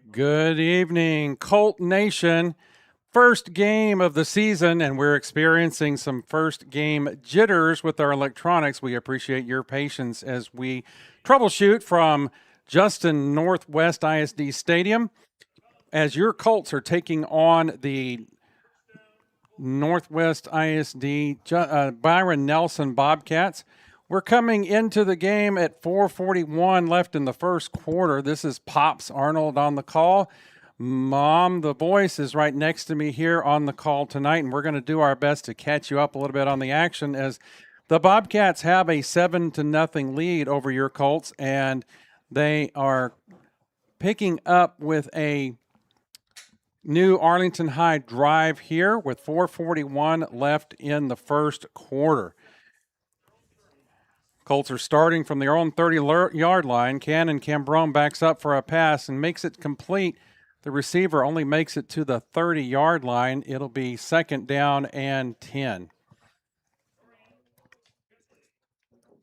Good evening, Colt Nation. First game of the season, and we're experiencing some first game jitters with our electronics. We appreciate your patience as we troubleshoot from Justin Northwest ISD Stadium as your Colts are taking on the Northwest ISD Byron Nelson Bobcats. We're coming into the game at 4:41 left in the first quarter. This is Pops Arnold on the call. Mom, the voice, is right next to me here on the call tonight, and we're going to do our best to catch you up a little bit on the action as the Bobcats have a 7-0 lead over your Colts, and they are picking up with a new Arlington High drive here with 4:41 left in the first quarter. Colts are starting from their own 30-yard line. Cannon Cambrone backs up for a pass and makes it complete. The receiver only makes it to the 30-yard line. It'll be second down and 10.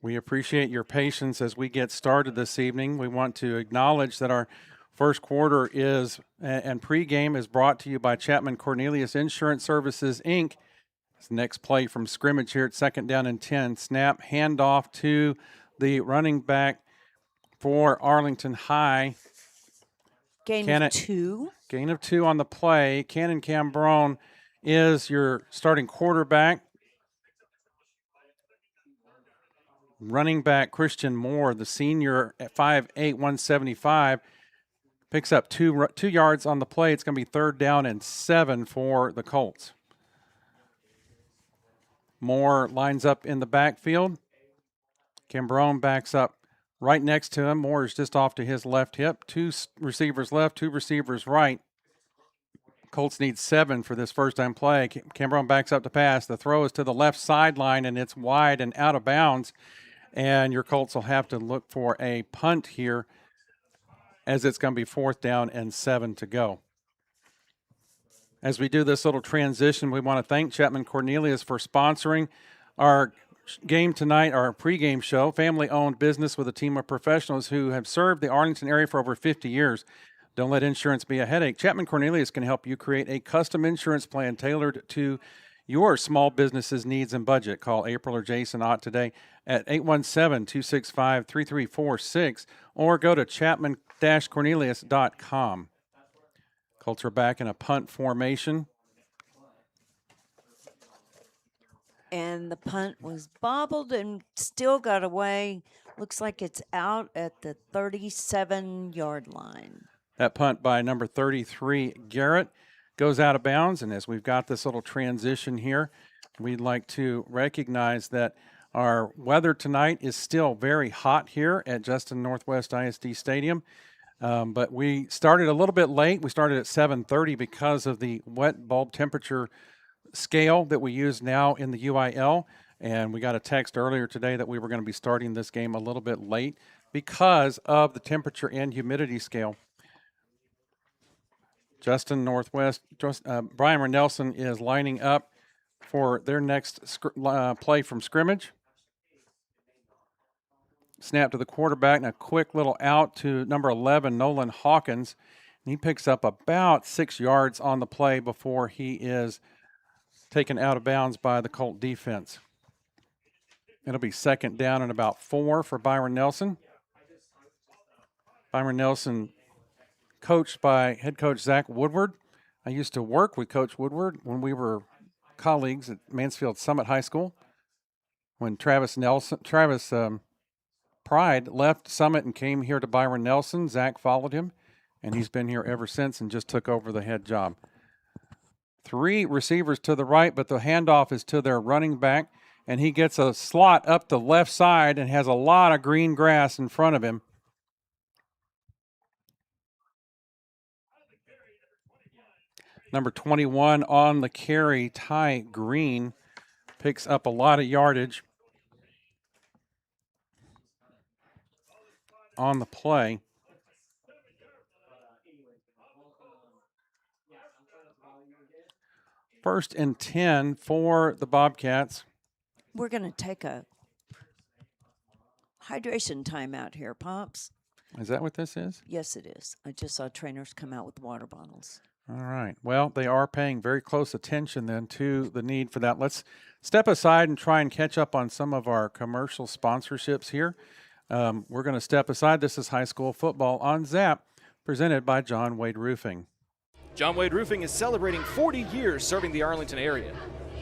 We appreciate your patience as we get started this evening. We want to acknowledge that our first quarter is and pregame is brought to you by Chapman Cornelius Insurance Services, Inc. This next play from scrimmage here at second down and 10. Snap, handoff to the running back for Arlington High. Gain of 2. Gain of 2 on the play. Cannon Cambrone is your starting quarterback. Running back Christian Moore, the senior at 5'8", 175, picks up 2 yards on the play. It's going to be third down and 7 for the Colts. Moore lines up in the backfield. Cambrone backs up right next to him. Moore is just off to his left hip. 2 receivers left, 2 receivers right. Colts need 7 for this first-time play. Cambrone backs up to pass. The throw is to the left sideline, and it's wide and out of bounds. And your Colts will have to look for a punt here as it's going to be fourth down and 7 to go. As we do this little transition, we want to thank Chapman Cornelius for sponsoring our game tonight, our pregame show. Family-owned business with a team of professionals who have served the Arlington area for over 50 years. Don't let insurance be a headache. Chapman Cornelius can help you create a custom insurance plan tailored to your small business's needs and budget. Call April or Jason Ott today at 817-265-3346 or go to chapman-cornelius.com. Colts are back in a punt formation. And the punt was bobbled and still got away. Looks like it's out at the 37-yard line. That punt by number 33, Garrett, goes out of bounds. And as we've got this little transition here, we'd like to recognize that our weather tonight is still very hot here at Justin Northwest ISD Stadium. But we started a little bit late. We started at 7:30 because of the wet bulb temperature scale that we use now in the UIL. And we got a text earlier today that we were going to be starting this game a little bit late because of the temperature and humidity scale. Justin Northwest, Byron Nelson is lining up for their next play from scrimmage. Snap to the quarterback and a quick little out to number 11, Nolan Hawkins. And he picks up about 6 yards on the play before he is taken out of bounds by the Colt defense. It'll be second down and about 4 for Byron Nelson. Byron Nelson coached by head coach Zach Woodward. I used to work with Coach Woodward when we were colleagues at Mansfield Summit High School. When Travis Pride left Summit and came here to Byron Nelson, Zach followed him, and he's been here ever since and just took over the head job. 3 receivers to the right, but the handoff is to their running back, and he gets a slot up the left side and has a lot of green grass in front of him. Number 21 on the carry, Ty Green, picks up a lot of yardage on the play. First and 10 for the Bobcats. We're going to take a hydration timeout here, Pops. Is that what this is? Yes, it is. I just saw trainers come out with water bottles. All right. Well, they are paying very close attention then to the need for that. Let's step aside and try and catch up on some of our commercial sponsorships here. We're going to step aside. This is high school football on ZAP, presented by John Wade Roofing. John Wade Roofing is celebrating 40 years serving the Arlington area.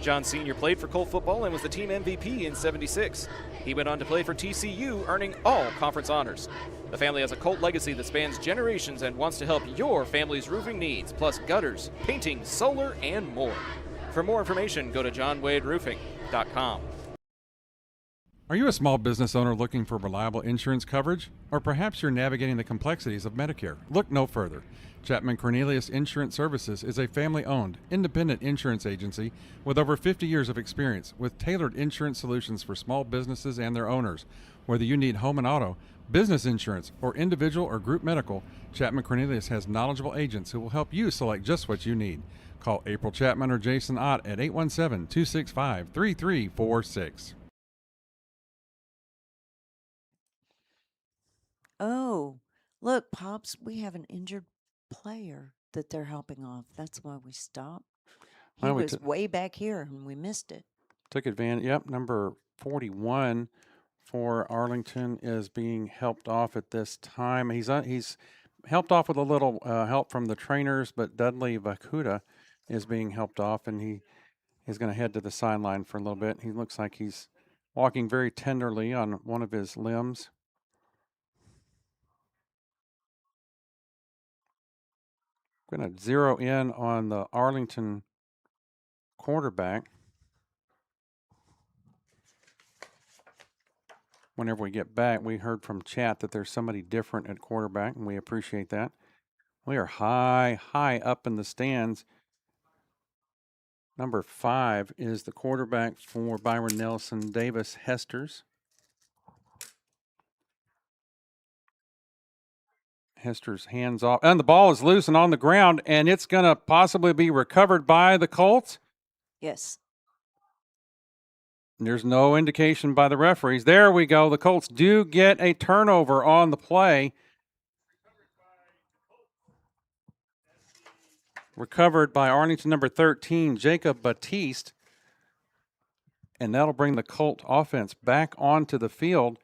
John Sr. played for Colt football and was the team MVP in '76. He went on to play for TCU, earning all conference honors. The family has a Colt legacy that spans generations and wants to help your family's roofing needs, plus gutters, painting, solar, and more. For more information, go to johnwaderoofing.com. Are you a small business owner looking for reliable insurance coverage? Or perhaps you're navigating the complexities of Medicare? Look no further. Chapman Cornelius Insurance Services is a family-owned, independent insurance agency with over 50 years of experience with tailored insurance solutions for small businesses and their owners. Whether you need home and auto, business insurance, or individual or group medical, Chapman Cornelius has knowledgeable agents who will help you select just what you need. Call April Chapman or Jason Ott at 817-265-3346. Oh, look, Pops, we have an injured player that they're helping off. That's why we stopped. He Well, we was way back here and we missed it. Took advantage. Yep, number 41 for Arlington is being helped off at this time. He's helped off with a little help from the trainers, but Dudley Vakuda is being helped off, and he is going to head to the sideline for a little bit. He looks like he's walking very tenderly on one of his limbs. Going to zero in on the Arlington quarterback. Whenever we get back, we heard from chat that there's somebody different at quarterback, and we appreciate that. We are high up in the stands. Number 5 is the quarterback for Byron Nelson Davis Hesters. Hester's hands off, and the ball is loose and on the ground, and it's going to possibly be recovered by the Colts. Yes. There's no indication by the referees. There we go. The Colts do get a turnover on the play. Recovered by Arlington number 13, Jacob Batiste. And that'll bring the Colt offense back onto the field.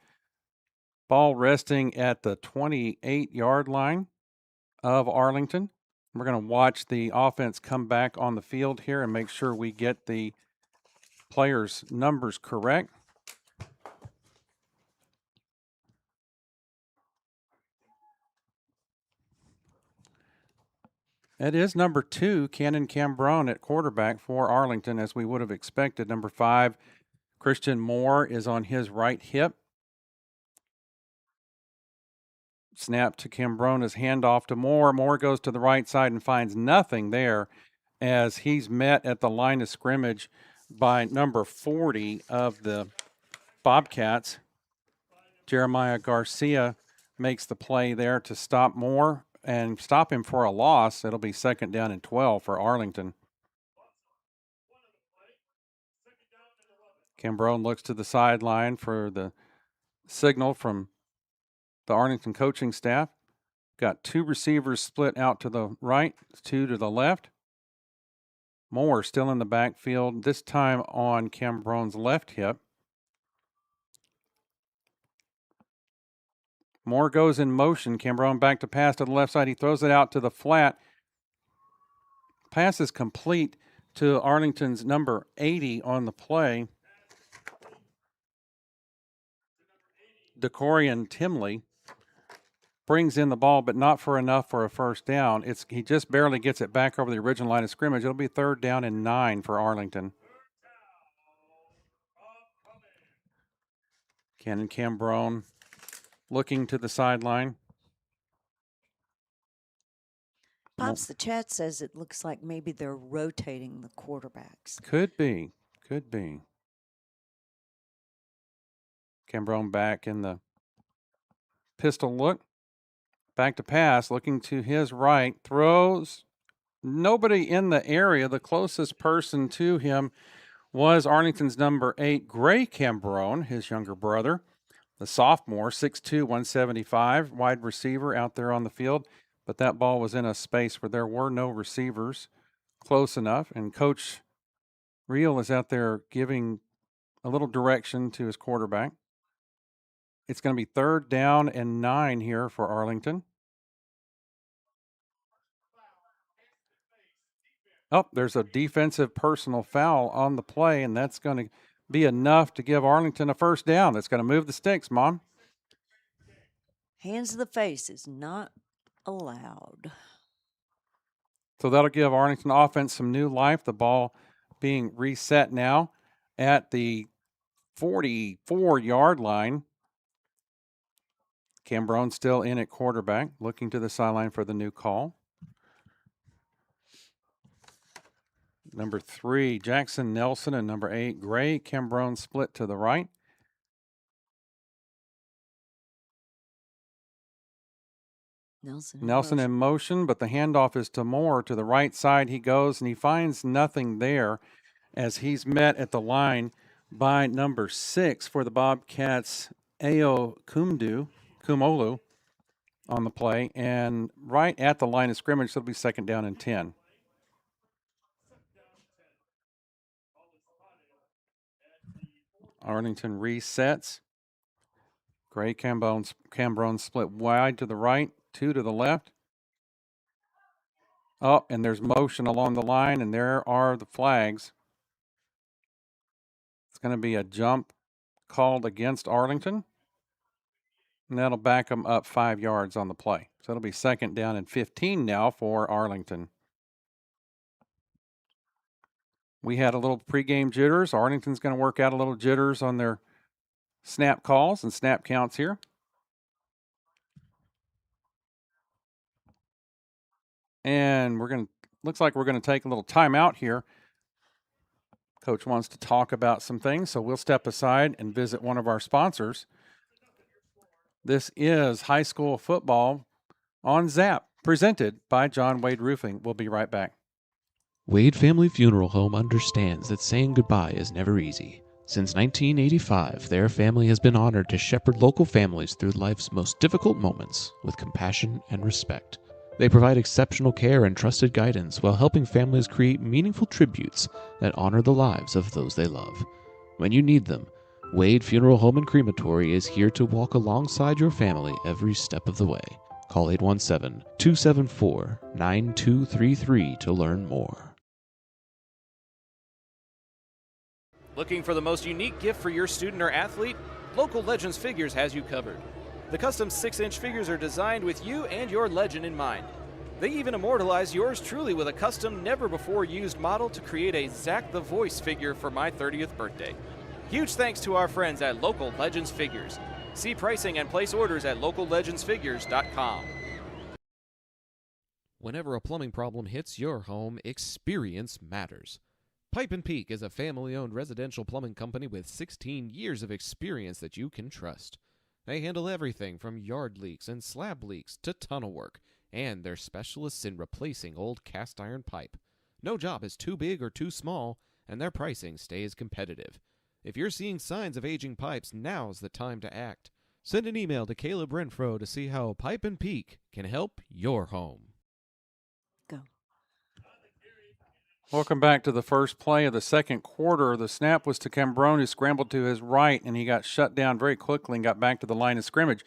Ball resting at the 28-yard line of Arlington. We're going to watch the offense come back on the field here and make sure we get the players' numbers correct. It is number 2, Cannon Cambrone at quarterback for Arlington, as we would have expected. Number 5, Christian Moore is on his right hip. Snap to Cambrone's handoff to Moore. Moore goes to the right side and finds nothing there as he's met at the line of scrimmage by number 40 of the Bobcats. Jeremiah Garcia makes the play there to stop Moore and stop him for a loss. It'll be 2nd down and 12 for Arlington. Cambrone looks to the sideline for the signal from the Arlington coaching staff. Got 2 receivers split out to the right, 2 to the left. Moore still in the backfield, this time on Cambrone's left hip. Moore goes in motion. Cambrone back to pass to the left side. He throws it out to the flat. Pass is complete to Arlington's number 80 on the play. DeCorian Timley brings in the ball, but not for enough for a first down. He just barely gets it back over the original line of scrimmage. It'll be 3rd down and 9 for Arlington. Cannon Cambrone looking to the sideline. Pops, the chat says it looks like maybe they're rotating the quarterbacks. Could be. Cambrone back in the pistol look. Back to pass, looking to his right. Throws. Nobody in the area. The closest person to him was Arlington's number 8, Gray Cambrone, his younger brother. the sophomore, 6'2", 175, wide receiver out there on the field. But that ball was in a space where there were no receivers close enough. And Coach Reel is out there giving a little direction to his quarterback. It's going to be 3rd down and 9 here for Arlington. Oh, there's a defensive personal foul on the play, and that's going to be enough to give Arlington a 1st down. That's going to move the sticks, Mom. Hands to the face is not allowed. So that'll give Arlington offense some new life. The ball being reset now at the 44-yard line. Cambron still in at quarterback, looking to the sideline for the new call. Number 3, Jackson Nelson, and number 8, Gray. Cambron split to the right. Nelson in motion, but the handoff is to Moore. To the right side he goes, and he finds nothing there as he's met at the line by number 6 for the Bobcats, Ao Kumolu on the play, and right at the line of scrimmage, so it'll be 2nd down and 10. Arlington resets. Gray Cambron split wide to the right, 2 to the left. Oh, and there's motion along the line, and there are the flags. It's going to be a jump called against Arlington, and that'll back them up 5 yards on the play. So it'll be 2nd down and 15 now for Arlington. We had a little pregame jitters. Arlington's going to work out a little jitters on their snap calls and snap counts here. And looks like we're going to take a little timeout here. Coach wants to talk about some things, so we'll step aside and visit one of our sponsors. This is high school football on Zap, presented by John Wade Roofing. We'll be right back. Wade Family Funeral Home understands that saying goodbye is never easy. Since 1985, their family has been honored to shepherd local families through life's most difficult moments with compassion and respect. They provide exceptional care and trusted guidance while helping families create meaningful tributes that honor the lives of those they love. When you need them, Wade Funeral Home and Crematory is here to walk alongside your family every step of the way. Call 817-274-9233 to learn more. Looking for the most unique gift for your student or athlete? Local Legends Figures has you covered. The custom 6-inch figures are designed with you and your legend in mind. They even immortalize yours truly with a custom, never-before-used model to create a Zach the Voice figure for my 30th birthday. Huge thanks to our friends at Local Legends Figures. See pricing and place orders at locallegendsfigures.com. Whenever a plumbing problem hits your home, experience matters. Pipe & Peak is a family-owned residential plumbing company with 16 years of experience that you can trust. They handle everything from yard leaks and slab leaks to tunnel work, and they're specialists in replacing old cast iron pipe. No job is too big or too small, and their pricing stays competitive. If you're seeing signs of aging pipes, now's the time to act. Send an email to Caleb Renfro to see how Pipe & Peak can help your home. Go. Welcome back to the first play of the second quarter. The snap was to Cambron, who scrambled to his right, and he got shut down very quickly and got back to the line of scrimmage.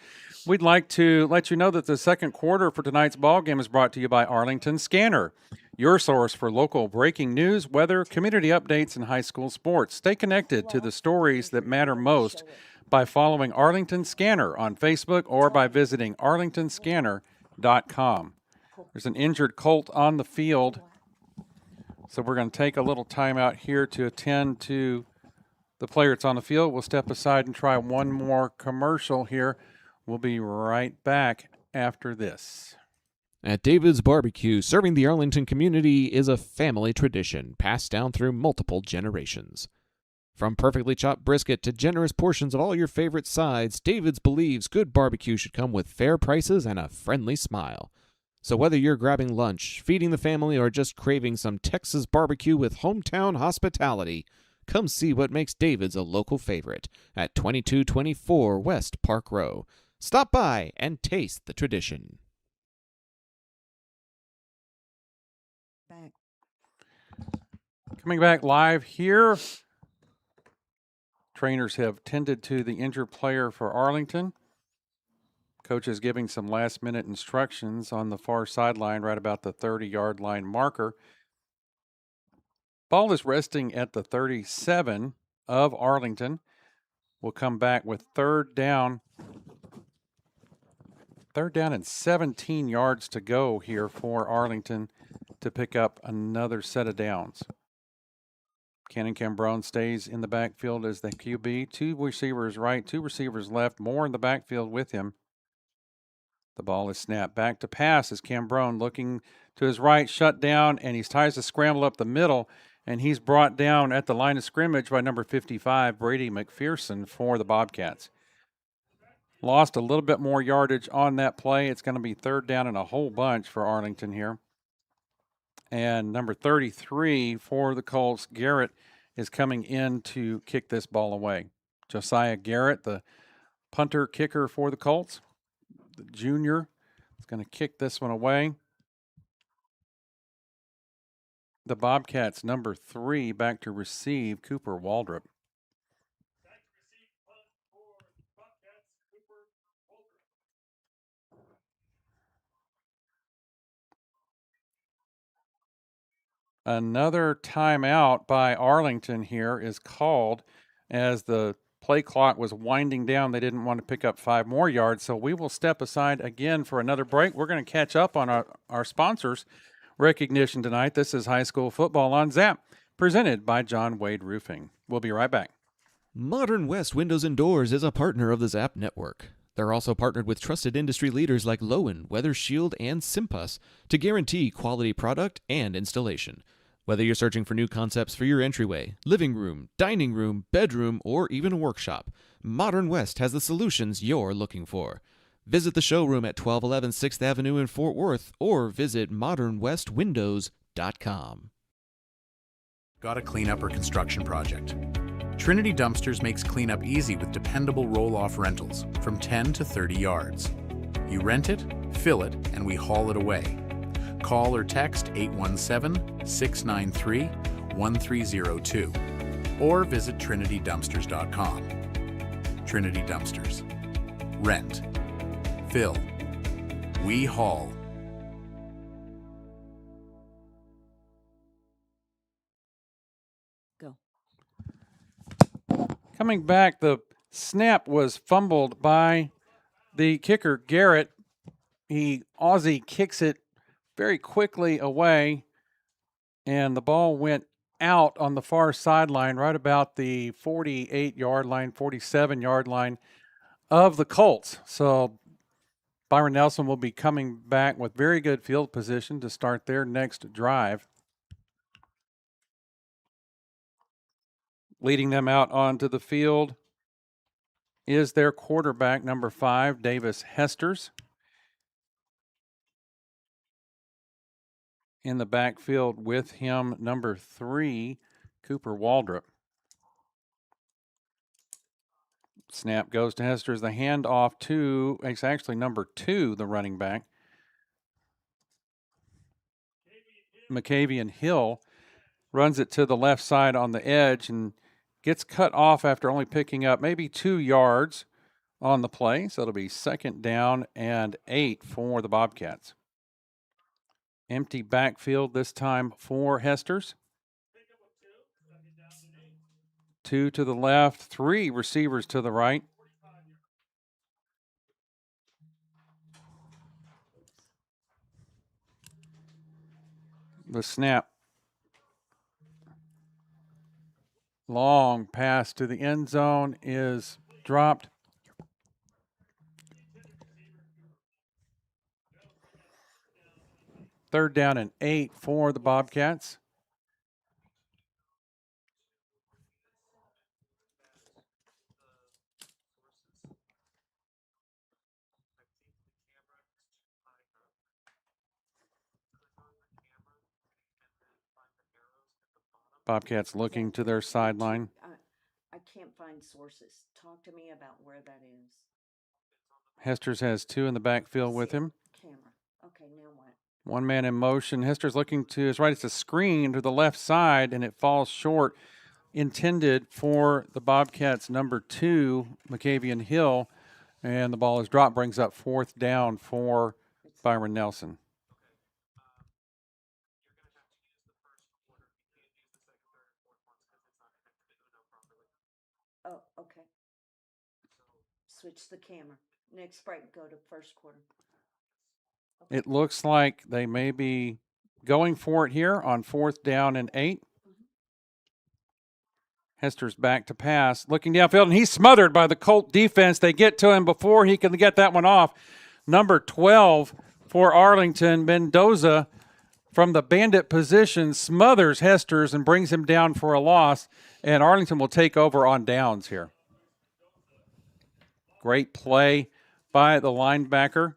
We'd like to let you know that the second quarter for tonight's ball game is brought to you by Arlington Scanner, your source for local breaking news, weather, community updates, and high school sports. Stay connected to the stories that matter most by following Arlington Scanner on Facebook or by visiting arlingtonscanner.com. There's an injured Colt on the field, so we're going to take a little time out here to attend to the player that's on the field. We'll step aside and try one more commercial here. We'll be right back after this. At David's Barbecue, serving the Arlington community is a family tradition passed down through multiple generations. From perfectly chopped brisket to generous portions of all your favorite sides, David's believes good barbecue should come with fair prices and a friendly smile. So whether you're grabbing lunch, feeding the family, or just craving some Texas barbecue with hometown hospitality, Come see what makes David's a local favorite at 2224 West Park Row. Stop by and taste the tradition. Back. Coming back live here. Trainers have tended to the injured player for Arlington. Coach is giving some last-minute instructions on the far sideline right about the 30-yard line marker. Ball is resting at the 37 of Arlington. We'll come back with third down. Third down and 17 yards to go here for Arlington to pick up another set of downs. Cannon Cambrone stays in the backfield as the QB. Two receivers right, two receivers left, more in the backfield with him. The ball is snapped back to pass as Cambrone looking to his right, shut down, and he tries to scramble up the middle, and he's brought down at the line of scrimmage by number 55, Brady McPherson for the Bobcats. Lost a little bit more yardage on that play. It's going to be third down and a whole bunch for Arlington here. And number 33 for the Colts, Garrett, is coming in to kick this ball away. Josiah Garrett, the punter kicker for the Colts, the junior, is going to kick this one away. The Bobcats, number 3, back to receive, Cooper Waldrop. Another timeout by Arlington here is called as the play clock was winding down. They didn't want to pick up 5 more yards, so we will step aside again for another break. We're going to catch up on our sponsors' recognition tonight. This is High School Football on Zap, presented by John Wade Roofing. We'll be right back. Modern West Windows and Doors is a partner of the Zap Network. They're also partnered with trusted industry leaders like Lowen, Weather Shield, and Simpus to guarantee quality product and installation. Whether you're searching for new concepts for your entryway, living room, dining room, bedroom, or even a workshop, Modern West has the solutions you're looking for. Visit the showroom at 1211 6th Avenue in Fort Worth or visit modernwestwindows.com. Got a cleanup or construction project? Trinity Dumpsters makes cleanup easy with dependable roll-off rentals from 10 to 30 yards. You rent it, fill it, and we haul it away. Call or text 817-693-1302 or visit trinitydumpsters.com. Trinity Dumpsters. Rent. Fill. We haul. Go. Coming back, the snap was fumbled by the kicker, Garrett. Aussie kicks it very quickly away, and the ball went out on the far sideline, right about the 48-yard line, 47-yard line of the Colts. So Byron Nelson will be coming back with very good field position to start their next drive. Leading them out onto the field is their quarterback, number 5, Davis Hesters. In the backfield with him, number 3, Cooper Waldrop. Snap goes to Hesters. The handoff to, it's actually number 2, the running back, McCavian Hill, runs it to the left side on the edge and gets cut off after only picking up maybe 2 yards on the play. So it'll be second down and 8 for the Bobcats. Empty backfield this time for Hesters. 2 to the left, 3 receivers to the right. The snap. Long pass to the end zone is dropped. Third down and 8 for the Bobcats. Bobcats looking to their sideline. I can't find sources. Talk to me about where that is. Hesters has 2 in the backfield with him. Camera. Okay, now what? One man in motion. Hester's looking to his right. It's a screen to the left side, and it falls short. Intended for the Bobcats' number 2, McCavian Hill, and the ball is dropped. Brings up 4th down for Byron Nelson. Oh, okay. Switch the camera. Next break, go to first quarter. Okay. It looks like they may be going for it here on 4th down and 8. Hester's back to pass, looking downfield, and he's smothered by the Colt defense. They get to him before he can get that one off. Number 12 for Arlington, Mendoza, from the bandit position, smothers Hester's and brings him down for a loss, and Arlington will take over on downs here. Great play by the linebacker.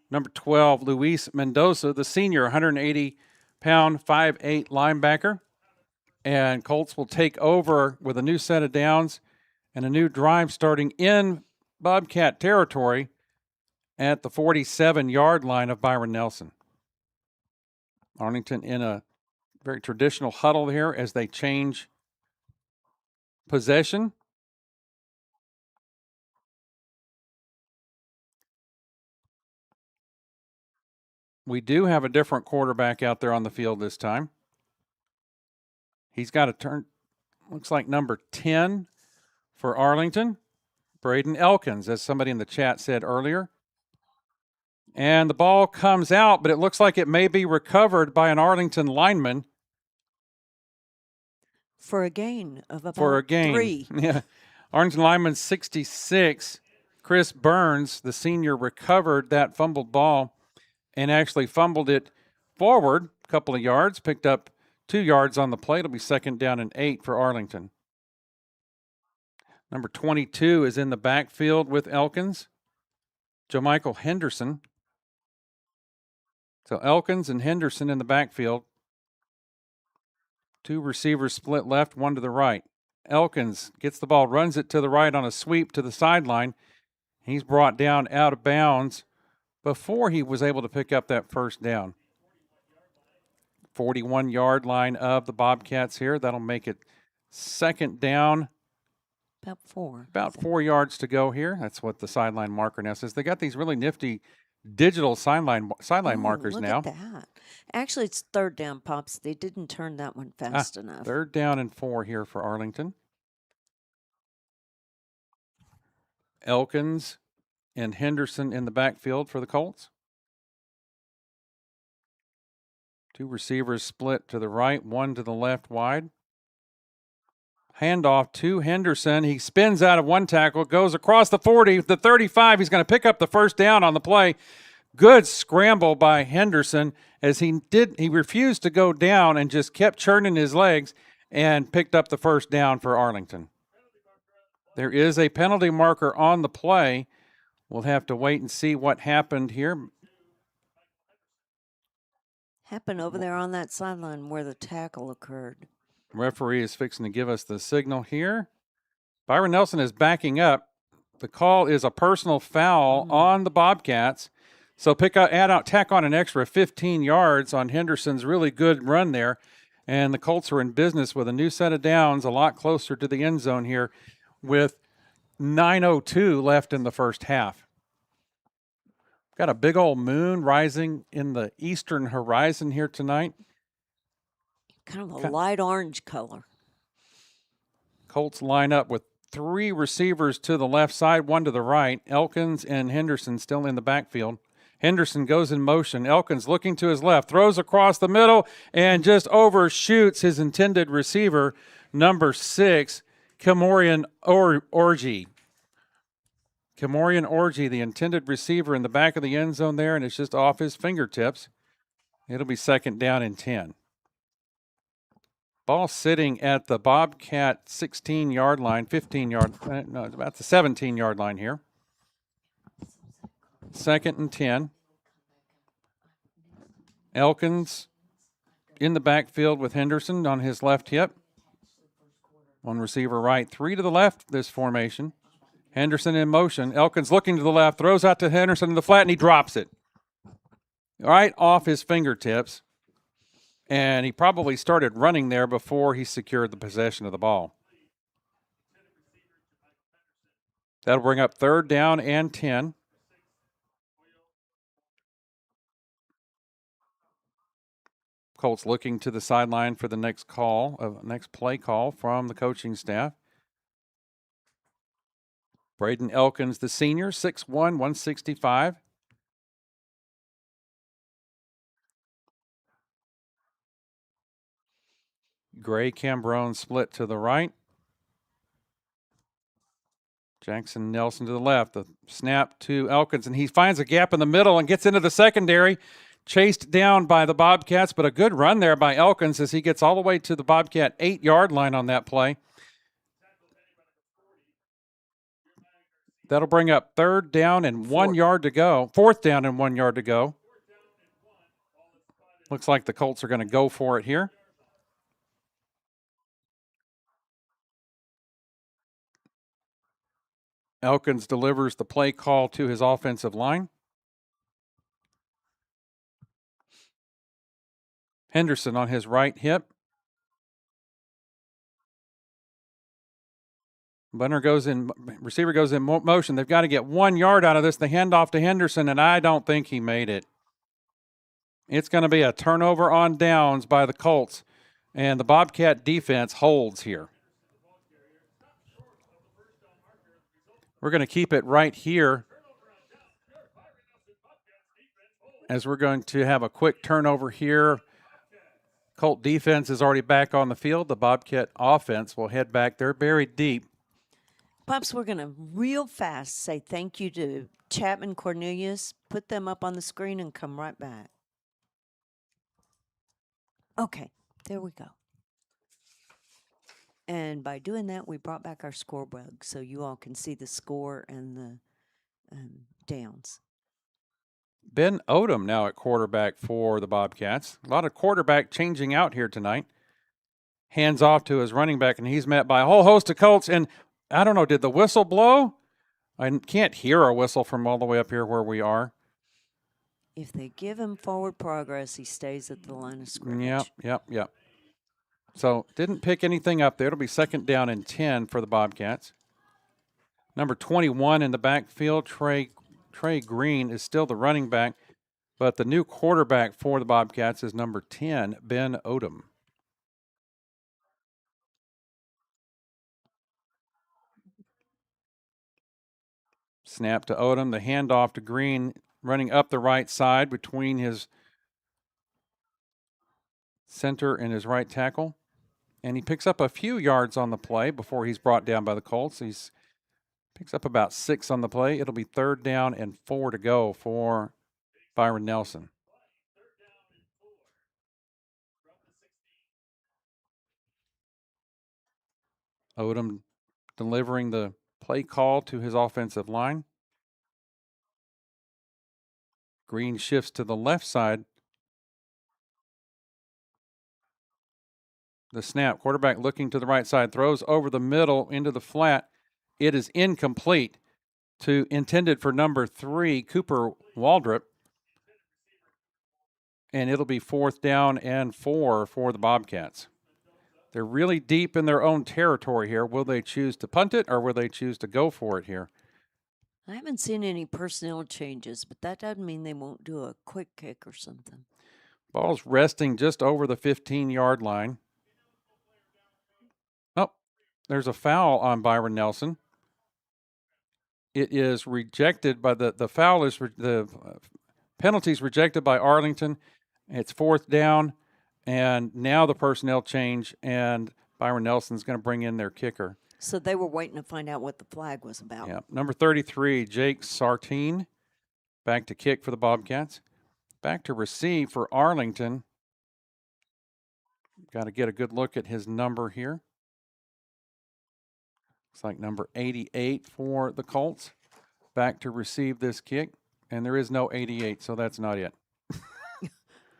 Number 12, Luis Mendoza, the senior, 180-pound, 5'8" linebacker. And Colts will take over with a new set of downs and a new drive starting in Bobcat territory at the 47-yard line of Byron Nelson. Arlington in a very traditional huddle here as they change possession. We do have a different quarterback out there on the field this time. He's got a turn, looks like number 10 for Arlington, Braden Elkins, as somebody in the chat said earlier. And the ball comes out, but it looks like it may be recovered by an Arlington lineman. For a gain of about For a gain. 3. Yeah. Arlington lineman 66, Chris Burns, the senior, recovered that fumbled ball and actually fumbled it forward a couple of yards, picked up 2 yards on the play. It'll be 2nd down and 8 for Arlington. Number 22 is in the backfield with Elkins, Jomichael Henderson. So Elkins and Henderson in the backfield. 2 receivers split left, 1 to the right. Elkins gets the ball, runs it to the right on a sweep to the sideline. He's brought down out of bounds before he was able to pick up that 1st down. 41-yard line of the Bobcats here. That'll make it 2nd down. About 4. About 4 yards to go here. That's what the sideline marker now says. They got these really nifty digital sideline markers now. Look at that. Actually, it's 3rd down, Pops. They didn't turn that one fast enough. 3rd down and 4 here for Arlington. Elkins and Henderson in the backfield for the Colts. 2 receivers split to the right, 1 to the left wide. Handoff to Henderson. He spins out of 1 tackle, goes across the 40, the 35. He's going to pick up the 1st down on the play. Good scramble by Henderson as he refused to go down and just kept churning his legs and picked up the 1st down for Arlington. There is a penalty marker on the play. We'll have to wait and see what happened here. Happened over there on that sideline where the tackle occurred. Referee is fixing to give us the signal here. Byron Nelson is backing up. The call is a personal foul on the Bobcats. So tack on an extra 15 yards on Henderson's really good run there. And the Colts are in business with a new set of downs, a lot closer to the end zone here with 9:02 left in the 1st half. Got a big old moon rising in the eastern horizon here tonight. Kind of a light orange color. Colts line up with 3 receivers to the left side, 1 to the right. Elkins and Henderson still in the backfield. Henderson goes in motion. Elkins looking to his left, throws across the middle, and just overshoots his intended receiver, number 6, Kamorian Orji. Kamorian Orji, the intended receiver in the back of the end zone there, and it's just off his fingertips. It'll be 2nd down and 10. Ball sitting at the Bobcat 16-yard line, 15-yard, no, it's about the 17-yard line here. 2nd and 10. Elkins in the backfield with Henderson on his left hip. One receiver right, 3 to the left, this formation. Henderson in motion. Elkins looking to the left, throws out to Henderson in the flat, and he drops it. Right off his fingertips. And he probably started running there before he secured the possession of the ball. That'll bring up 3rd down and 10. Colts looking to the sideline for the next play call from the coaching staff. Braden Elkins, the senior, 6'1", 165. Gray Cambrone split to the right. Jackson Nelson to the left. The snap to Elkins, and he finds a gap in the middle and gets into the secondary. Chased down by the Bobcats, but a good run there by Elkins as he gets all the way to the Bobcat 8-yard line on that play. That'll bring up 3rd down and 1 yard to go. 4th down and 1 yard to go. Looks like the Colts are going to go for it here. Elkins delivers the play call to his offensive line. Henderson on his right hip. Receiver goes in motion. They've got to get 1 yard out of this. They hand off to Henderson, and I don't think he made it. It's going to be a turnover on downs by the Colts, and the Bobcat defense holds here. We're going to keep it right here as we're going to have a quick turnover here. Colt defense is already back on the field. The Bobcat offense will head back. They're buried deep. Pops, we're going to real fast say thank you to Chapman Cornelius, put them up on the screen, and come right back. Okay, there we go. And by doing that, we brought back our scoreboard so you all can see the score and the downs. Ben Odom now at quarterback for the Bobcats. A lot of quarterback changing out here tonight. Hands off to his running back, and he's met by a whole host of Colts. And I don't know, did the whistle blow? I can't hear a whistle from all the way up here where we are. If they give him forward progress, he stays at the line of scrimmage. Yep. So didn't pick anything up there. It'll be 2nd down and 10 for the Bobcats. Number 21 in the backfield, Trey Green is still the running back, but the new quarterback for the Bobcats is number 10, Ben Odom. Snap to Odom, the handoff to Green, running up the right side between his center and his right tackle. And he picks up a few yards on the play before he's brought down by the Colts. He's picks up about 6 on the play. It'll be 3rd down and 4 to go for Byron Nelson. Odom delivering the play call to his offensive line. Green shifts to the left side. The snap, quarterback looking to the right side, throws over the middle into the flat. It is incomplete intended for number 3, Cooper Waldrop. And it'll be 4th down and 4 for the Bobcats. They're really deep in their own territory here. Will they choose to punt it or will they choose to go for it here? I haven't seen any personnel changes, but that doesn't mean they won't do a quick kick or something. Ball's resting just over the 15-yard line. Oh, there's a foul on Byron Nelson. It is rejected by the penalty is rejected by Arlington. It's 4th down, and now the personnel change, and Byron Nelson's going to bring in their kicker. So they were waiting to find out what the flag was about. Yeah, number 33, Jake Sartine, back to kick for the Bobcats. Back to receive for Arlington. Got to get a good look at his number here. Looks like number 88 for the Colts. Back to receive this kick. And there is no 88, so that's not it.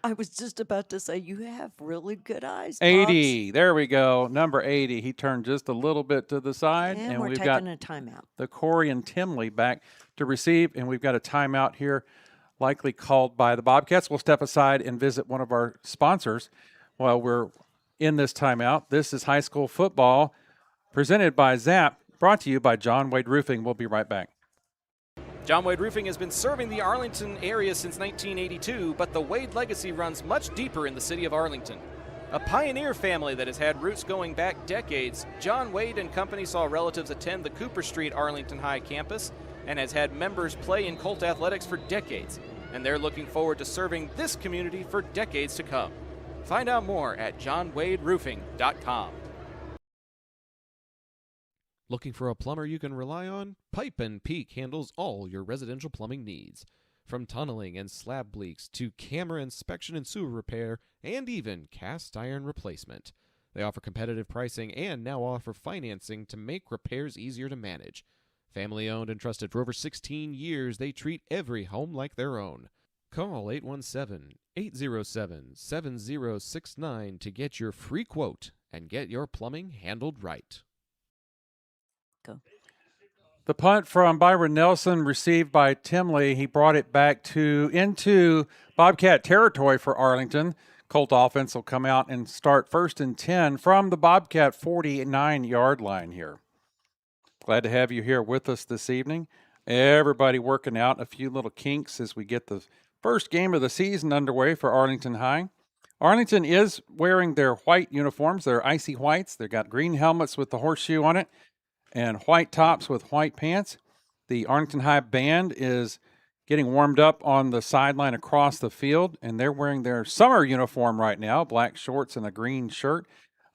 I was just about to say, you have really good eyes, Pops. 80. There we go. Number 80. He turned just a little bit to the side. And we're we've got taking a timeout. the Corey and Timley back to receive. And we've got a timeout here, likely called by the Bobcats. We'll step aside and visit one of our sponsors while we're in this timeout. This is high school football presented by ZAP, brought to you by John Wade Roofing. We'll be right back. John Wade Roofing has been serving the Arlington area since 1982, but the Wade legacy runs much deeper in the city of Arlington. A pioneer family that has had roots going back decades, John Wade and Company saw relatives attend the Cooper Street Arlington High campus and has had members play in Colt athletics for decades, and they're looking forward to serving this community for decades to come. Find out more at johnwaderoofing.com. Looking for a plumber you can rely on? Pipe and Peak handles all your residential plumbing needs. From tunneling and slab leaks to camera inspection and sewer repair, and even cast iron replacement. They offer competitive pricing and now offer financing to make repairs easier to manage. Family owned and trusted for over 16 years, they treat every home like their own. Call 817-807-7069 to get your free quote and get your plumbing handled right. Go. The punt from Byron Nelson, received by Timley. He brought it back into Bobcat territory for Arlington. Colt offense will come out and start 1st and 10 from the Bobcat 49-yard line here. Glad to have you here with us this evening. Everybody working out a few little kinks as we get the first game of the season underway for Arlington High. Arlington is wearing their white uniforms. They're icy whites. They've got green helmets with the horseshoe on it and white tops with white pants. The Arlington High band is getting warmed up on the sideline across the field, and they're wearing their summer uniform right now, black shorts and a green shirt.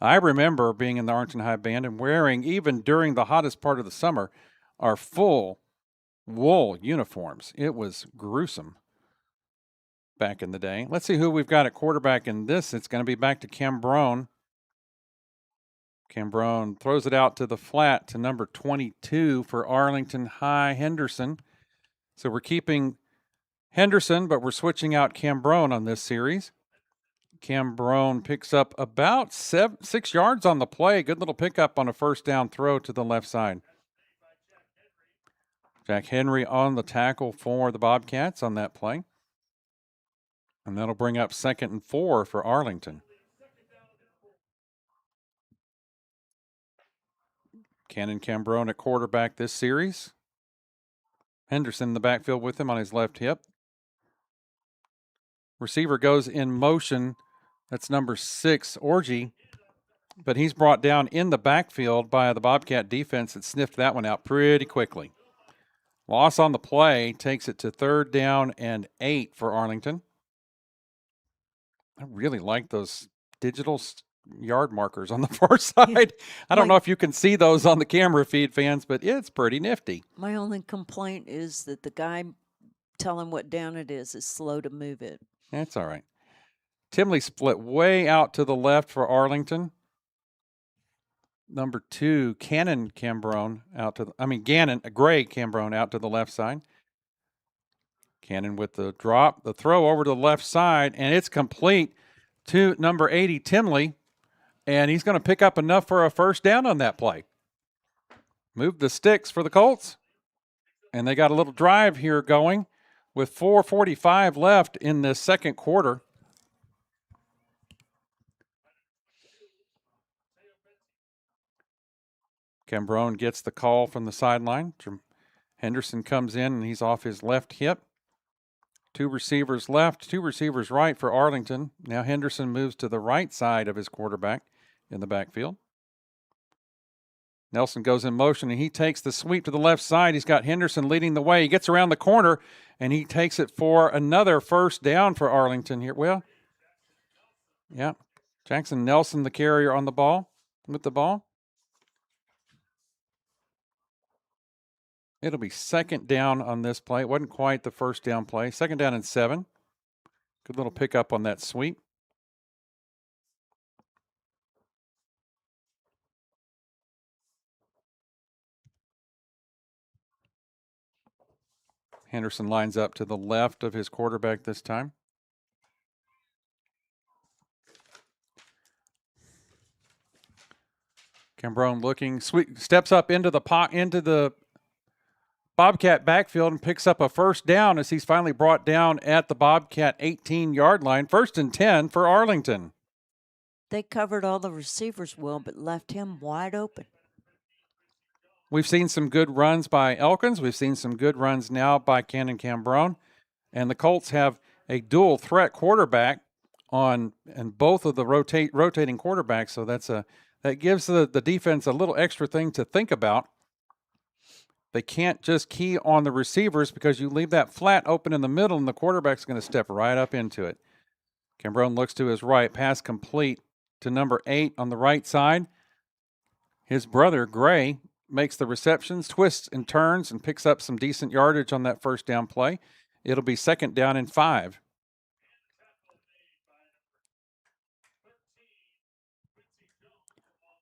I remember being in the Arlington High band and wearing, even during the hottest part of the summer, our full wool uniforms. It was gruesome back in the day. Let's see who we've got at quarterback in this. It's going to be back to Cambrone. Cambrone throws it out to the flat to number 22 for Arlington High, Henderson. So we're keeping Henderson, but we're switching out Cambrone on this series. Cambrone picks up about 6 yards on the play. Good little pickup on a first down throw to the left side. Jack Henry on the tackle for the Bobcats on that play. And that'll bring up 2nd and 4 for Arlington. Cannon Cambrone at quarterback this series. Henderson in the backfield with him on his left hip. Receiver goes in motion. That's number 6, Orgy. But he's brought down in the backfield by the Bobcat defense that sniffed that one out pretty quickly. Loss on the play takes it to 3rd down and 8 for Arlington. I really like those digital yard markers on the far side. I don't know if you can see those on the camera feed, fans, but it's pretty nifty. My only complaint is that the guy telling what down it is slow to move it. That's all right. Timley split way out to the left for Arlington. Number 2, Gannon Cambrone Gray Cambrone out to the left side. Cannon with the drop, the throw over to the left side, and it's complete to number 80, Timley. And he's going to pick up enough for a first down on that play. Move the sticks for the Colts. And they got a little drive here going with 4:45 left in the second quarter. Cambrone gets the call from the sideline. Henderson comes in, and he's off his left hip. 2 receivers left, 2 receivers right for Arlington. Now Henderson moves to the right side of his quarterback in the backfield. Nelson goes in motion, and he takes the sweep to the left side. He's got Henderson leading the way. He gets around the corner, and he takes it for another first down for Arlington here. Well, yeah, Jackson Nelson, the carrier on the ball, with the ball. It'll be 2nd down on this play. It wasn't quite the first down play. 2nd down and 7. Good little pickup on that sweep. Henderson lines up to the left of his quarterback this time. Cambrone looking, steps up into the Bobcat backfield and picks up a first down as he's finally brought down at the Bobcat 18-yard line. 1st and 10 for Arlington. They covered all the receivers well, but left him wide open. We've seen some good runs by Elkins. We've seen some good runs now by Cannon Cambrone. And the Colts have a dual threat quarterback and both of the rotating quarterbacks. So that gives the defense a little extra thing to think about. They can't just key on the receivers because you leave that flat open in the middle and the quarterback's going to step right up into it. Cambrone looks to his right, pass complete to number 8 on the right side. His brother, Gray, makes the receptions, twists and turns, and picks up some decent yardage on that first down play. It'll be 2nd down and 5.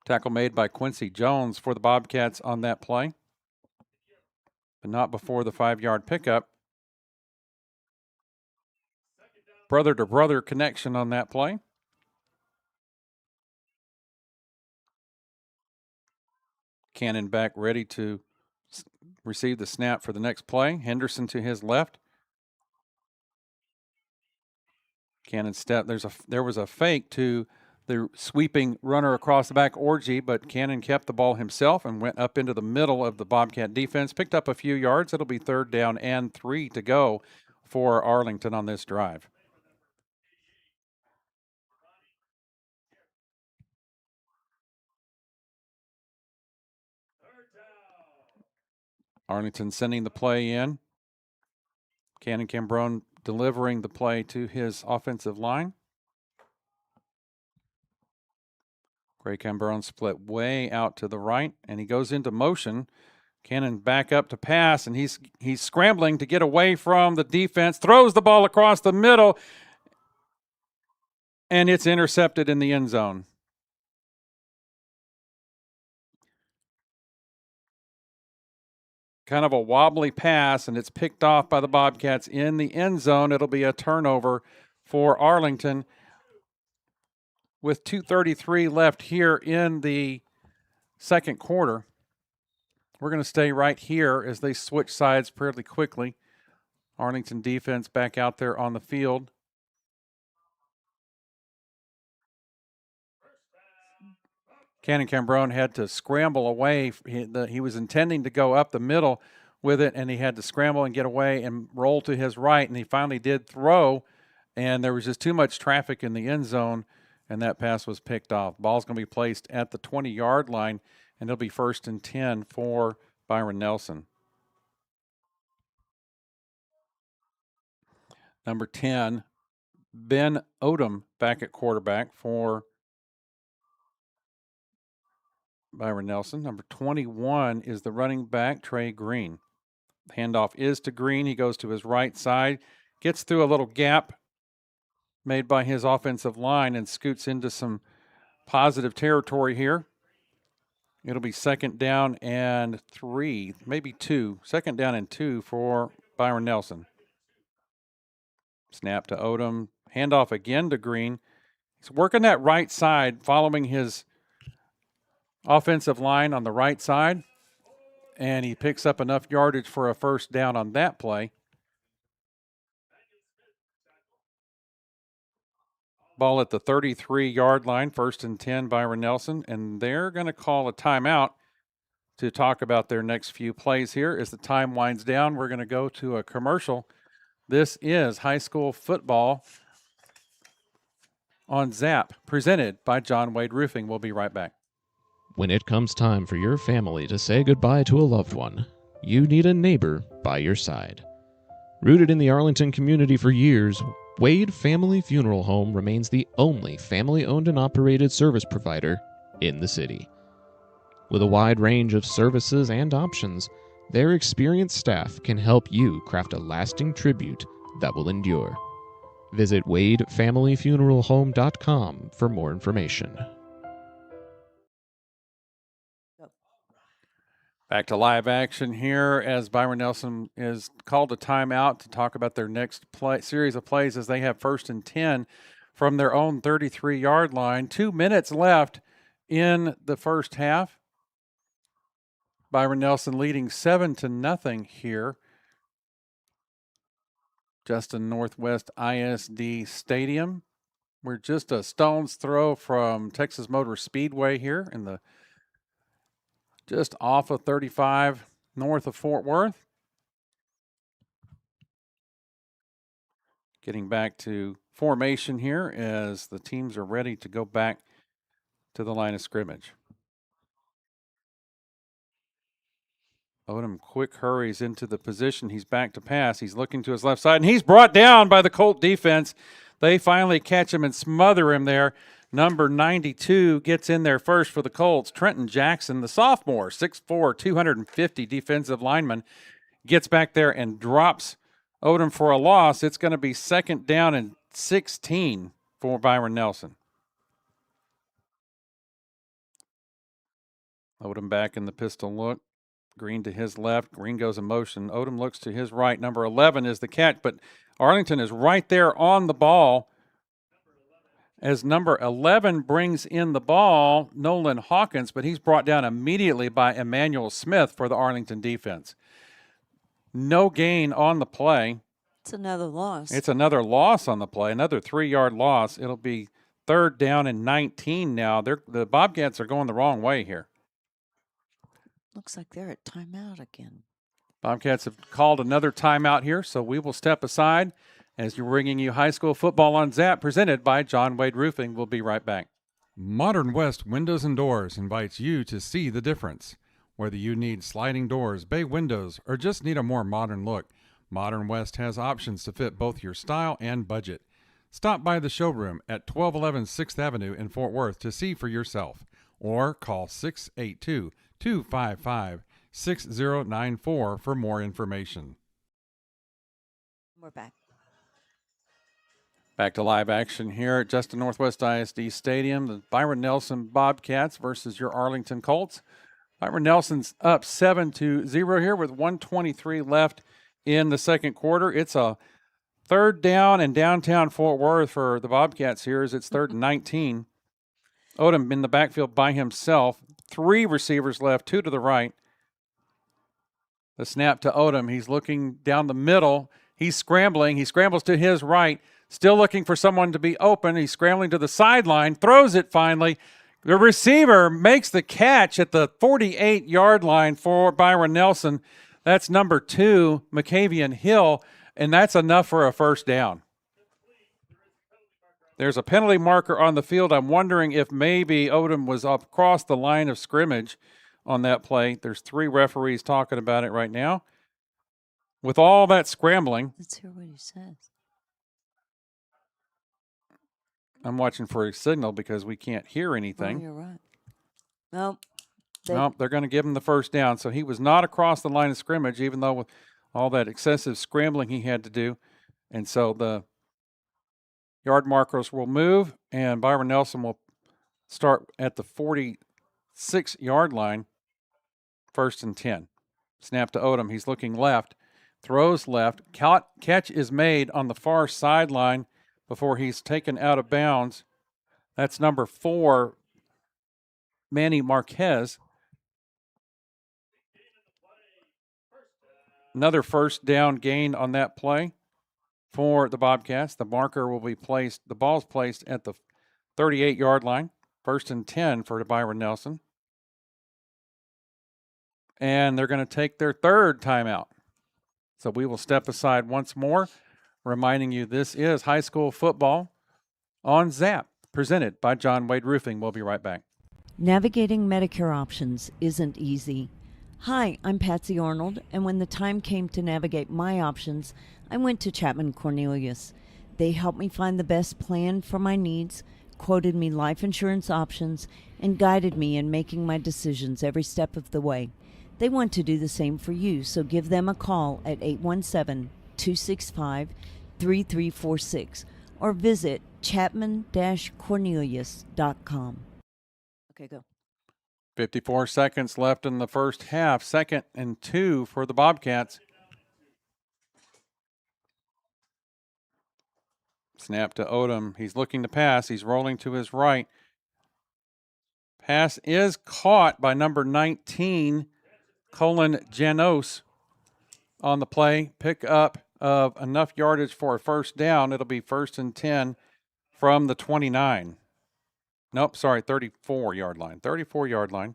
Tackle made by Quincy Jones for the Bobcats on that play, but not before the 5-yard pickup. Brother-to-brother connection on that play. Cannon back ready to receive the snap for the next play. Henderson to his left. Cannon step. There was a fake to the sweeping runner across the back, Orgy, but Cannon kept the ball himself and went up into the middle of the Bobcat defense. Picked up a few yards. It'll be 3rd down and 3 to go for Arlington on this drive. Arlington sending the play in. Cannon Cambrone delivering the play to his offensive line. Gray Cambrone split way out to the right, and he goes into motion. Cannon back up to pass, and he's scrambling to get away from the defense. Throws the ball across the middle, and it's intercepted in the end zone. Kind of a wobbly pass, and it's picked off by the Bobcats in the end zone. It'll be a turnover for Arlington with 2:33 left here in the second quarter. We're going to stay right here as they switch sides fairly quickly. Arlington defense back out there on the field. Cannon Cambrone had to scramble away. He was intending to go up the middle with it, and he had to scramble and get away and roll to his right, and he finally did throw, and there was just too much traffic in the end zone, and that pass was picked off. Ball's going to be placed at the 20-yard line, and it'll be 1st and 10 for Byron Nelson. Number 10, Ben Odom back at quarterback for Byron Nelson. Number 21 is the running back, Trey Green. Handoff is to Green. He goes to his right side, gets through a little gap made by his offensive line and scoots into some positive territory here. It'll be 2nd down and 3, maybe 2. 2nd down and 2 for Byron Nelson. Snap to Odom. Handoff again to Green. He's working that right side, following his offensive line on the right side, and he picks up enough yardage for a 1st down on that play. Ball at the 33-yard line, 1st and 10, Byron Nelson, and they're going to call a timeout to talk about their next few plays here. As the time winds down, we're going to go to a commercial. This is high school football on ZAP, presented by John Wade Roofing. We'll be right back. When it comes time for your family to say goodbye to a loved one, you need a neighbor by your side. Rooted in the Arlington community for years, Wade Family Funeral Home remains the only family-owned and operated service provider in the city. With a wide range of services and options, their experienced staff can help you craft a lasting tribute that will endure. Visit WadeFamilyFuneralHome.com for more information. Back to live action here as Byron Nelson is called a timeout to talk about their next series of plays as they have 1st and 10 from their own 33-yard line. 2 minutes left in the first half. Byron Nelson leading 7-0 here. Justin Northwest ISD Stadium. We're just a stone's throw from Texas Motor Speedway here in the just off of 35 north of Fort Worth. Getting back to formation here as the teams are ready to go back to the line of scrimmage. Odom quick hurries into the position. He's back to pass. He's looking to his left side, and he's brought down by the Colt defense. They finally catch him and smother him there. Number 92 gets in there first for the Colts. Trenton Jackson, the sophomore, 6'4", 250 defensive lineman, gets back there and drops Odom for a loss. It's going to be 2nd down and 16 for Byron Nelson. Odom back in the pistol look. Green to his left. Green goes in motion. Odom looks to his right. Number 11 is the catch, but Arlington is right there on the ball. As number 11 brings in the ball, Nolan Hawkins, but he's brought down immediately by Emmanuel Smith for the Arlington defense. No gain on the play. It's another loss. It's another loss on the play, another 3-yard loss. It'll be 3rd down and 19 now. The Bobcats are going the wrong way here. Looks like they're at timeout again. Bobcats have called another timeout here, so we will step aside as you're bringing you high school football on Zap, presented by John Wade Roofing. We'll be right back. Modern West Windows and Doors invites you to see the difference. Whether you need sliding doors, bay windows, or just need a more modern look, Modern West has options to fit both your style and budget. Stop by the showroom at 1211 6th Avenue in Fort Worth to see for yourself, or call 682-255-6094 for more information. We're back. Back to live action here at Justin Northwest ISD Stadium. The Byron Nelson Bobcats versus your Arlington Colts. Byron Nelson's up 7-0 here with 1:23 left in the second quarter. It's a 3rd down in downtown Fort Worth for the Bobcats here as it's 3rd and 19. Odom in the backfield by himself. 3 receivers left, 2 to the right. The snap to Odom. He's looking down the middle. He's scrambling. He scrambles to his right. Still looking for someone to be open. He's scrambling to the sideline, throws it finally. The receiver makes the catch at the 48-yard line for Byron Nelson. That's number 2, McCavian Hill, and that's enough for a 1st down. There's a penalty marker on the field. I'm wondering if maybe Odom was up across the line of scrimmage on that play. There's 3 referees talking about it right now. With all that scrambling, Let's hear what he says. I'm watching for a signal because we can't hear Oh, anything. you're right. Nope. Nope, they're going to give him the 1st down. So he was not across the line of scrimmage, even though with all that excessive scrambling he had to do. And so the yard markers will move, and Byron Nelson will start at the 46-yard line, 1st and 10. Snap to Odom. He's looking left, throws left. Catch is made on the far sideline before he's taken out of bounds. That's number 4, Manny Marquez. Another 1st down gain on that play for the Bobcats. The marker will be placed, the ball's placed at the 38-yard line. 1st and 10 for Byron Nelson. And they're going to take their 3rd timeout. So we will step aside once more, reminding you this is high school football on Zap, presented by John Wade Roofing. We'll be right back. Navigating Medicare options isn't easy. Hi, I'm Patsy Arnold, and when the time came to navigate my options, I went to Chapman Cornelius. They helped me find the best plan for my needs, quoted me life insurance options, and guided me in making my decisions every step of the way. They want to do the same for you, so give them a call at 817-265-3346 or visit chapman-cornelius.com. Okay, go. 54 seconds left in the first half. 2nd and 2 for the Bobcats. Snap to Odom. He's looking to pass. He's rolling to his right. Pass is caught by number 19, Colin Janos, on the play. Pick up of enough yardage for a first down. It'll be 1st and 10 from the 29. Nope, sorry, 34-yard line. 34-yard line.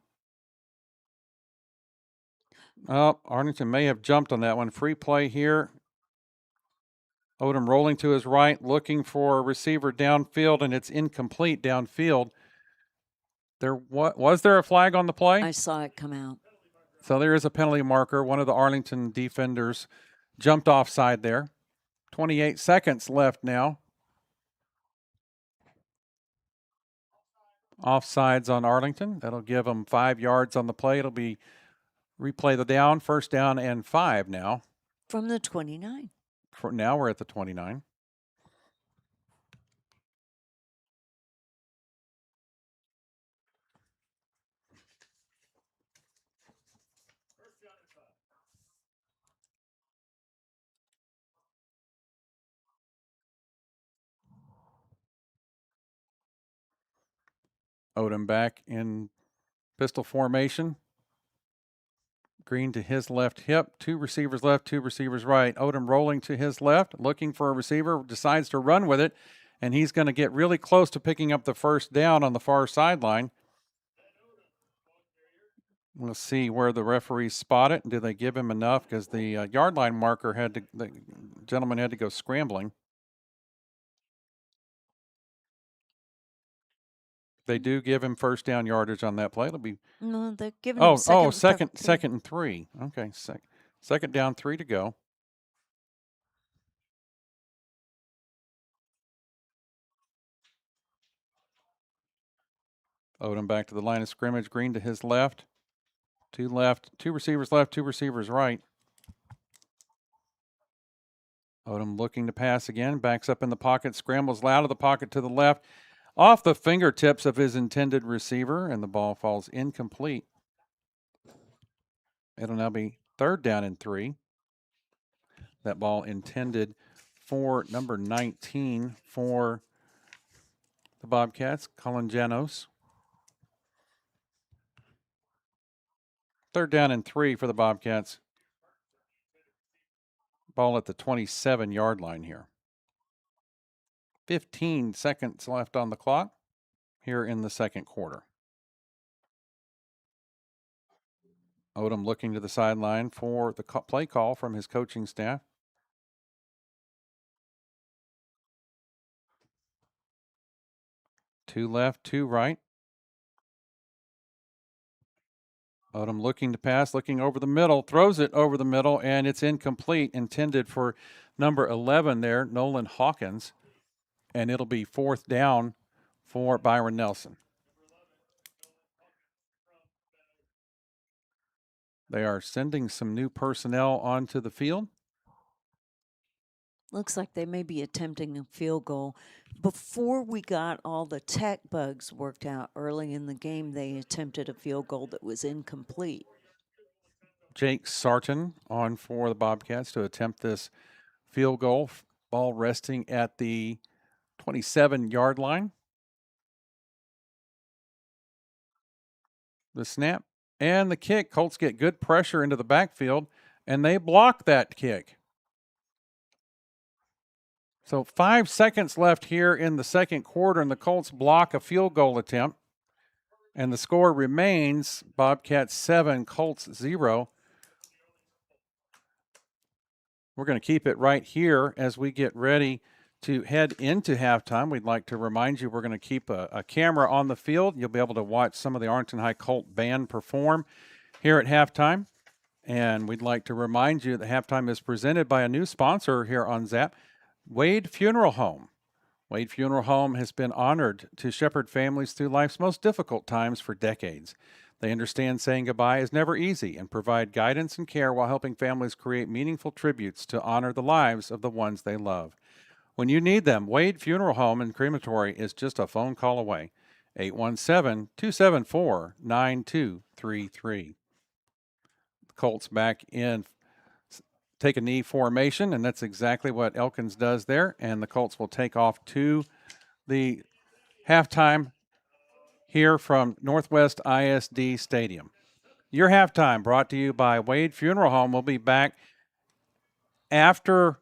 Oh, Arlington may have jumped on that one. Free play here. Odom rolling to his right, looking for a receiver downfield, and it's incomplete downfield. Was there a flag on the play? I saw it come out. So there is a penalty marker. One of the Arlington defenders jumped offside there. 28 seconds left now. Offsides on Arlington. That'll give them 5 yards on the play. It'll be replay the down, 1st down and 5 now. From the 29. For now we're at the 29. Odom back in pistol formation. Green to his left hip. 2 receivers left, 2 receivers right. Odom rolling to his left, looking for a receiver, decides to run with it, and he's going to get really close to picking up the first down on the far sideline. We'll see where the referees spot it, and do they give him enough, because the yard line marker the gentleman had to go scrambling. They do give him first down yardage on that play. It'll be No, they're giving him second and 3. Okay, second down, 3 to go. Odom back to the line of scrimmage. Green to his left. 2 left, 2 receivers left, 2 receivers right. Odom looking to pass again. Backs up in the pocket, scrambles out of the pocket to the left. Off the fingertips of his intended receiver, and the ball falls incomplete. It'll now be 3rd down and 3. That ball intended for number 19 for the Bobcats, Colin Janos. 3rd down and 3 for the Bobcats. Ball at the 27-yard line here. 15 seconds left on the clock here in the second quarter. Odom looking to the sideline for the play call from his coaching staff. Two left, 2 right. Odom looking to pass, looking over the middle, throws it over the middle, and it's incomplete, intended for number 11 there, Nolan Hawkins. And it'll be 4th down for Byron Nelson. They are sending some new personnel onto the field. Looks like they may be attempting a field goal. Before we got all the tech bugs worked out early in the game, they attempted a field goal that was incomplete. Jake Sarton on for the Bobcats to attempt this field goal. Ball resting at the 27-yard line. The snap and the kick. Colts get good pressure into the backfield, and they block that kick. So 5 seconds left here in the second quarter, and the Colts block a field goal attempt. And the score remains Bobcats 7, Colts 0. We're going to keep it right here as we get ready to head into halftime. We'd like to remind you we're going to keep a camera on the field. You'll be able to watch some of the Arlington High Colt band perform here at halftime. And we'd like to remind you that halftime is presented by a new sponsor here on ZAP, Wade Funeral Home. Wade Funeral Home has been honored to shepherd families through life's most difficult times for decades. They understand saying goodbye is never easy and provide guidance and care while helping families create meaningful tributes to honor the lives of the ones they love. When you need them, Wade Funeral Home and Crematory is just a phone call away. 817-274-9233. The Colts back in take a knee formation, and that's exactly what Elkins does there. And the Colts will take off to the halftime here from Northwest ISD Stadium. Your halftime brought to you by Wade Funeral Home. We'll be back after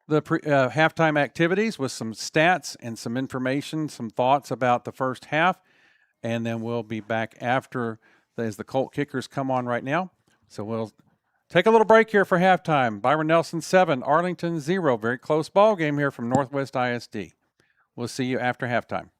the halftime activities with some stats and some information, some thoughts about the first half, and then we'll be back after as the Colt kickers come on right now. So we'll take a little break here for halftime. Byron Nelson 7, Arlington 0. Very close ball game here from Northwest ISD. We'll see you after halftime.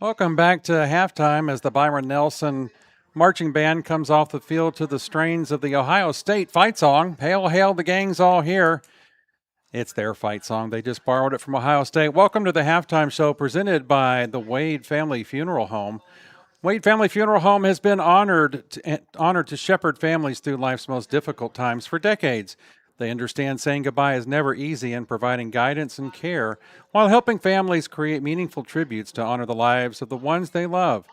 Welcome back to halftime as the Byron Nelson marching band comes off the field to the strains of the Ohio State fight song. Hail, hail, the gang's all here. It's their fight song. They just borrowed it from Ohio State. Welcome to the halftime show presented by the Wade Family Funeral Home. Wade Family Funeral Home has been honored to shepherd families through life's most difficult times for decades. They understand saying goodbye is never easy and providing guidance and care while helping families create meaningful tributes to honor the lives of the ones they love.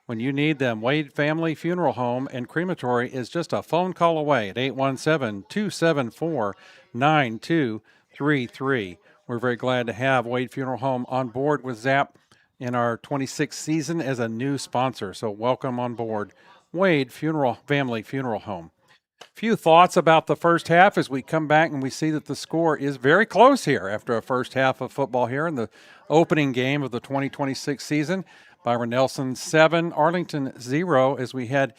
When you need them, Wade Family Funeral Home and Crematory is just a phone call away at 817-274-9233. We're very glad to have Wade Funeral Home on board with ZAP in our 26th season as a new sponsor. So welcome on board, Wade Family Funeral Home. Few thoughts about the first half as we come back and we see that the score is very close here after a first half of football here in the opening game of the 2026 season. Byron Nelson 7, Arlington 0 as we head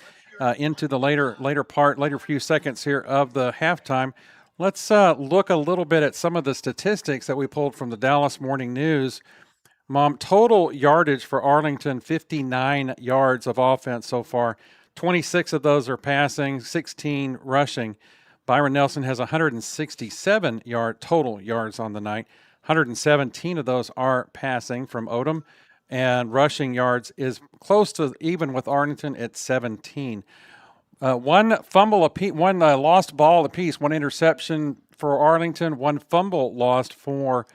into the later few seconds here of the halftime. Let's look a little bit at some of the statistics that we pulled from the Dallas Morning News. Mom, total yardage for Arlington, 59 yards of offense so far. 26 of those are passing, 16 rushing. Byron Nelson has 167 total yards on the night. 117 of those are passing from Odom, and rushing yards is close to even with Arlington at 17. One lost ball apiece, one interception for Arlington, one fumble lost for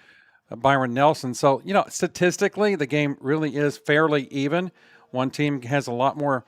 Byron Nelson. So, statistically, the game really is fairly even. One team has a lot more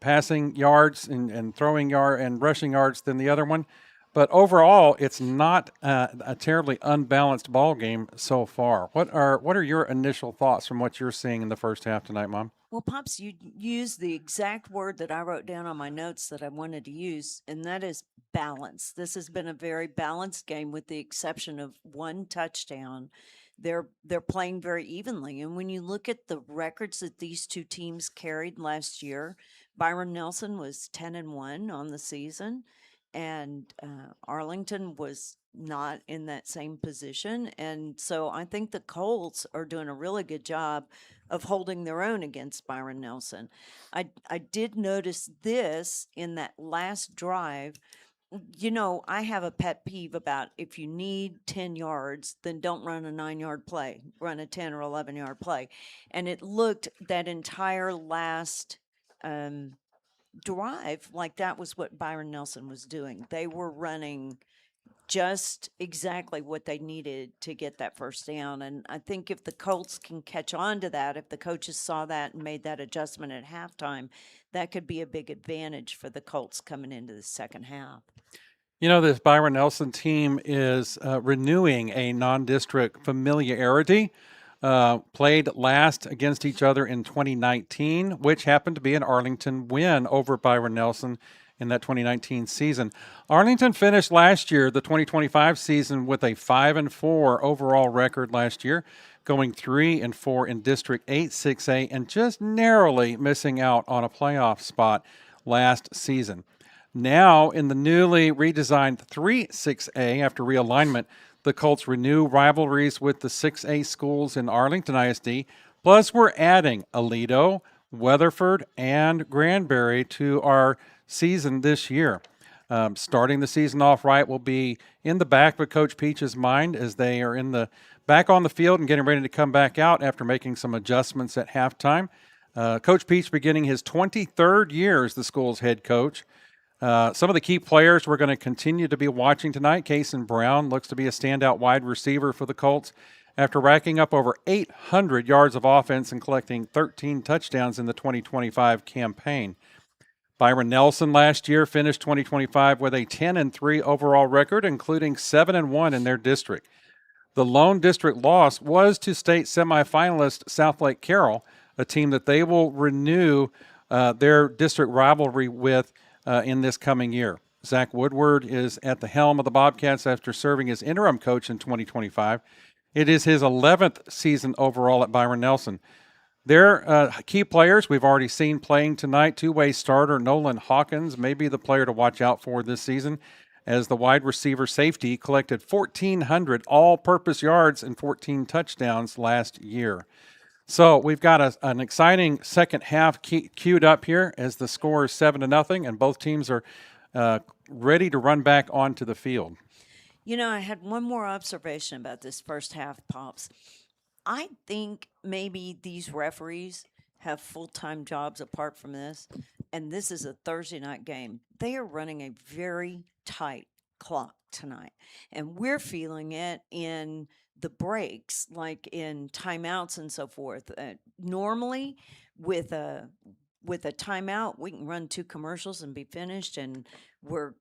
passing yards and throwing yard and rushing yards than the other one. But overall, it's not a terribly unbalanced ball game so far. What are your initial thoughts from what you're seeing in the first half tonight, Mom? Well, Pops, you used the exact word that I wrote down on my notes that I wanted to use, and that is balance. This has been a very balanced game with the exception of one touchdown. They're playing very evenly. And when you look at the records that these two teams carried last year, Byron Nelson was 10-1 on the season, and Arlington was not in that same position. And so I think the Colts are doing a really good job of holding their own against Byron Nelson. I did notice this in that last drive. I have a pet peeve about if you need 10 yards, then don't run a 9-yard play, run a 10 or 11-yard play. And it looked that entire last drive like that was what Byron Nelson was doing. They were running just exactly what they needed to get that first down. And I think if the Colts can catch on to that, if the coaches saw that and made that adjustment at halftime, that could be a big advantage for the Colts coming into the second half. This Byron Nelson team is renewing a non-district familiarity. Played last against each other in 2019, which happened to be an Arlington win over Byron Nelson in that 2019 season. Arlington finished last year, the 2025 season, with a 5-4 overall record last year, going 3-4 in District 8 6A, and just narrowly missing out on a playoff spot last season. Now, in the newly redesigned 3 6A after realignment, the Colts renew rivalries with the 6A schools in Arlington ISD. Plus, we're adding Aledo, Weatherford, and Granbury to our season this year. Starting the season off right will be in the back of Coach Peach's mind as they are back on the field and getting ready to come back out after making some adjustments at halftime. Coach Peach beginning his 23rd year as the school's head coach. Some of the key players we're going to continue to be watching tonight. Kason Brown looks to be a standout wide receiver for the Colts after racking up over 800 yards of offense and collecting 13 touchdowns in the 2025 campaign. Byron Nelson last year finished 2025 with a 10-3 overall record, including 7-1 in their district. The lone district loss was to state semifinalist Southlake Carroll, a team that they will renew their district rivalry with in this coming year. Zach Woodward is at the helm of the Bobcats after serving as interim coach in 2025. It is his 11th season overall at Byron Nelson. Their key players we've already seen playing tonight. Two-way starter Nolan Hawkins may be the player to watch out for this season, as the wide receiver safety collected 1,400 all-purpose yards and 14 touchdowns last year. So we've got an exciting second half queued up here as the score is 7-0, and both teams are ready to run back onto the field. You know, I had one more observation about this first half, Pops. I think maybe these referees have full time jobs apart from this, and this is a Thursday night game. They are running a very tight clock tonight, and we're feeling it in the breaks, like in timeouts and so forth. Normally, with a timeout, we can run 2 commercials and be finished, and we're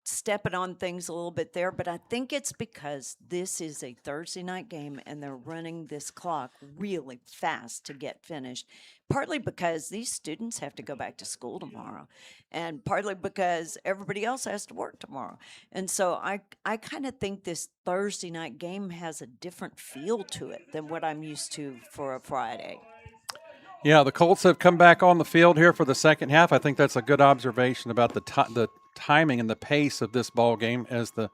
stepping on things a little bit there, but I think it's because this is a Thursday night game and they're running this clock really fast to get finished. Partly because these students have to go back to school tomorrow, and partly because everybody else has to work tomorrow. And so I kind of think this Thursday night game has a different feel to it than what I'm used to for a Friday. Yeah, the Colts have come back on the field here for the second half. I think that's a good observation about the timing and the pace of this ball game as the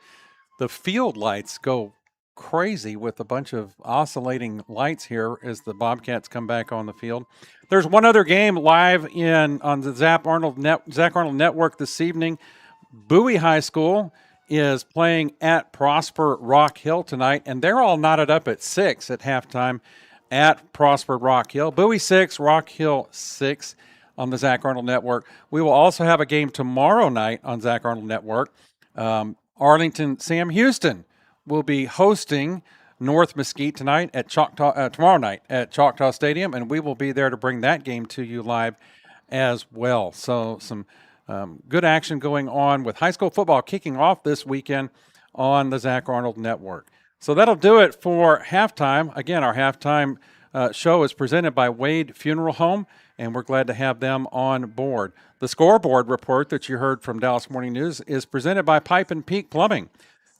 field lights go crazy with a bunch of oscillating lights here as the Bobcats come back on the field. There's one other game live on the Zach Arnold Network this evening. Bowie High School is playing at Prosper Rock Hill tonight, and they're all knotted up at 6 at halftime at Prosper Rock Hill. Bowie 6, Rock Hill 6 on the Zach Arnold Network. We will also have a game tomorrow night on Zach Arnold Network. Arlington Sam Houston will be hosting North Mesquite tomorrow night at Choctaw Stadium, and we will be there to bring that game to you live as well. So some good action going on with high school football kicking off this weekend on the Zach Arnold Network. So that'll do it for halftime. Again, our halftime show is presented by Wade Funeral Home, and we're glad to have them on board. The scoreboard report that you heard from Dallas Morning News is presented by Pipe and Peak Plumbing.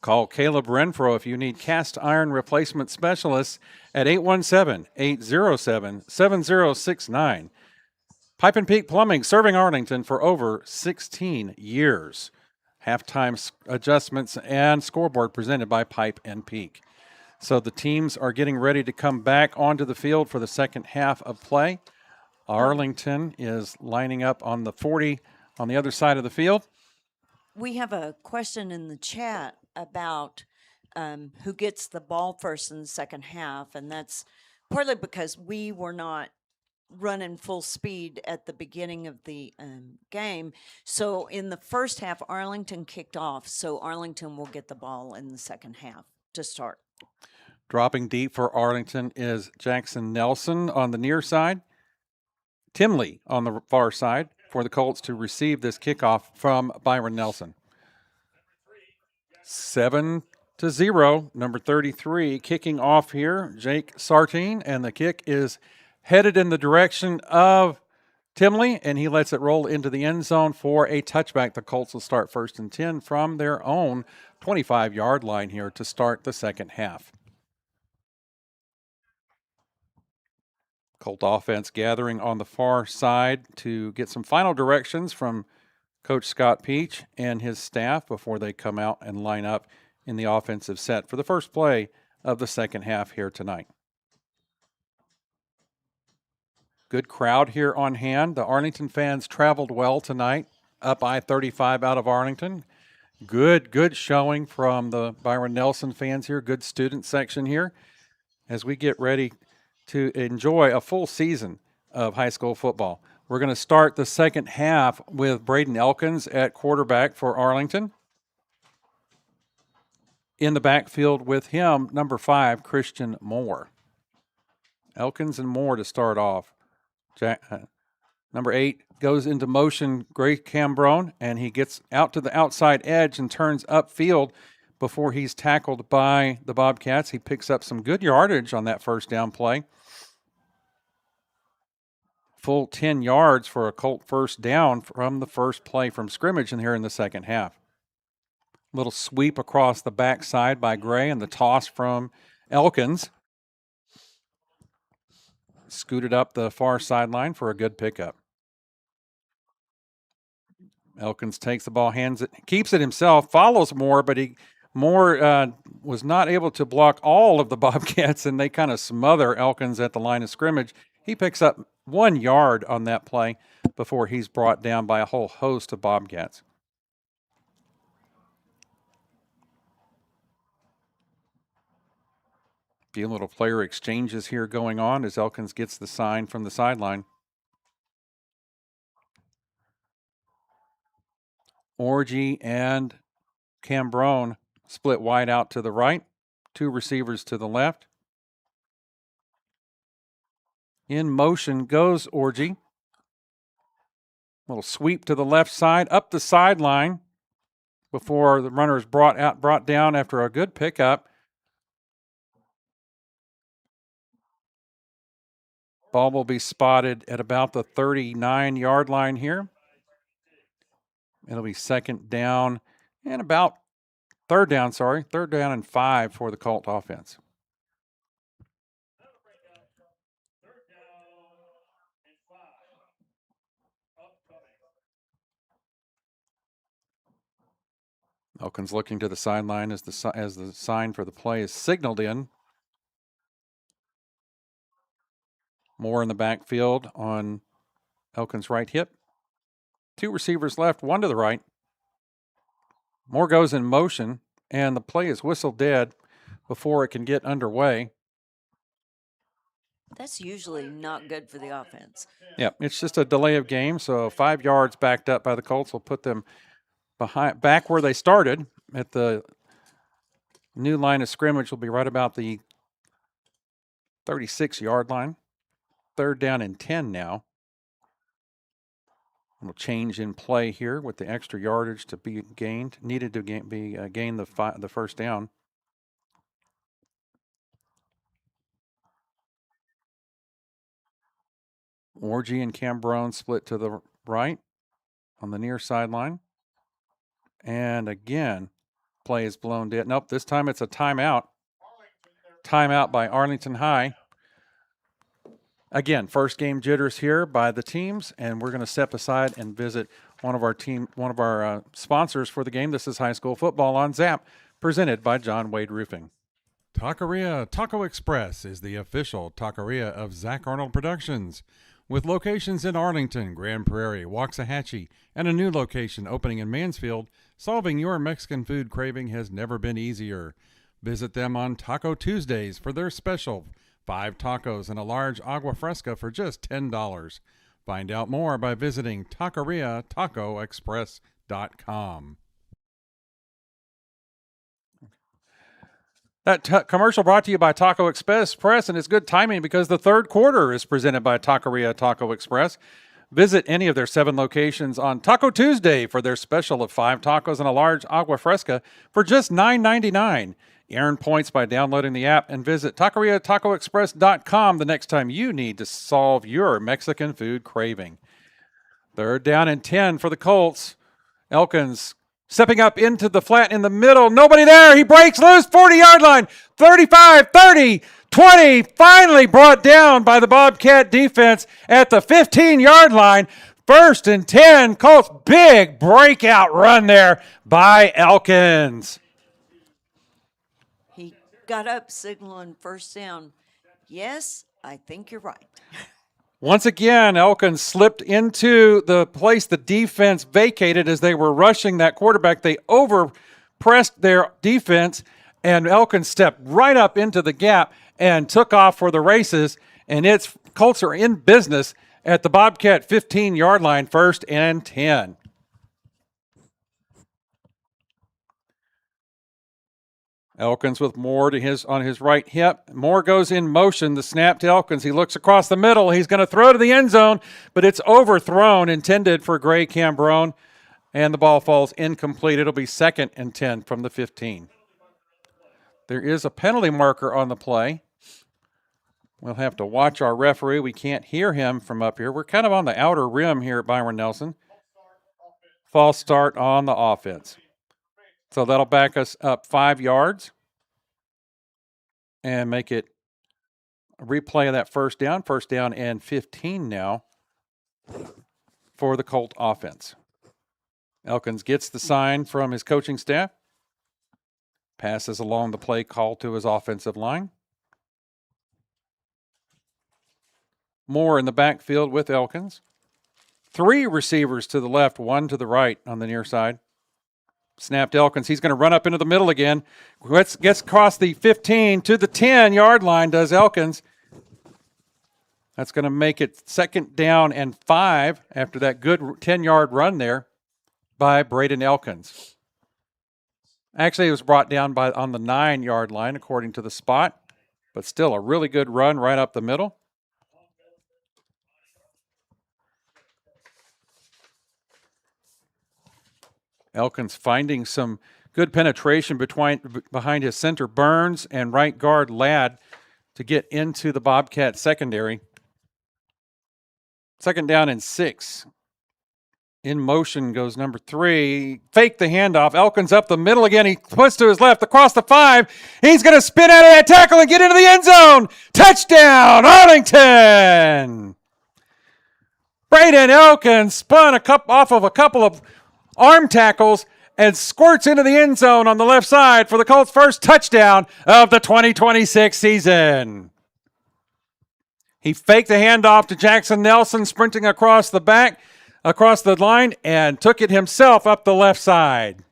Call Caleb Renfro if you need cast iron replacement specialists at 817-807-7069. Pipe and Peak Plumbing, serving Arlington for over 16 years. Halftime adjustments and scoreboard presented by Pipe and Peak. So the teams are getting ready to come back onto the field for the second half of play. Arlington is lining up on the 40 on the other side of the field. We have a question in the chat about who gets the ball first in the second half, and that's partly because we were not running full speed at the beginning of the game. So in the first half, Arlington kicked off, so Arlington will get the ball in the second half to start. Dropping deep for Arlington is Jackson Nelson on the near side. Tim Lee on the far side for the Colts to receive this kickoff from Byron Nelson. 7-0, number 33 kicking off here, Jake Sartine, and the kick is headed in the direction of Timley, and he lets it roll into the end zone for a touchback. The Colts will start 1st and 10 from their own 25-yard line here to start the second half. Colt offense gathering on the far side to get some final directions from Coach Scott Peach and his staff before they come out and line up in the offensive set for the first play of the second half here tonight. Good crowd here on hand. The Arlington fans traveled well tonight, up I-35 out of Arlington. Good showing from the Byron Nelson fans here. Good student section here as we get ready to enjoy a full season of high school football. We're going to start the second half with Braden Elkins at quarterback for Arlington. In the backfield with him, number 5, Christian Moore. Elkins and Moore to start off. Number 8 goes into motion, Gray Cambrone, and he gets out to the outside edge and turns upfield before he's tackled by the Bobcats. He picks up some good yardage on that first down play. Full 10 yards for a Colt first down from the first play from scrimmage in here in the second half. Little sweep across the backside by Gray and the toss from Elkins. Scooted up the far sideline for a good pickup. Elkins takes the ball, hands it, keeps it himself, follows Moore, but Moore was not able to block all of the Bobcats, and they kind of smother Elkins at the line of scrimmage. He picks up 1 yard on that play before he's brought down by a whole host of Bobcats. Few little player exchanges here going on as Elkins gets the sign from the sideline. Orgy and Cambrone split wide out to the right. 2 receivers to the left. In motion goes Orgy. Little sweep to the left side, up the sideline before the runner is brought down after a good pickup. Ball will be spotted at about the 39-yard line here. It'll be second down and about third down and 5 for the Colt offense. Elkins looking to the sideline as the sign for the play is signaled in. Moore in the backfield on Elkins' right hip. 2 receivers left, 1 to the right. Moore goes in motion, and the play is whistled dead before it can get underway. That's usually not good for the offense. Yeah, it's just a delay of game, so 5 yards backed up by the Colts will put them back where they started at the new line of scrimmage. Will be right about the 36-yard line. Third down and 10 now. A little change in play here with the extra yardage to be gained. Needed to gain the first down. Orgy and Cambrone split to the right on the near sideline. And again, play is blown dead. Nope, this time it's a timeout. Timeout by Arlington High. Again, first game jitters here by the teams, and we're going to step aside and visit one of our sponsors for the game. This is High School Football on Zap, presented by John Wade Roofing. Taqueria Taco Express is the official taqueria of Zach Arnold Productions, with locations in Arlington, Grand Prairie, Waxahachie, and a new location opening in Mansfield. Solving your Mexican food craving has never been easier. Visit them on Taco Tuesdays for their special 5 tacos and a large agua fresca for just $10. Find out more by visiting taqueriatacoexpress.com. That commercial brought to you by Taco Express, and it's good timing because the third quarter is presented by Taqueria Taco Express. Visit any of their 7 locations on Taco Tuesday for their special of 5 tacos and a large agua fresca for just $9.99. Earn points by downloading the app and visit taqueriatacoexpress.com the next time you need to solve your Mexican food craving. Third down and 10 for the Colts. Elkins stepping up into the flat in the middle. Nobody there. He breaks loose. 40-yard line. 35, 30, 20. Finally brought down by the Bobcat defense at the 15-yard line. First and 10. Colts big breakout run there by Elkins. He got up signaling first down. Yes, I think you're right. Once again, Elkins slipped into the place the defense vacated as they were rushing that quarterback. They overpressed their defense, and Elkins stepped right up into the gap and took off for the races. And Colts are in business at the Bobcat 15-yard line, first and 10. Elkins with Moore on his right hip. Moore goes in motion. The snap to Elkins. He looks across the middle. He's going to throw to the end zone, but it's overthrown, intended for Gray Cambrone, and the ball falls incomplete. It'll be second and 10 from the 15. There is a penalty marker on the play. We'll have to watch our referee. We can't hear him from up here. We're kind of on the outer rim here at Byron Nelson. False start on the offense. So that'll back us up 5 yards and make it a replay of that first down and 15 now for the Colt offense. Elkins gets the sign from his coaching staff. Passes along the play call to his offensive line. Moore in the backfield with Elkins. 3 receivers to the left, 1 to the right on the near side. Snapped Elkins. He's going to run up into the middle again. Gets across the 15 to the 10-yard line, does Elkins. That's going to make it 2nd down and 5 after that good 10-yard run there by Braden Elkins. Actually, it was brought down on the 9-yard line, according to the spot, but still a really good run right up the middle. Elkins finding some good penetration behind his center Burns and right guard Ladd to get into the Bobcat secondary. 2nd down and 6. In motion goes number 3. Fake the handoff. Elkins up the middle again. He puts to his left across the 5. He's going to spin out of that tackle and get into the end zone. Touchdown, Arlington! Braden Elkins spun off of a couple of arm tackles and squirts into the end zone on the left side for the Colts' first touchdown of the 2026 season. He faked the handoff to Jackson Nelson, sprinting across the line, and took it himself up the left side.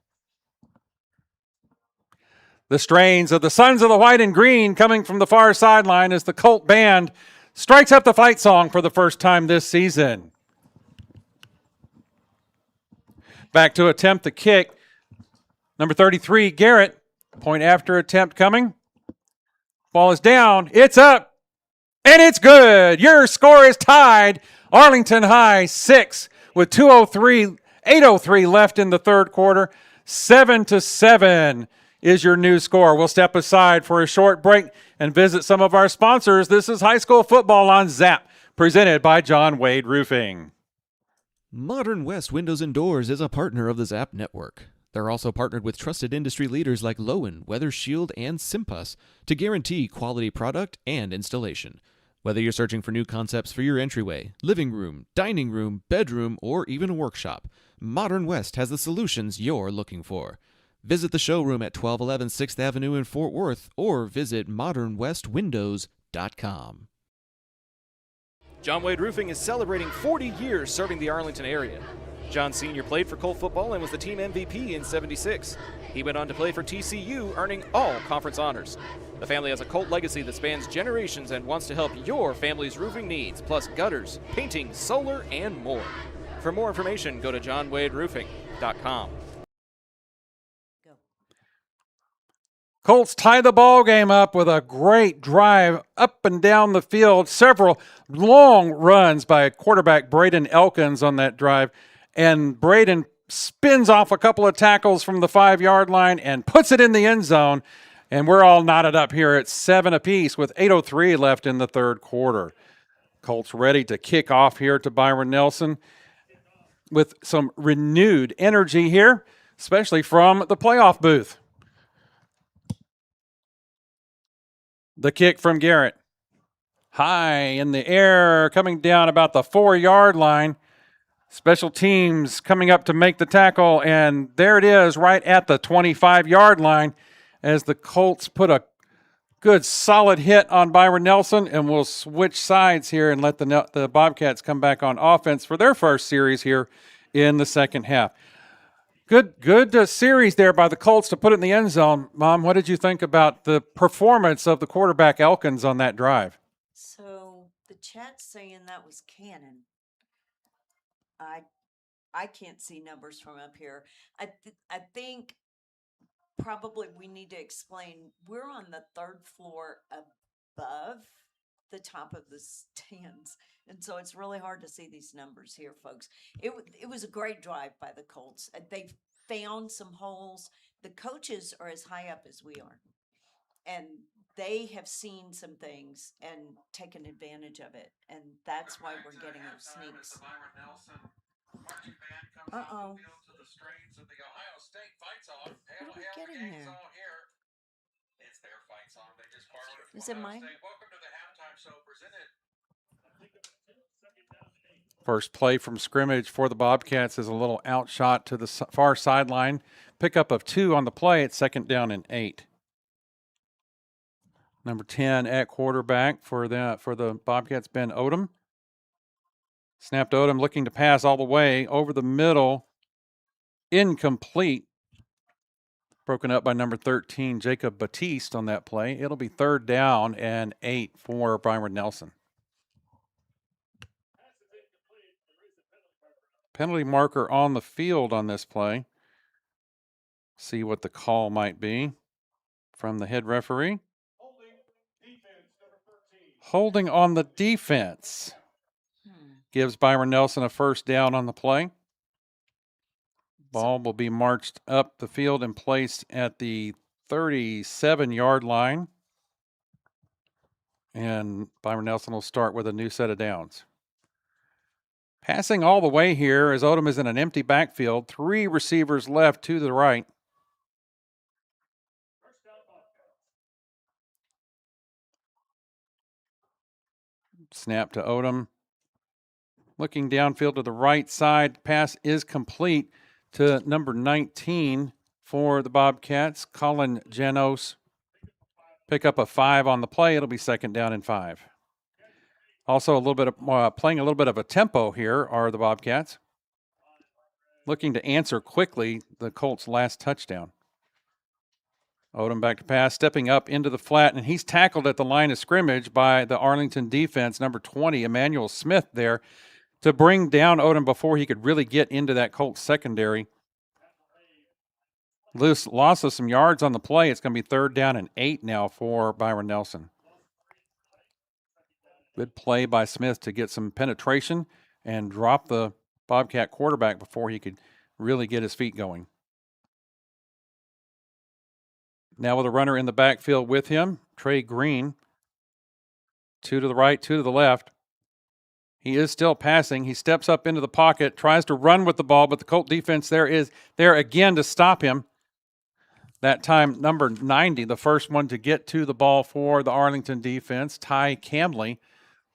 The strains of the Sons of the White and Green coming from the far sideline as the Colt band strikes up the fight song for the first time this season. Back to attempt the kick. Number 33, Garrett. Point after attempt coming. Ball is down. It's up. And it's good. Your score is tied. Arlington High 6 with 8:03 left in the third quarter. 7-7 is your new score. We'll step aside for a short break and visit some of our sponsors. This is high school football on ZAP, presented by John Wade Roofing. Modern West Windows and Doors is a partner of the ZAP network. They're also partnered with trusted industry leaders like Lowen, Weather Shield, and Simpus to guarantee quality product and installation. Whether you're searching for new concepts for your entryway, living room, dining room, bedroom, or even a workshop, Modern West has the solutions you're looking for. Visit the showroom at 1211 6th Avenue in Fort Worth or visit modernwestwindows.com. John Wade Roofing is celebrating 40 years serving the Arlington area. John Sr. played for Colt football and was the team MVP in '76. He went on to play for TCU, earning all conference honors. The family has a Colt legacy that spans generations and wants to help your family's roofing needs, plus gutters, painting, solar, and more. For more information, go to johnwaderoofing.com. Colts tie the ball game up with a great drive up and down the field. Several long runs by quarterback Braden Elkins on that drive. And Braden spins off a couple of tackles from the 5-yard line and puts it in the end zone. And we're all knotted up here at 7 apiece with 8:03 left in the third quarter. Colts ready to kick off here to Byron Nelson with some renewed energy here, especially from the playoff booth. The kick from Garrett. High in the air, coming down about the 4-yard line. Special teams coming up to make the tackle, and there it is right at the 25-yard line as the Colts put a good solid hit on Byron Nelson, and we'll switch sides here and let the Bobcats come back on offense for their first series here in the second half. Good series there by the Colts to put it in the end zone. Mom, what did you think about the performance of the quarterback Elkins on that drive? So the chat's saying that was cannon. I can't see numbers from up here. I think probably we need to explain we're on the 3rd floor above the top of the stands, and so it's really hard to see these numbers here, folks. It was a great drive by the Colts. They found some holes. The coaches are as high up as we are, and they have seen some things and taken advantage of it, and that's why we're getting those sneaks. Uh-oh. What are we getting there? Is it mine? First play from scrimmage for the Bobcats is a little outshot to the far sideline. Pickup of 2 on the play. It's 2nd down and 8. Number 10 at quarterback for the Bobcats, Ben Odom. Snap to Odom, looking to pass all the way over the middle. Incomplete. Broken up by number 13, Jacob Batiste on that play. It'll be 3rd down and 8 for Byron Nelson. Penalty marker on the field on this play. See what the call might be from the head referee. Holding on the defense. Gives Byron Nelson a 1st down on the play. Ball will be marched up the field and placed at the 37-yard line. And Byron Nelson will start with a new set of downs. Passing all the way here as Odom is in an empty backfield. 3 receivers left to the right. Snap to Odom. Looking downfield to the right side. Pass is complete to number 19 for the Bobcats, Colin Janos. Pick up a 5 on the play. It'll be 2nd down and 5. Also, playing a little bit of a tempo here are the Bobcats. Looking to answer quickly the Colts' last touchdown. Odom back to pass, stepping up into the flat, and he's tackled at the line of scrimmage by the Arlington defense, number 20, Emmanuel Smith there, to bring down Odom before he could really get into that Colts secondary. Loss of some yards on the play. It's going to be 3rd down and 8 now for Byron Nelson. Good play by Smith to get some penetration and drop the Bobcat quarterback before he could really get his feet going. Now with a runner in the backfield with him, Trey Green. 2 to the right, 2 to the left. He is still passing. He steps up into the pocket, tries to run with the ball, but the Colt defense is there again to stop him. That time, number 90, the first one to get to the ball for the Arlington defense, Ty Camley,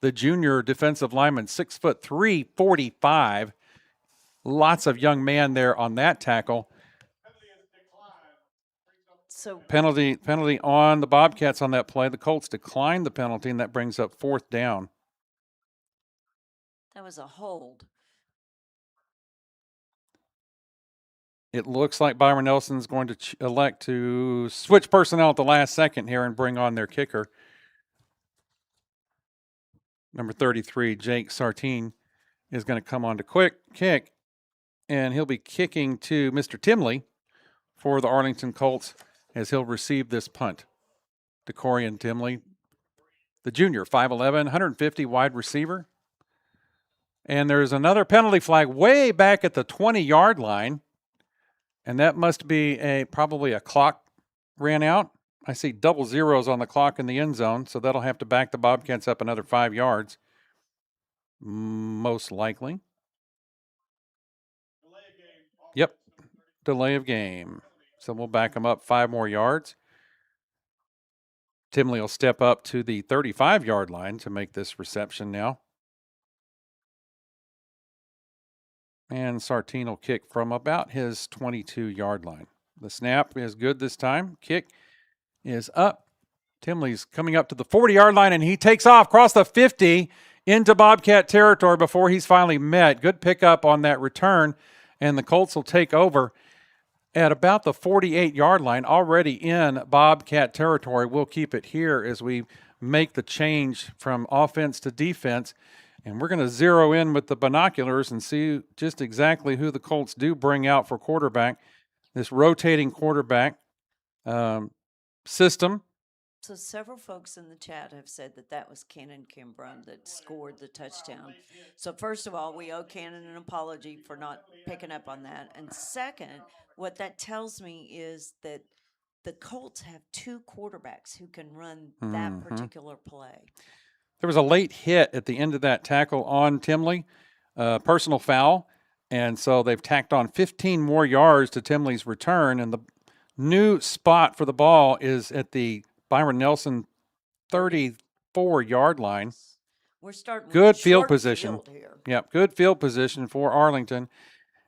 the junior defensive lineman, 6'3", 45. Lots of young man there on that tackle. So penalty on the Bobcats on that play. The Colts declined the penalty, and that brings up 4th down. that was a hold. It looks like Byron Nelson's going to elect to switch personnel at the last second here and bring on their kicker. Number 33, Jake Sartine, is going to come on to quick kick, and he'll be kicking to Mr. Timley for the Arlington Colts as he'll receive this punt. DeCorian Timley, the junior, 5'11", 150 wide receiver. And there's another penalty flag way back at the 20-yard line, and that must be probably a clock ran out. I see double zeros on the clock in the end zone, so that'll have to back the Bobcats up another 5 yards, most likely. Yep, delay of game. So we'll back them up 5 more yards. Timley will step up to the 35-yard line to make this reception now. And Sartine will kick from about his 22-yard line. The snap is good this time. Kick is up. Timley's coming up to the 40-yard line, and he takes off across the 50 into Bobcat territory before he's finally met. Good pickup on that return, and the Colts will take over at about the 48-yard line, already in Bobcat territory. We'll keep it here as we make the change from offense to defense, and we're going to zero in with the binoculars and see just exactly who the Colts do bring out for quarterback. This rotating quarterback system. So several folks in the chat have said that was Cannon Kimbrough that scored the touchdown. So first of all, we owe Cannon an apology for not picking up on that. And second, what that tells me is that the Colts have 2 quarterbacks who can run that particular play. There was a late hit at the end of that tackle on Timley, personal foul, and so they've tacked on 15 more yards to Timley's return, and the new spot for the ball is at the Byron Nelson 34-yard line. We're starting Good with field short position. field here. Yep, good field position for Arlington.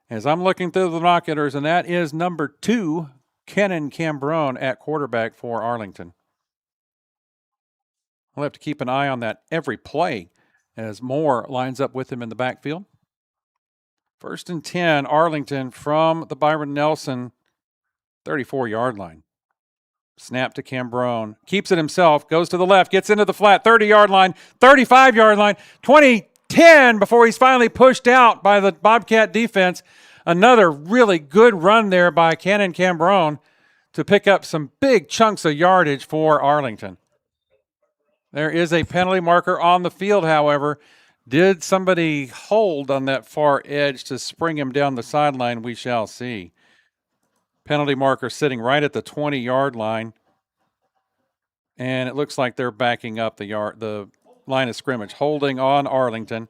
As I'm looking through the binoculars, and that is number 2, Kenan Cambrone at quarterback for Arlington. We'll have to keep an eye on that every play as Moore lines up with him in the backfield. 1st and 10, Arlington from the Byron Nelson 34-yard line. Snap to Cambrone. Keeps it himself. Goes to the left. Gets into the flat. 30-yard line. 35-yard line. 20, 10 before he's finally pushed out by the Bobcat defense. Another really good run there by Kenan Cambrone to pick up some big chunks of yardage for Arlington. There is a penalty marker on the field, however. Did somebody hold on that far edge to spring him down the sideline? We shall see. Penalty marker sitting right at the 20-yard line. And it looks like they're backing up the line of scrimmage, holding on Arlington.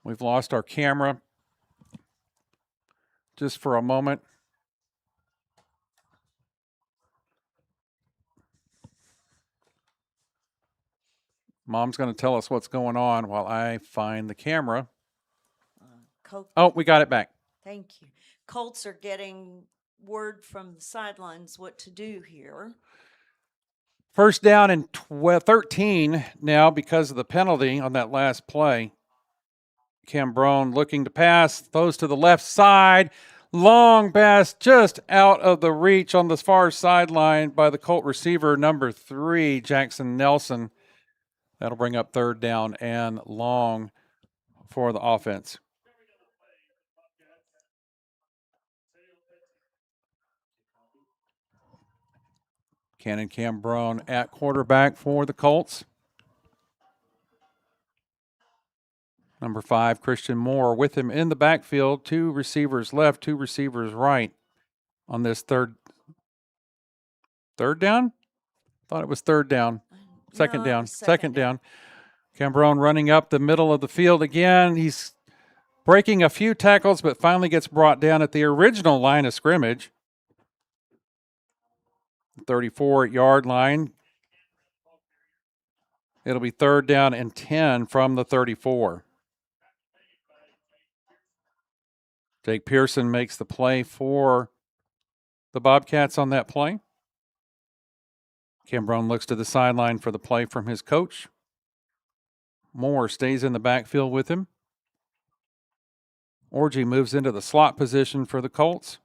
We've lost our camera just for a moment. Mom's going to tell us what's going on while I find the camera. Oh, we got it back. Thank you. Colts are getting word from the sidelines what to do here. 1st down and 13 now because of the penalty on that last play. Cambrone looking to pass, throws to the left side. Long pass just out of the reach on the far sideline by the Colt receiver, number 3, Jackson Nelson. That'll bring up 3rd down and long for the offense. Kenan Cambrone at quarterback for the Colts. Number 5, Christian Moore with him in the backfield. 2 receivers left, 2 receivers right on this third down? Thought it was 3rd down. Second down. Cambrone running up the middle of the field again. He's breaking a few tackles, but finally gets brought down at the original line of scrimmage. 34-yard line. It'll be 3rd down and 10 from the 34. Jake Pearson makes the play for the Bobcats on that play. Cambrone looks to the sideline for the play from his coach. Moore stays in the backfield with him. Orji moves into the slot position for the Colts.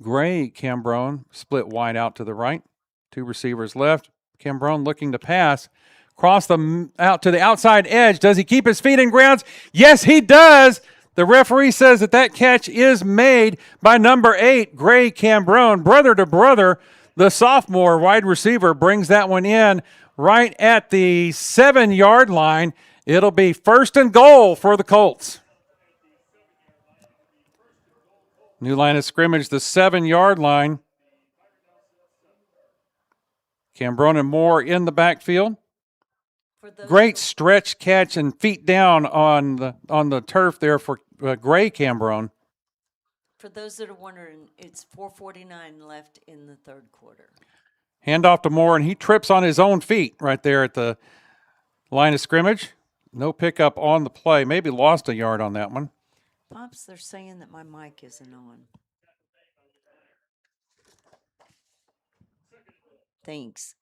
Gray, Cambrone, split wide out to the right. 2 receivers left. Cambrone looking to pass. Cross them out to the outside edge. Does he keep his feet in grounds? Yes, he does. The referee says that catch is made by number 8, Gray Cambrone. Brother to brother, the sophomore wide receiver brings that one in right at the 7-yard line. It'll be 1st and goal for the Colts. New line of scrimmage, the 7-yard line. Cambrone and Moore in the backfield. Great stretch catch and feet down on the turf there for Gray Cambrone. For those that are wondering, it's 4:49 left in the 3rd quarter. Hand off to Moore, and he trips on his own feet right there at the line of scrimmage. No pickup on the play. Maybe lost a yard on that one. Pops, they're saying that my mic isn't on. Thanks.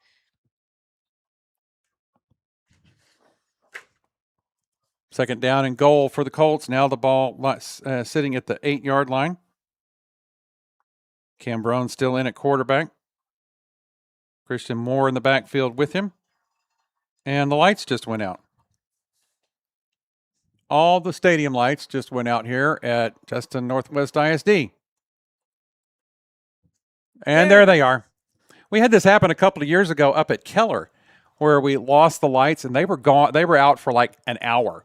Second down and goal for the Colts. Now the ball sitting at the 8-yard line. Cambrone still in at quarterback. Christian Moore in the backfield with him. And the lights just went out. All the stadium lights just went out here at Justin Northwest ISD. And there they are. We had this happen a couple of years ago up at Keller where we lost the lights and they were gone. They were out for like an hour.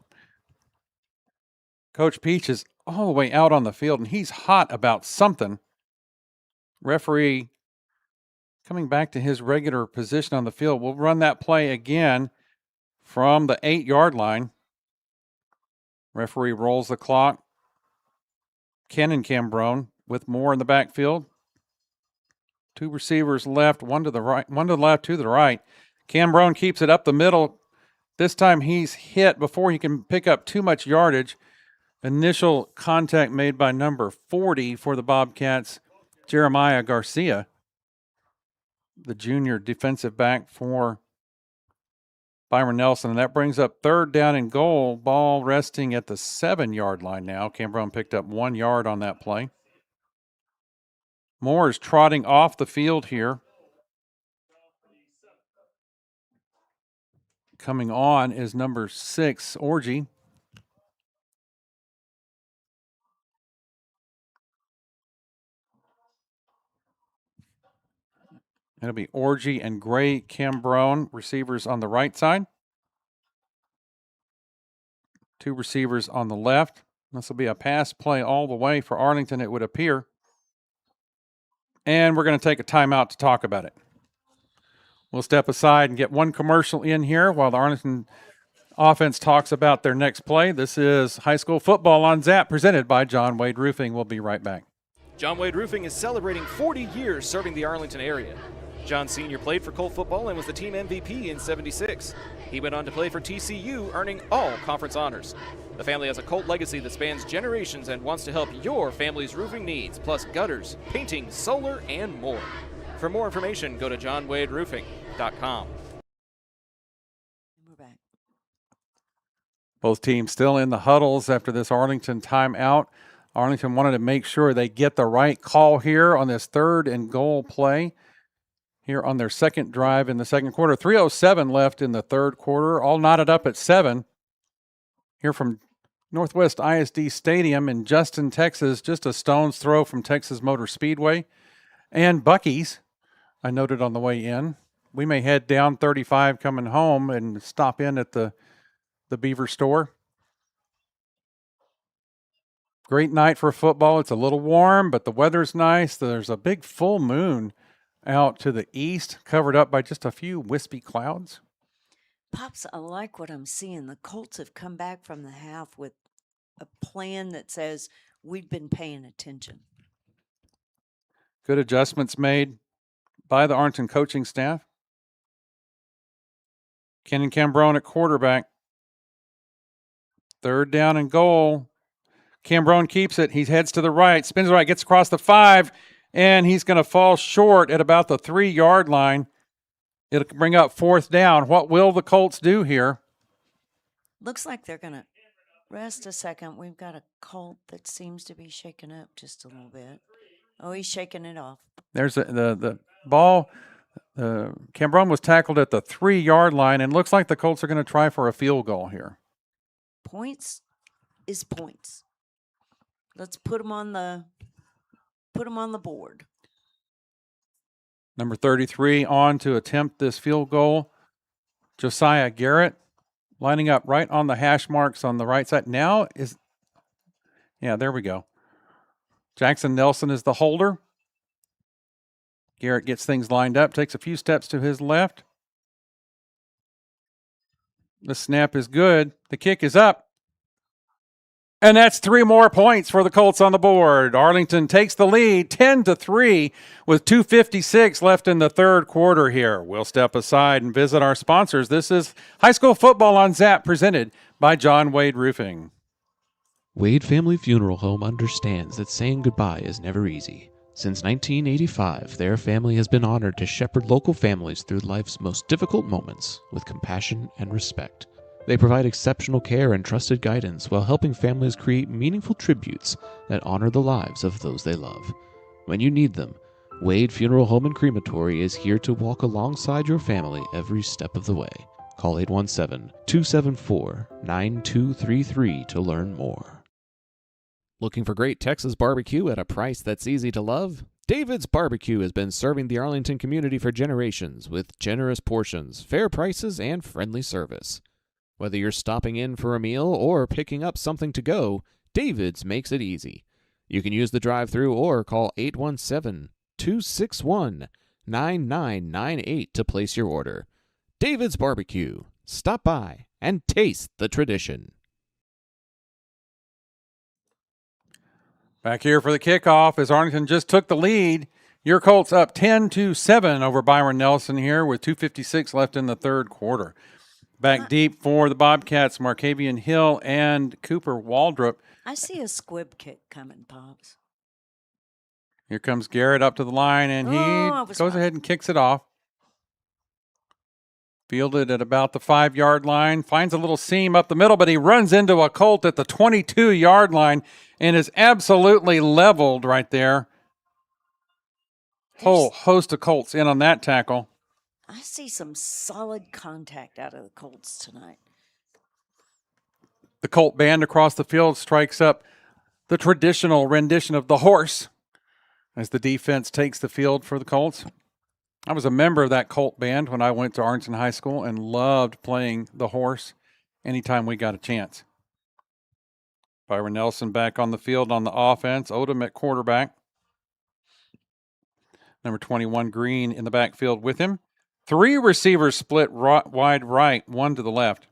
Coach Peach is all the way out on the field and he's hot about something. Referee coming back to his regular position on the field. We'll run that play again from the 8-yard line. Referee rolls the clock. Ken Cambrone with Moore in the backfield. Two receivers left, one to the right, one to the left, two to the right. Cambrone keeps it up the middle. This time he's hit before he can pick up too much yardage. Initial contact made by number 40 for the Bobcats, Jeremiah Garcia, the junior defensive back for Byron Nelson. And that brings up third down and goal. Ball resting at the 7-yard line now. Cambrone picked up 1 yard on that play. Moore is trotting off the field here. Coming on is number 6, Orgy. It'll be Orgy and Gray Cambrone, receivers on the right side. Two receivers on the left. This will be a pass play all the way for Arlington, it would appear. And we're going to take a timeout to talk about it. We'll step aside and get one commercial in here while the Arlington offense talks about their next play. This is high school football on ZAP, presented by John Wade Roofing. We'll be right back. John Wade Roofing is celebrating 40 years serving the Arlington area. John Sr. played for Colt football and was the team MVP in '76. He went on to play for TCU, earning all conference honors. The family has a Colt legacy that spans generations and wants to help your family's roofing needs, plus gutters, painting, solar, and more. For more information, go to johnwaderoofing.com. We're back. Both teams still in the huddles after this Arlington timeout. Arlington wanted to make sure they get the right call here on this 3rd and goal play here on their second drive in the second quarter. 3:07 left in the third quarter, all knotted up at 7. Here from Northwest ISD Stadium in Justin, Texas, just a stone's throw from Texas Motor Speedway and Buc-ee's. I noted on the way in. We may head down 35 coming home and stop in at the Beaver store. Great night for football. It's a little warm, but the weather's nice. There's a big full moon out to the east, covered up by just a few wispy clouds. Pops, I like what I'm seeing. The Colts have come back from the half with a plan that says we've been paying attention. Good adjustments made by the Arlington coaching staff. Ken Cambrone at quarterback. 3rd down and goal. Cambrone keeps it. He heads to the right, spins right, gets across the 5, and he's going to fall short at about the 3-yard line. It'll bring up 4th down. What will the Colts do here? Looks like they're going to rest a second. We've got a Colt that seems to be shaken up just a little bit. Oh, he's shaking it off. There's the ball. Cambrone was tackled at the 3-yard line, and looks like the Colts are going to try for a field goal here. Points is points. Let's put them on the board. Number 33 on to attempt this field goal. Josiah Garrett lining up right on the hash marks on the right side. Now is, yeah, there we go. Jackson Nelson is the holder. Garrett gets things lined up, takes a few steps to his left. The snap is good. The kick is up. And that's 3 more points for the Colts on the board. Arlington takes the lead 10-3 with 2:56 left in the third quarter here. We'll step aside and visit our sponsors. This is High School Football on ZAP, presented by John Wade Roofing. Wade Family Funeral Home understands that saying goodbye is never easy. Since 1985, their family has been honored to shepherd local families through life's most difficult moments with compassion and respect. They provide exceptional care and trusted guidance while helping families create meaningful tributes that honor the lives of those they love. When you need them, Wade Funeral Home and Crematory is here to walk alongside your family every step of the way. Call 817-274-9233 to learn more. Looking for great Texas barbecue at a price that's easy to love? David's Barbecue has been serving the Arlington community for generations with generous portions, fair prices, and friendly service. Whether you're stopping in for a meal or picking up something to go, David's makes it easy. You can use the drive-thru or call 817-261-9998 to place your order. David's Barbecue. Stop by and taste the tradition. Back here for the kickoff as Arlington just took the lead. Your Colts up 10-7 over Byron Nelson here with 2:56 left in the third quarter. Back deep for the Bobcats, Markavian Hill and Cooper Waldrop. I see a squib kick coming, Pops. Here comes Garrett up to the line, and he goes ahead and kicks it off. Fielded at about the 5-yard line, finds a little seam up the middle, but he runs into a Colt at the 22-yard line and is absolutely leveled right there. Whole host of Colts in on that tackle. I see some solid contact out of the Colts tonight. The Colt band across the field strikes up the traditional rendition of the horse as the defense takes the field for the Colts. I was a member of that Colt band when I went to Arlington High School and loved playing the horse anytime we got a chance. Byron Nelson back on the field on the offense. Odom at quarterback. Number 21, Green, in the backfield with him. 3 receivers split wide right, 1 to the left.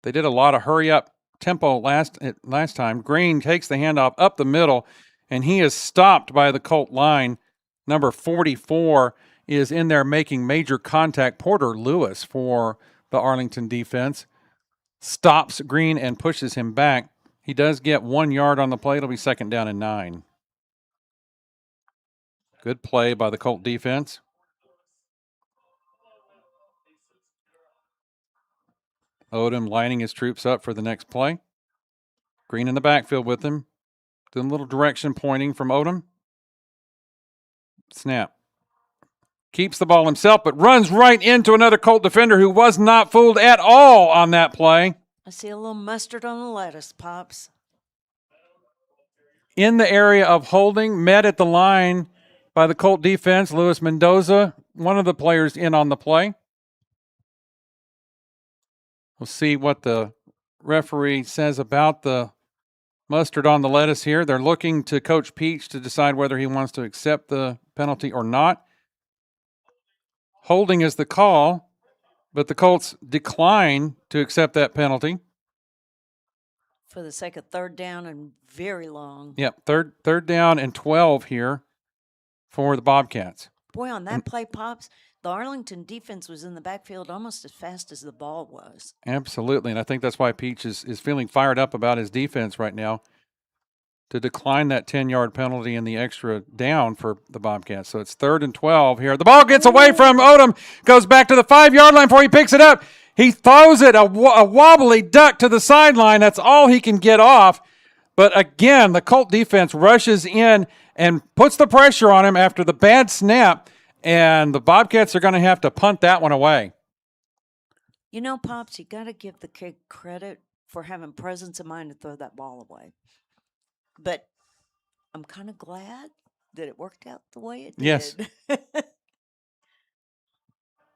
They did a lot of hurry-up tempo last time. Green takes the handoff up the middle, and he is stopped by the Colt line. Number 44 is in there making major contact. Porter Lewis for the Arlington defense stops Green and pushes him back. He does get 1 yard on the play. It'll be 2nd down and 9. Good play by the Colt defense. Odom lining his troops up for the next play. Green in the backfield with him. Doing a little direction pointing from Odom. Snap. Keeps the ball himself, but runs right into another Colt defender who was not fooled at all on that play. I see a little mustard on the lettuce, Pops. In the area of holding, met at the line by the Colt defense. Luis Mendoza, one of the players in on the play. We'll see what the referee says about the mustard on the lettuce here. They're looking to Coach Peach to decide whether he wants to accept the penalty or not. Holding is the call, but the Colts decline to accept that penalty. For the sake of 3rd down and very long. Yep, third down and 12 here for the Bobcats. Boy, on that play, Pops, the Arlington defense was in the backfield almost as fast as the ball was. Absolutely, and I think that's why Peach is feeling fired up about his defense right now to decline that 10-yard penalty and the extra down for the Bobcats. So it's 3rd and 12 here. The ball gets away from Odom, goes back to the 5-yard line before he picks it up. He throws it a wobbly duck to the sideline. That's all he can get off. But again, the Colt defense rushes in and puts the pressure on him after the bad snap, and the Bobcats are going to have to punt that one away. You know, Pops, you got to give the kid credit for having presence of mind to throw that ball away. But I'm kind of glad that it worked out the way it did. Yes.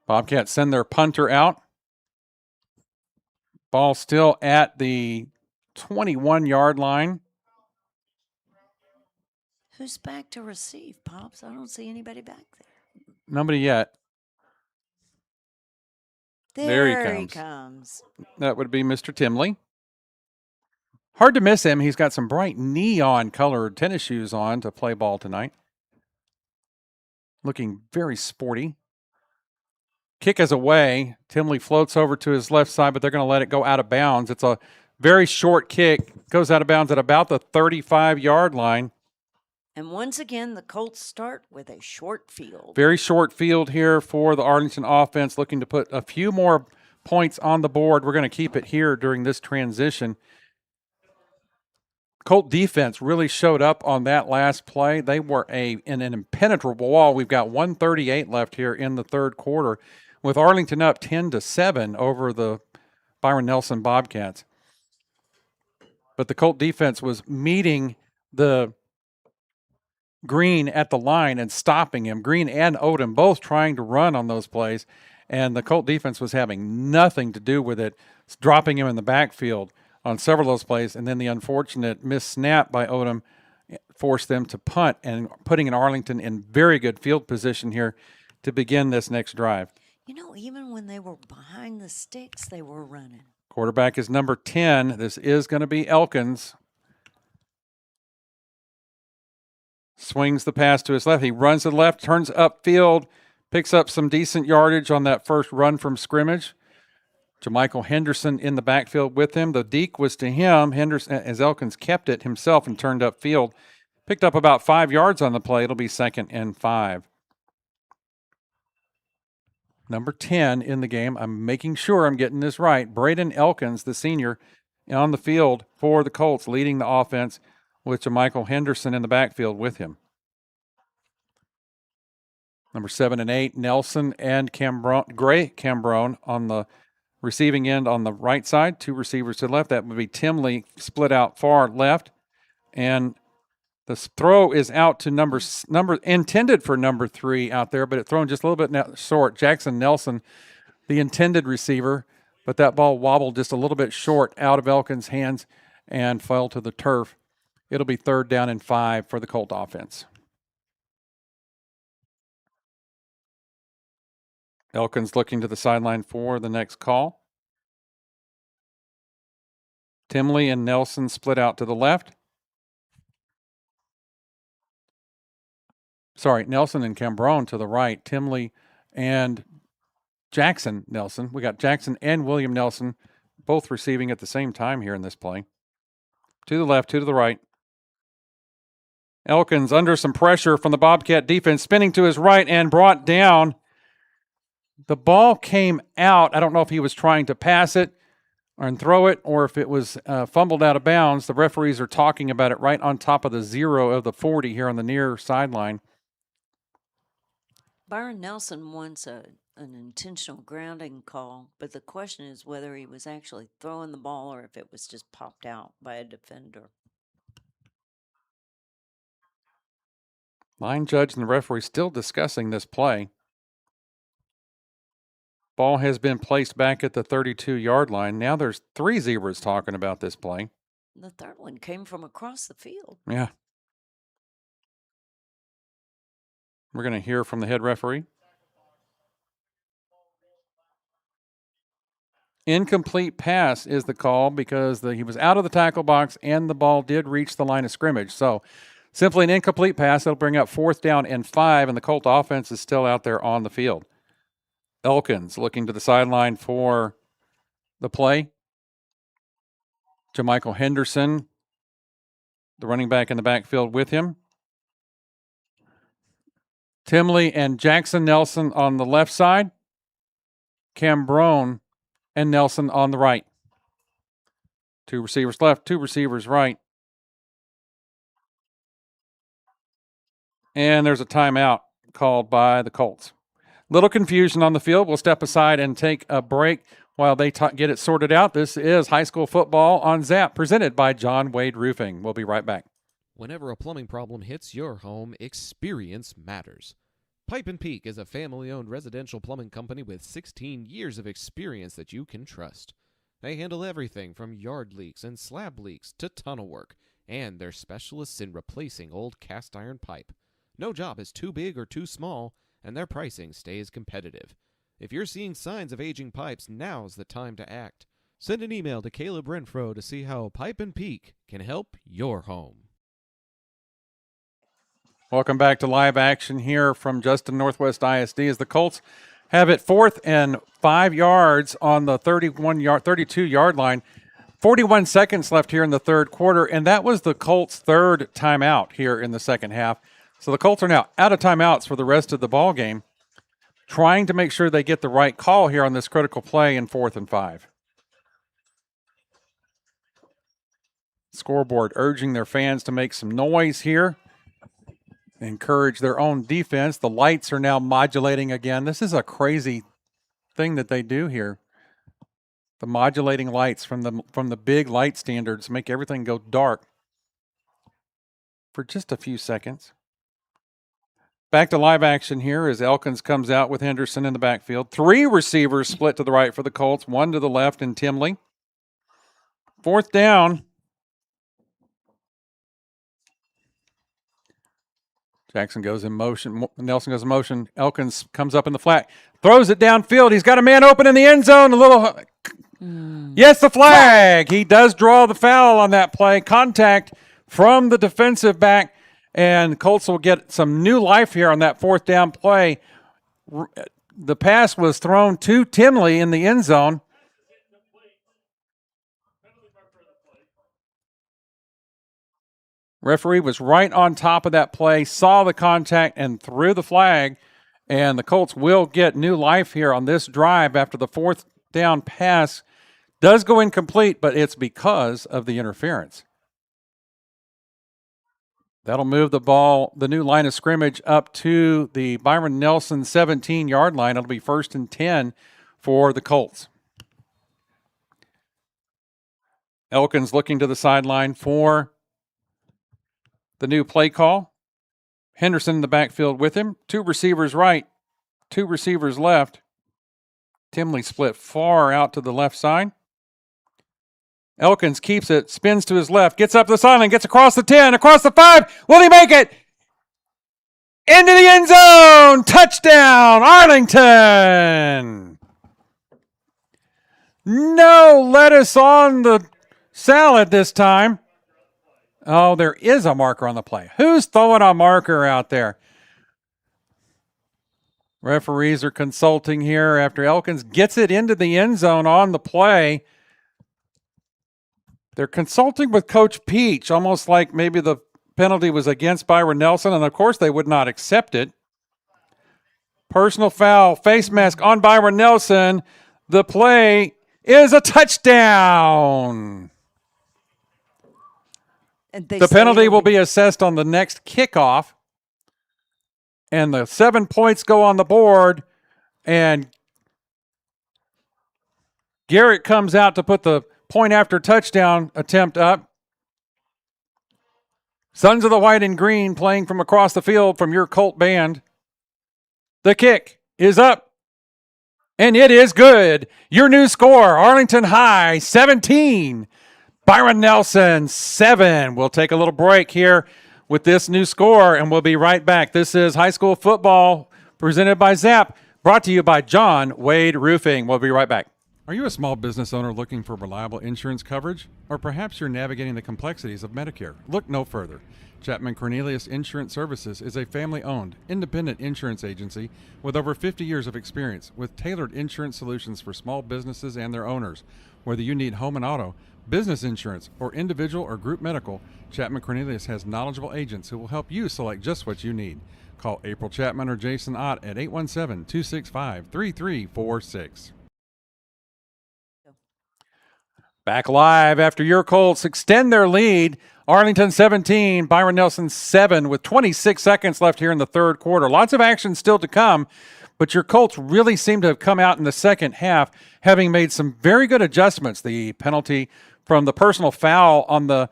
Bobcats send their punter out. Ball still at the 21-yard line. Who's back to receive, Pops? I don't see anybody back there. Nobody yet. There he comes. That would be Mr. Timley. Hard to miss him. He's got some bright neon-colored tennis shoes on to play ball tonight. Looking very sporty. Kick is away. Timley floats over to his left side, but they're going to let it go out of bounds. It's a very short kick. Goes out of bounds at about the 35-yard line. And once again, the Colts start with a short field. Very short field here for the Arlington offense, looking to put a few more points on the board. We're going to keep it here during this transition. Colt defense really showed up on that last play. They were in an impenetrable wall. We've got 1:38 left here in the third quarter, with Arlington up 10-7 over the Byron Nelson Bobcats. But the Colt defense was meeting the Green at the line and stopping him. Green and Odom both trying to run on those plays, and the Colt defense was having nothing to do with it, dropping him in the backfield on several of those plays, and then the unfortunate missed snap by Odom forced them to punt, and putting in Arlington in very good field position here to begin this next drive. You know, even when they were behind the sticks, they were running. Quarterback is number 10. This is going to be Elkins. Swings the pass to his left. He runs to the left, turns upfield, picks up some decent yardage on that first run from scrimmage. Jermichael Henderson in the backfield with him. The deke was to him. Henderson, as Elkins kept it himself and turned upfield. Picked up about 5 yards on the play. It'll be 2nd and 5. Number 10 in the game. I'm making sure I'm getting this right. Braden Elkins, the senior, on the field for the Colts, leading the offense with Jermichael Henderson in the backfield with him. Number 7 and 8, Nelson and Gray Cambrone on the receiving end on the right side. 2 receivers to the left. That would be Timley split out far left. And the throw is out to number intended for number 3 out there, but it thrown just a little bit short. Jackson Nelson, the intended receiver, but that ball wobbled just a little bit short out of Elkins' hands and fell to the turf. It'll be 3rd down and 5 for the Colt offense. Elkins looking to the sideline for the next call. Timley and Nelson split out to the left. Sorry, Nelson and Cambrone to the right. Timley and Jackson Nelson. We got Jackson and William Nelson both receiving at the same time here in this play. To the left, 2 to the right. Elkins under some pressure from the Bobcat defense, spinning to his right and brought down. The ball came out. I don't know if he was trying to pass it and throw it or if it was fumbled out of bounds. The referees are talking about it right on top of the 0 of the 40 here on the near sideline. Byron Nelson wants an intentional grounding call, but the question is whether he was actually throwing the ball or if it was just popped out by a defender. Line judge and the referee still discussing this play. Ball has been placed back at the 32-yard line. Now there's 3 zebras talking about this play. The third one came from across the field. Yeah. We're going to hear from the head referee. Incomplete pass is the call because he was out of the tackle box and the ball did reach the line of scrimmage. So simply an incomplete pass. It'll bring up 4th down and 5, and the Colt offense is still out there on the field. Elkins looking to the sideline for the play. Jermichael Henderson, the running back in the backfield with him. Timley and Jackson Nelson on the left side. Cambrone and Nelson on the right. 2 receivers left, 2 receivers right. And there's a timeout called by the Colts. Little confusion on the field. We'll step aside and take a break while they get it sorted out. This is High School Football on Zap, presented by John Wade Roofing. We'll be right back. Whenever a plumbing problem hits your home, experience matters. Pipe & Peak is a family-owned residential plumbing company with 16 years of experience that you can trust. They handle everything from yard leaks and slab leaks to tunnel work, and they're specialists in replacing old cast iron pipe. No job is too big or too small, and their pricing stays competitive. If you're seeing signs of aging pipes, now's the time to act. Send an email to Caleb Renfro to see how Pipe & Peak can help your home. Welcome back to live action here from Justin Northwest ISD as the Colts have it 4th and 5 yards on the 32-yard line. 41 seconds left here in the third quarter, and that was the Colts' 3rd timeout here in the second half. So the Colts are now out of timeouts for the rest of the ball game, trying to make sure they get the right call here on this critical play in 4th and 5. Scoreboard urging their fans to make some noise here, encourage their own defense. The lights are now modulating again. This is a crazy thing that they do here. The modulating lights from the big light standards make everything go dark for just a few seconds. Back to live action here as Elkins comes out with Henderson in the backfield. 3 receivers split to the right for the Colts, 1 to the left in Timley. 4th down. Jackson goes in motion. Nelson goes in motion. Elkins comes up in the flat. Throws it downfield. He's got a man open in the end zone. Yes, the flag. He does draw the foul on that play. Contact from the defensive back. and Colts will get some new life here on that fourth down play. The pass was thrown to Timley in the end zone. Referee was right on top of that play, saw the contact, and threw the flag. And the Colts will get new life here on this drive after the fourth down pass does go incomplete, but it's because of the interference. That'll move the ball, the new line of scrimmage, up to the Byron Nelson 17-yard line. It'll be 1st and 10 for the Colts. Elkins looking to the sideline for the new play call. Henderson in the backfield with him. 2 receivers right, 2 receivers left. Timley split far out to the left side. Elkins keeps it, spins to his left, gets up the sideline, gets across the 10, across the 5. Will he make it? Into the end zone! Touchdown, Arlington! No lettuce on the salad this time. Oh, there is a marker on the play. Who's throwing a marker out there? Referees are consulting here after Elkins gets it into the end zone on the play. They're consulting with Coach Peach, almost like maybe the penalty was against Byron Nelson, and of course they would not accept it. Personal foul, face mask on Byron Nelson. The play is a touchdown. The penalty will be assessed on the next kickoff, and the 7 points go on the board, and Garrett comes out to put the point after touchdown attempt up. Sons of the White and Green playing from across the field from your Colt band. The kick is up, and it is good. Your new score, Arlington High 17, Byron Nelson 7. We'll take a little break here with this new score, and we'll be right back. This is high school football presented by Zap, brought to you by John Wade Roofing. We'll be right back. Are you a small business owner looking for reliable insurance coverage? Or perhaps you're navigating the complexities of Medicare? Look no further. Chapman Cornelius Insurance Services is a family-owned, independent insurance agency with over 50 years of experience with tailored insurance solutions for small businesses and their owners. Whether you need home and auto, business insurance, or individual or group medical, Chapman Cornelius has knowledgeable agents who will help you select just what you need. Call April Chapman or Jason Ott at 817-265-3346. Back live after your Colts extend their lead. Arlington 17, Byron Nelson 7 with 26 seconds left here in the third quarter. Lots of action still to come, but your Colts really seem to have come out in the second half, having made some very good adjustments. The penalty from the personal foul on the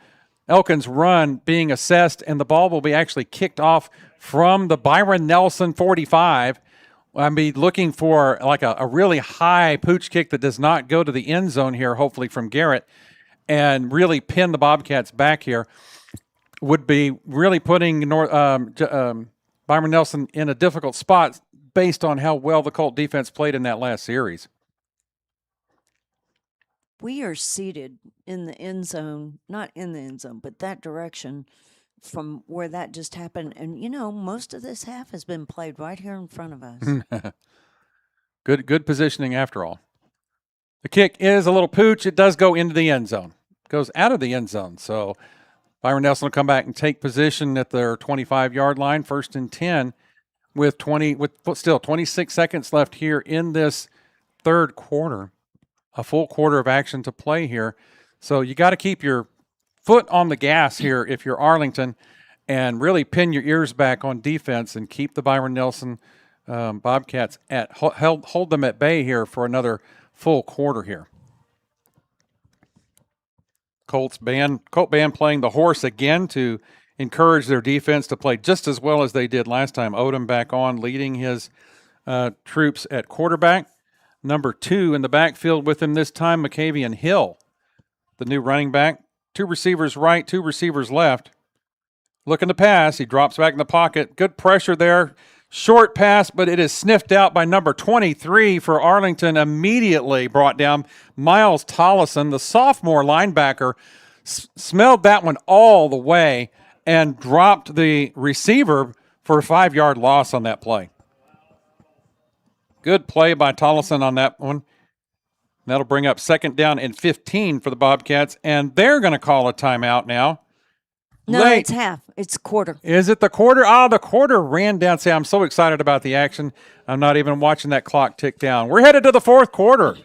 Elkins run being assessed, and the ball will be actually kicked off from the Byron Nelson 45. I'll be looking for like a really high pooch kick that does not go to the end zone here, hopefully from Garrett, and really pin the Bobcats back here. Would be really putting Byron Nelson in a difficult spot based on how well the Colt defense played in that last series. We are seated in the end zone, not in the end zone, but that direction from where that just happened. And, you know, most of this half has been played right here in front of us. Good positioning after all. The kick is a little pooch. It does go into the end zone. Goes out of the end zone. So Byron Nelson will come back and take position at their 25-yard line, 1st and 10, with still 26 seconds left here in this third quarter. A full quarter of action to play here. So you got to keep your foot on the gas here if you're Arlington, and really pin your ears back on defense and keep the Byron Nelson Bobcats hold them at bay here for another full quarter here. Colt band playing the horse again to encourage their defense to play just as well as they did last time. Odom back on, leading his troops at quarterback. Number 2 in the backfield with him this time, McCavian Hill, the new running back. 2 receivers right, 2 receivers left. Looking to pass. He drops back in the pocket. Good pressure there. Short pass, but it is sniffed out by number 23 for Arlington. Immediately brought down Miles Tollison, the sophomore linebacker. Smelled that one all the way and dropped the receiver for a 5-yard loss on that play. Good play by Tollison on that one. That'll bring up 2nd down and 15 for the Bobcats, and they're going to call a timeout now. No, Late. it's half. It's quarter. Is it the quarter? Oh, the quarter ran down. See, I'm so excited about the action. I'm not even watching that clock tick down. We're headed to the 4th quarter.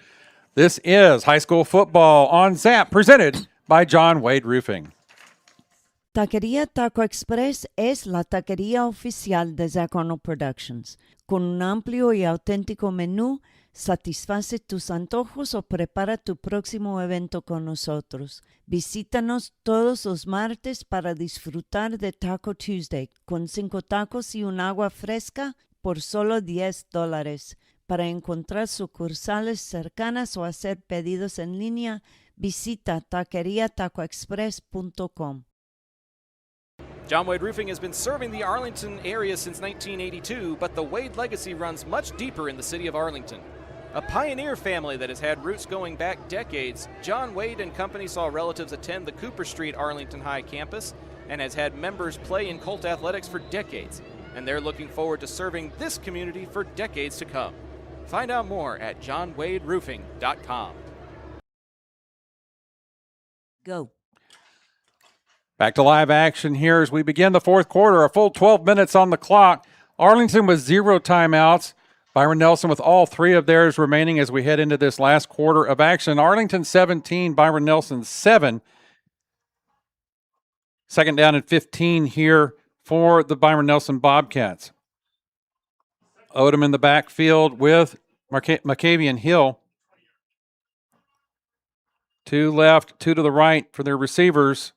This is high school football on ZAP, presented by John Wade Roofing. Taquería Taco Express es la taquería oficial de Zach Arnold Productions. Con un amplio y auténtico menú, satisface tus antojos o prepara tu próximo evento con nosotros. Visítanos todos los martes para disfrutar de Taco Tuesday con 5 tacos y un agua fresca por solo $10. Para encontrar sucursales cercanas o hacer pedidos en línea, visita taqueriatacoexpress.com. John Wade Roofing has been serving the Arlington area since 1982, but the Wade legacy runs much deeper in the city of Arlington. A pioneer family that has had roots going back decades, John Wade and Company saw relatives attend the Cooper Street Arlington High campus and has had members play in Colt athletics for decades, and they're looking forward to serving this community for decades to come. Find out more at johnwaderoofing.com. Go. Back to live action here as we begin the 4th quarter. A full 12 minutes on the clock. Arlington with 0 timeouts. Byron Nelson with all 3 of theirs remaining as we head into this last quarter of action. Arlington 17, Byron Nelson 7. 2nd down and 15 here for the Byron Nelson Bobcats. Odom in the backfield with McCavian Hill. 2 left, 2 to the right for their receivers.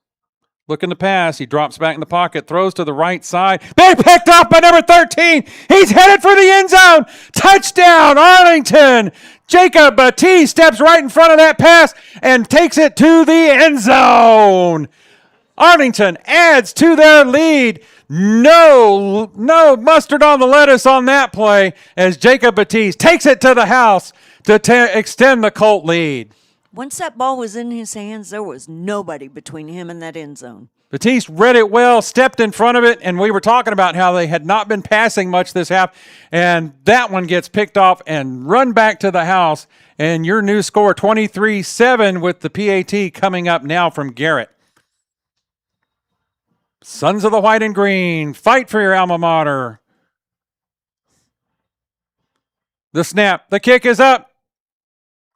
Looking to pass. He drops back in the pocket, throws to the right side. They picked up by number 13. He's headed for the end zone. Touchdown, Arlington. Jacob Batiste steps right in front of that pass and takes it to the end zone. Arlington adds to their lead. No mustard on the lettuce on that play as Jacob Batiste takes it to the house to extend the Colt lead. Once that ball was in his hands, there was nobody between him and that end zone. Batiste read it well, stepped in front of it, and we were talking about how they had not been passing much this half, and that one gets picked off and run back to the house, and your new score, 23-7, with the PAT coming up now from Garrett. Sons of the White and Green, fight for your alma mater. The snap, the kick is up,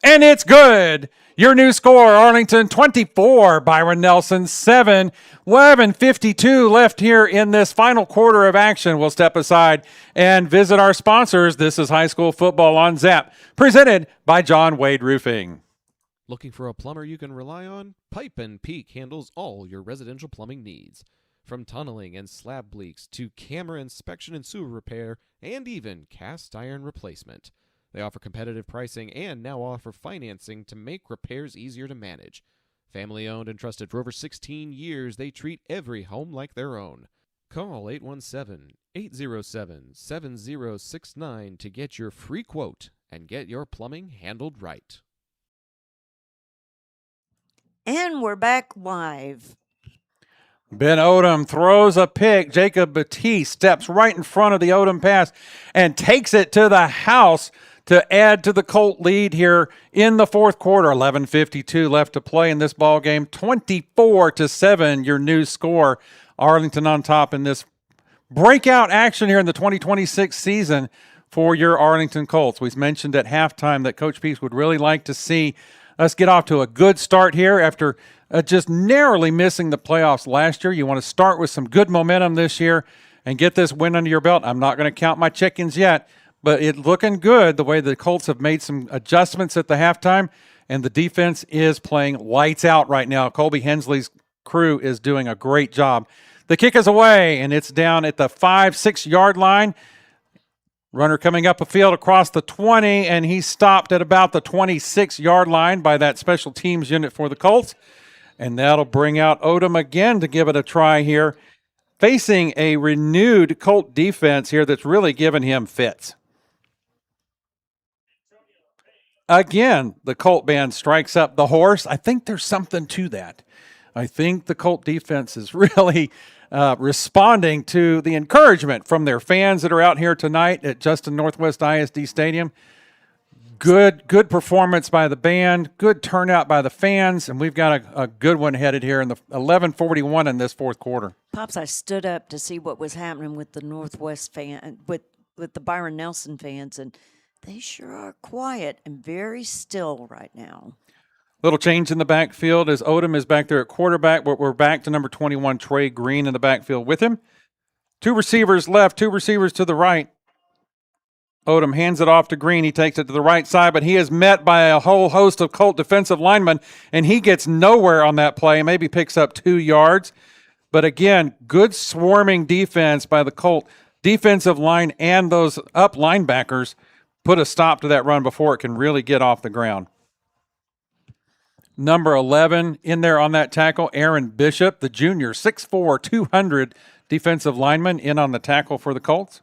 and it's good. Your new score, Arlington 24, Byron Nelson 7. 11:52 left here in this final quarter of action. We'll step aside and visit our sponsors. This is High School Football on ZAP, presented by John Wade Roofing. Looking for a plumber you can rely on? Pipe and Peak handles all your residential plumbing needs. From tunneling and slab leaks to camera inspection and sewer repair, and even cast iron replacement. They offer competitive pricing and now offer financing to make repairs easier to manage. Family owned and trusted for over 16 years, they treat every home like their own. Call 817-807-7069 to get your free quote and get your plumbing handled right. And we're back live. Ben Odom throws a pick. Jacob Batiste steps right in front of the Odom pass and takes it to the house to add to the Colt lead here in the 4th quarter. 11:52 left to play in this ball game. 24-7, your new score. Arlington on top in this breakout action here in the 2026 season for your Arlington Colts. We mentioned at halftime that Coach Pease would really like to see us get off to a good start here after just narrowly missing the playoffs last year. You want to start with some good momentum this year and get this win under your belt. I'm not going to count my chickens yet, but it's looking good the way the Colts have made some adjustments at the halftime, and the defense is playing lights out right now. Colby Hensley's crew is doing a great job. The kick is away, and it's down at the 5-6 yard line. Runner coming up a field across the 20, and he's stopped at about the 26 yard line by that special teams unit for the Colts. And that'll bring out Odom again to give it a try here, facing a renewed Colt defense here that's really given him fits. Again, the Colt band strikes up the horse. I think there's something to that. I think the Colt defense is really responding to the encouragement from their fans that are out here tonight at Justin Northwest ISD Stadium. Good performance by the band, good turnout by the fans, and we've got a good one headed here in the 11:41 in this fourth quarter. Pops, I stood up to see what was happening with the Northwest fan, with the Byron Nelson fans, and they sure are quiet and very still right now. Little change in the backfield as Odom is back there at quarterback. We're back to number 21, Trey Green, in the backfield with him. 2 receivers left, 2 receivers to the right. Odom hands it off to Green. He takes it to the right side, but he is met by a whole host of Colt defensive linemen, and he gets nowhere on that play, maybe picks up 2 yards. But again, good swarming defense by the Colt defensive line, and those up linebackers put a stop to that run before it can really get off the ground. Number 11 in there on that tackle, Aaron Bishop, the junior, 6'4", 200 defensive lineman in on the tackle for the Colts.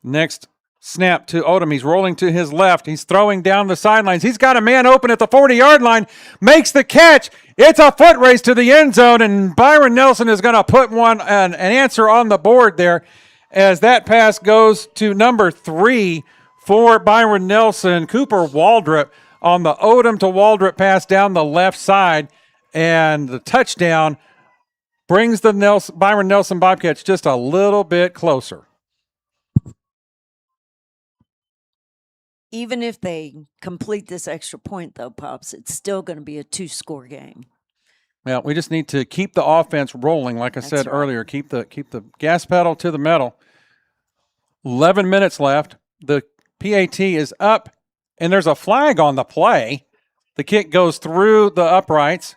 Next snap to Odom. He's rolling to his left. He's throwing down the sidelines. He's got a man open at the 40-yard line, makes the catch. It's a foot race to the end zone, and Byron Nelson is going to put an answer on the board there as that pass goes to number 3 for Byron Nelson, Cooper Waldrop, on the Odom to Waldrop pass down the left side, and the touchdown brings the Byron Nelson Bobcats just a little bit closer. Even if they complete this extra point, though, Pops, it's still going to be a 2-score game. Well, we just need to keep the offense rolling, like I said earlier. Keep the gas pedal to the metal. 11 minutes left. The PAT is up, and there's a flag on the play. The kick goes through the uprights,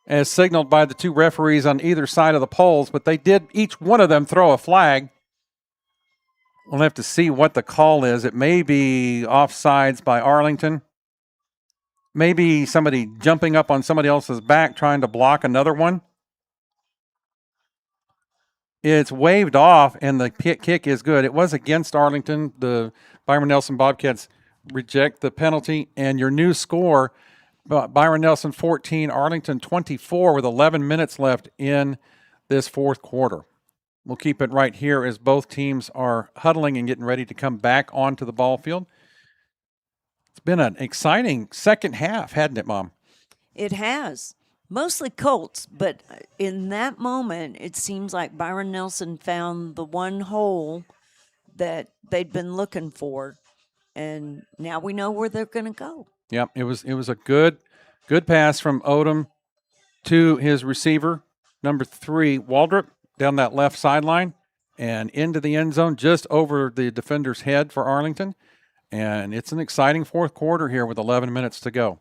as signaled by the 2 referees on either side of the poles, but they did, each one of them, throw a flag. We'll have to see what the call is. It may be offsides by Arlington. Maybe somebody jumping up on somebody else's back trying to block another one. It's waved off, and the kick is good. It was against Arlington. The Byron Nelson Bobcats reject the penalty, and your new score, Byron Nelson 14, Arlington 24, with 11 minutes left in this fourth quarter. We'll keep it right here as both teams are huddling and getting ready to come back onto the ball field. It's been an exciting second half, hadn't it, Mom? It has. Mostly Colts, but in that moment, it seems like Byron Nelson found the one hole that they'd been looking for, and now we know where they're going to go. Yep, it was a good pass from Odom to his receiver, number 3, Waldrop, down that left sideline and into the end zone, just over the defender's head for Arlington. And it's an exciting fourth quarter here with 11 minutes to go.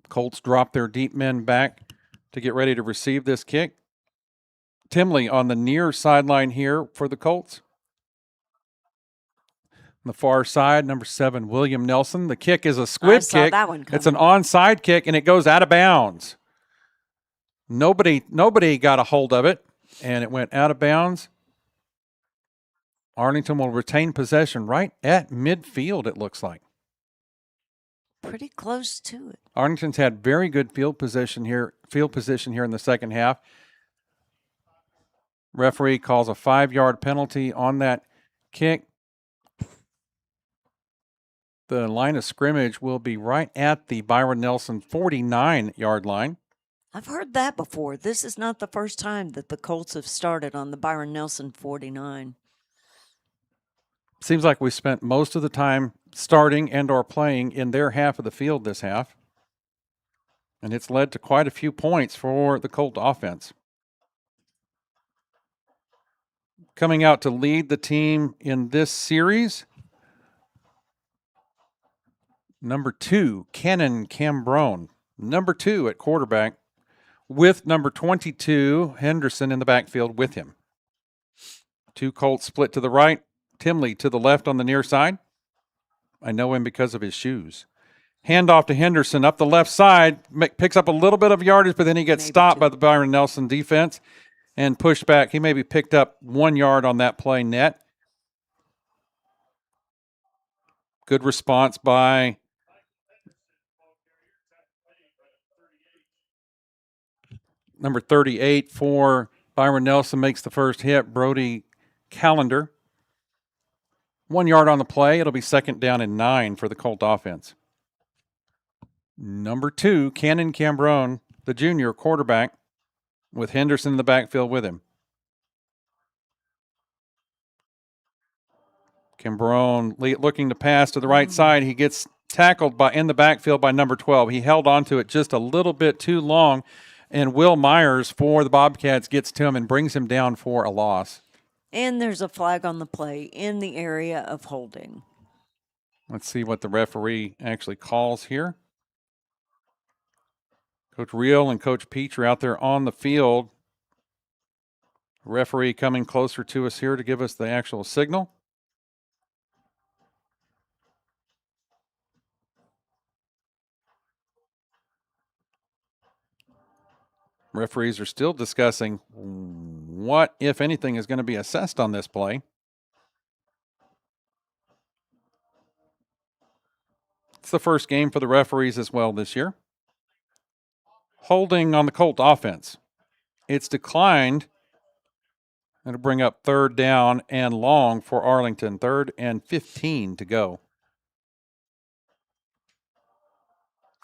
Colts drop their deep men back to get ready to receive this kick. Timley on the near sideline here for the Colts. On the far side, number 7, William Nelson. The kick is a squib kick. That one it's an onside kick, and it goes out of bounds. Nobody got a hold of it, and it went out of bounds. Arlington will retain possession right at midfield, it looks like. Pretty close to it. Arlington's had very good field position here in the second half. Referee calls a 5-yard penalty on that kick. The line of scrimmage will be right at the Byron Nelson 49-yard line. I've heard that before. This is not the first time that the Colts have started on the Byron Nelson 49. Seems like we spent most of the time starting and or playing in their half of the field this half. And it's led to quite a few points for the Colt offense. Coming out to lead the team in this series, number 2, Kenan Cambrone. Number 2 at quarterback, with number 22, Henderson, in the backfield with him. 2 Colts split to the right. Timley to the left on the near side. I know him because of his shoes. Handoff to Henderson up the left side. Picks up a little bit of yardage, but then he gets stopped by the Byron Nelson defense and pushed back. He maybe picked up 1 yard on that play net. Good response by Number 38 for Byron Nelson makes the first hit. Brody Callender. 1 yard on the play. It'll be 2nd down and 9 for the Colt offense. Number 2, Cannon Cambrone, the junior quarterback, with Henderson in the backfield with him. Cambrone looking to pass to the right side. He gets tackled in the backfield by number 12. He held on to it just a little bit too long, and Will Myers for the Bobcats gets to him and brings him down for a loss. And there's a flag on the play in the area of holding. Let's see what the referee actually calls here. Coach Reel and Coach Peach are out there on the field. Referee coming closer to us here to give us the actual signal. Referees are still discussing what, if anything, is going to be assessed on this play. It's the first game for the referees as well this year. Holding on the Colt offense. It's declined. It'll bring up 3rd down and long for Arlington. 3rd and 15 to go.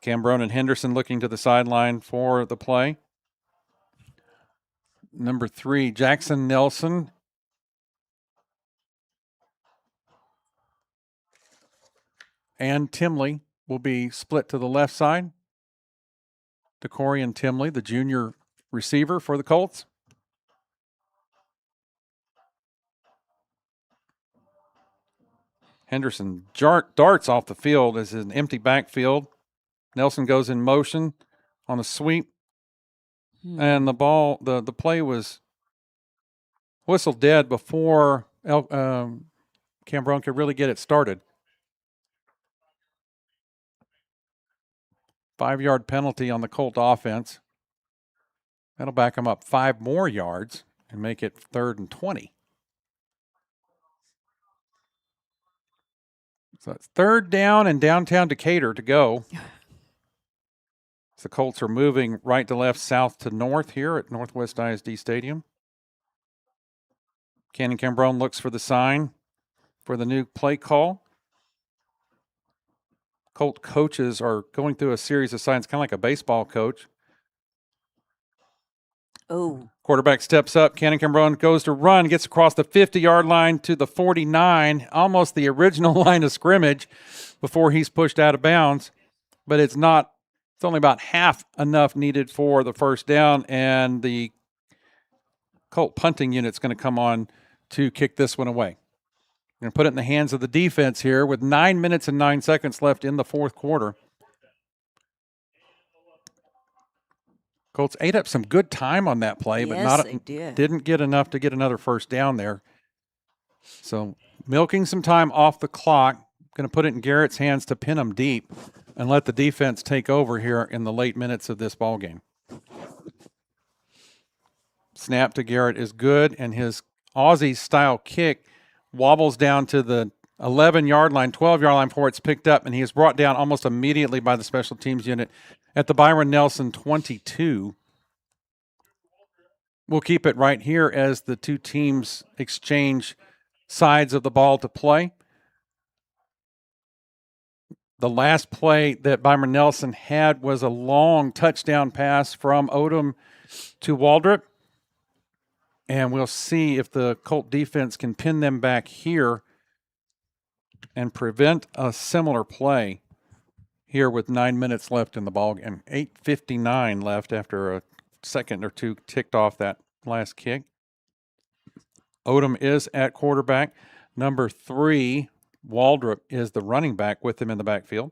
Cambrone and Henderson looking to the sideline for the play. Number 3, Jackson Nelson. And Timley will be split to the left side. DeCorian Timley, the junior receiver for the Colts. Henderson darts off the field as an empty backfield. Nelson goes in motion on a sweep. And the ball, the play was whistled dead before Cambrone could really get it started. 5-yard penalty on the Colt offense. That'll back them up 5 more yards and make it 3rd and 20. So it's 3rd down and downtown Decatur to go. The Colts are moving right to left, south to north here at Northwest ISD Stadium. Cannon Cambrone looks for the sign for the new play call. Colt coaches are going through a series of signs, kind of like a baseball coach. Oh. Quarterback steps up. Cannon Cambrone goes to run, gets across the 50-yard line to the 49, almost the original line of scrimmage before he's pushed out of bounds. But it's not. It's only about half enough needed for the first down, and the Colt punting unit's going to come on to kick this one away. We're going to put it in the hands of the defense here with 9 minutes and 9 seconds left in the 4th quarter. Colts ate up some good time on that play, but didn't get enough to get another first down there. So milking some time off the clock. Going to put it in Garrett's hands to pin them deep and let the defense take over here in the late minutes of this ball game. Snap to Garrett is good, and his Aussie-style kick wobbles down to the 11-yard line, 12-yard line before it's picked up, and he is brought down almost immediately by the special teams unit at the Byron Nelson 22. We'll keep it right here as the two teams exchange sides of the ball to play. The last play that Byron Nelson had was a long touchdown pass from Odom to Waldrop. And we'll see if the Colt defense can pin them back here and prevent a similar play here with 9 minutes left in the ball game. 8:59 left after a second or two ticked off that last kick. Odom is at quarterback. Number 3, Waldrop, is the running back with him in the backfield.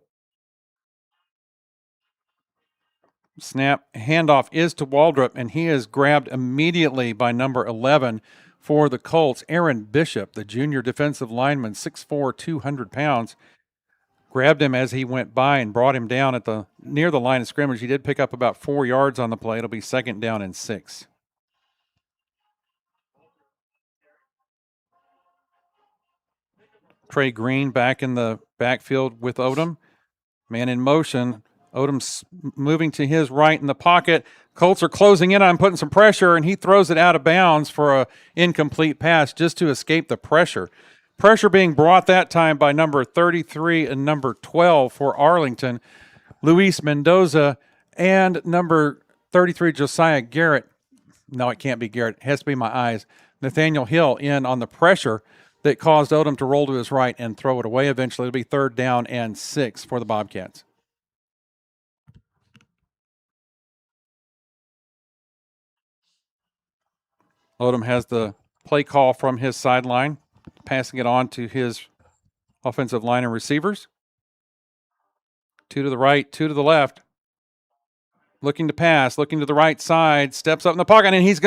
Snap, handoff is to Waldrop, and he is grabbed immediately by number 11 for the Colts. Aaron Bishop, the junior defensive lineman, 6'4", 200 pounds, grabbed him as he went by and brought him down at near the line of scrimmage. He did pick up about 4 yards on the play. It'll be 2nd down and 6. Trey Green back in the backfield with Odom. Man in motion. Odom's moving to his right in the pocket. Colts are closing in on him, putting some pressure, and he throws it out of bounds for a incomplete pass just to escape the pressure. Pressure being brought that time by number 33 and number 12 for Arlington, Luis Mendoza, and number 33, Josiah Garrett. No, it can't be Garrett. It has to be my eyes. Nathaniel Hill in on the pressure that caused Odom to roll to his right and throw it away. Eventually, it'll be 3rd down and 6 for the Bobcats. Odom has the play call from his sideline, passing it on to his offensive line and receivers. 2 to the right, 2 to the left. Looking to pass, looking to the right side, steps up in the pocket, and he's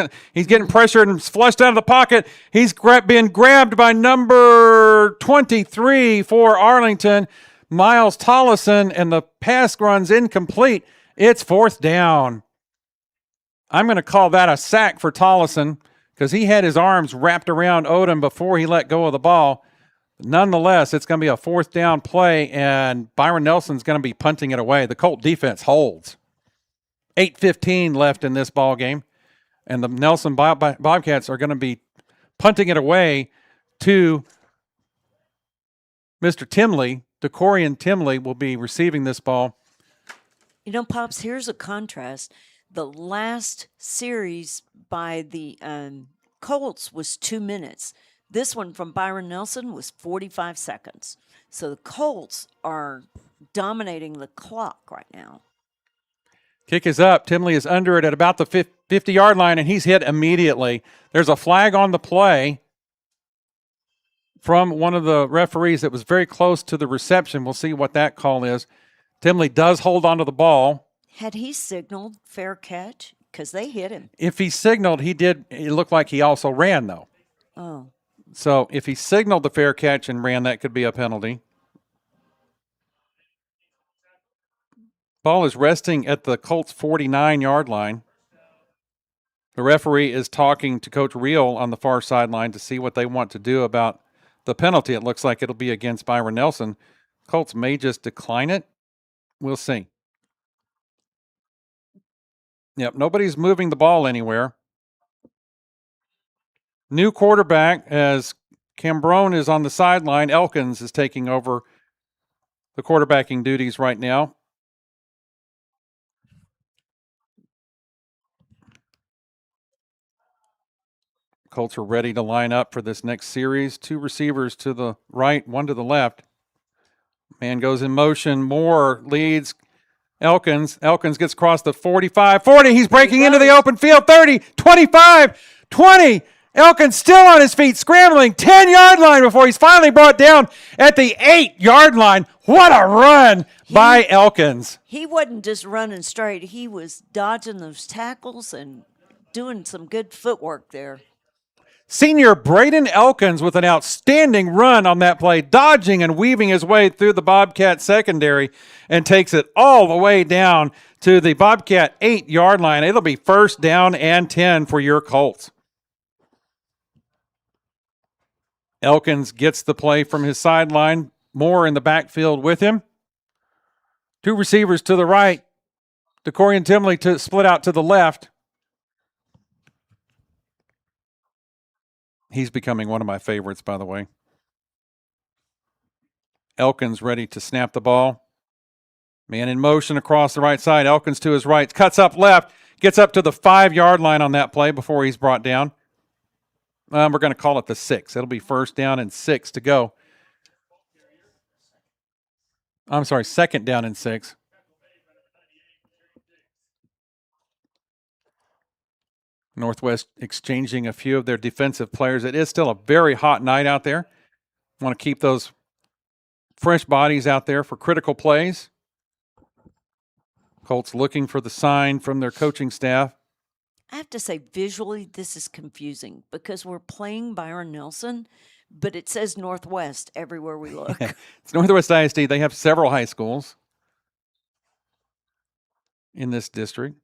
getting pressured and flushed out of the pocket. He's been grabbed by number 23 for Arlington, Miles Tollison, and the pass runs incomplete. It's 4th down. I'm going to call that a sack for Tollison because he had his arms wrapped around Odom before he let go of the ball. Nonetheless, it's going to be a 4th down play, and Byron Nelson's going to be punting it away. The Colt defense holds. 8:15 left in this ball game, and the Nelson Bobcats are going to be punting it away to Mr. Timley. DeCorian Timley will be receiving this ball. You know, Pops, here's a contrast. The last series by the Colts was 2 minutes. This one from Byron Nelson was 45 seconds. So the Colts are dominating the clock right now. Kick is up. Timley is under it at about the 50-yard line, and he's hit immediately. There's a flag on the play from one of the referees that was very close to the reception. We'll see what that call is. Timley does hold onto the ball. Had he signaled fair catch? Because they hit him. If he signaled, he did. It looked like he also ran, though. Oh. So if he signaled the fair catch and ran, that could be a penalty. Ball is resting at the Colts' 49-yard line. The referee is talking to Coach Reel on the far sideline to see what they want to do about the penalty. It looks like it'll be against Byron Nelson. Colts may just decline it. We'll see. Yep, nobody's moving the ball anywhere. New quarterback as Cambrone is on the sideline. Elkins is taking over the quarterbacking duties right now. Colts are ready to line up for this next series. 2 receivers to the right, 1 to the left. Man goes in motion. Moore leads Elkins. Elkins gets across the 45, 40. He's breaking into the open field. 30, 25, 20. Elkins still on his feet, scrambling. 10-yard line before he's finally brought down at the 8-yard line. What a run by Elkins. He wasn't just running straight. He was dodging those tackles and doing some good footwork there. Senior Braden Elkins with an outstanding run on that play, dodging and weaving his way through the Bobcat secondary and takes it all the way down to the Bobcat 8-yard line. It'll be 1st down and 10 for your Colts. Elkins gets the play from his sideline. Moore in the backfield with him. 2 receivers to the right. DeCorian Timley to split out to the left. He's becoming one of my favorites, by the way. Elkins ready to snap the ball. Man in motion across the right side. Elkins to his right. Cuts up left. Gets up to the 5-yard line on that play before he's brought down. We're going to call it the 6. It'll be 1st down and 6 to go. I'm sorry, 2nd down and 6. Northwest exchanging a few of their defensive players. It is still a very hot night out there. Want to keep those fresh bodies out there for critical plays. Colts looking for the sign from their coaching staff. I have to say, visually, this is confusing because we're playing Byron Nelson, but it says Northwest everywhere we look. It's Northwest ISD. They have several high schools in this district.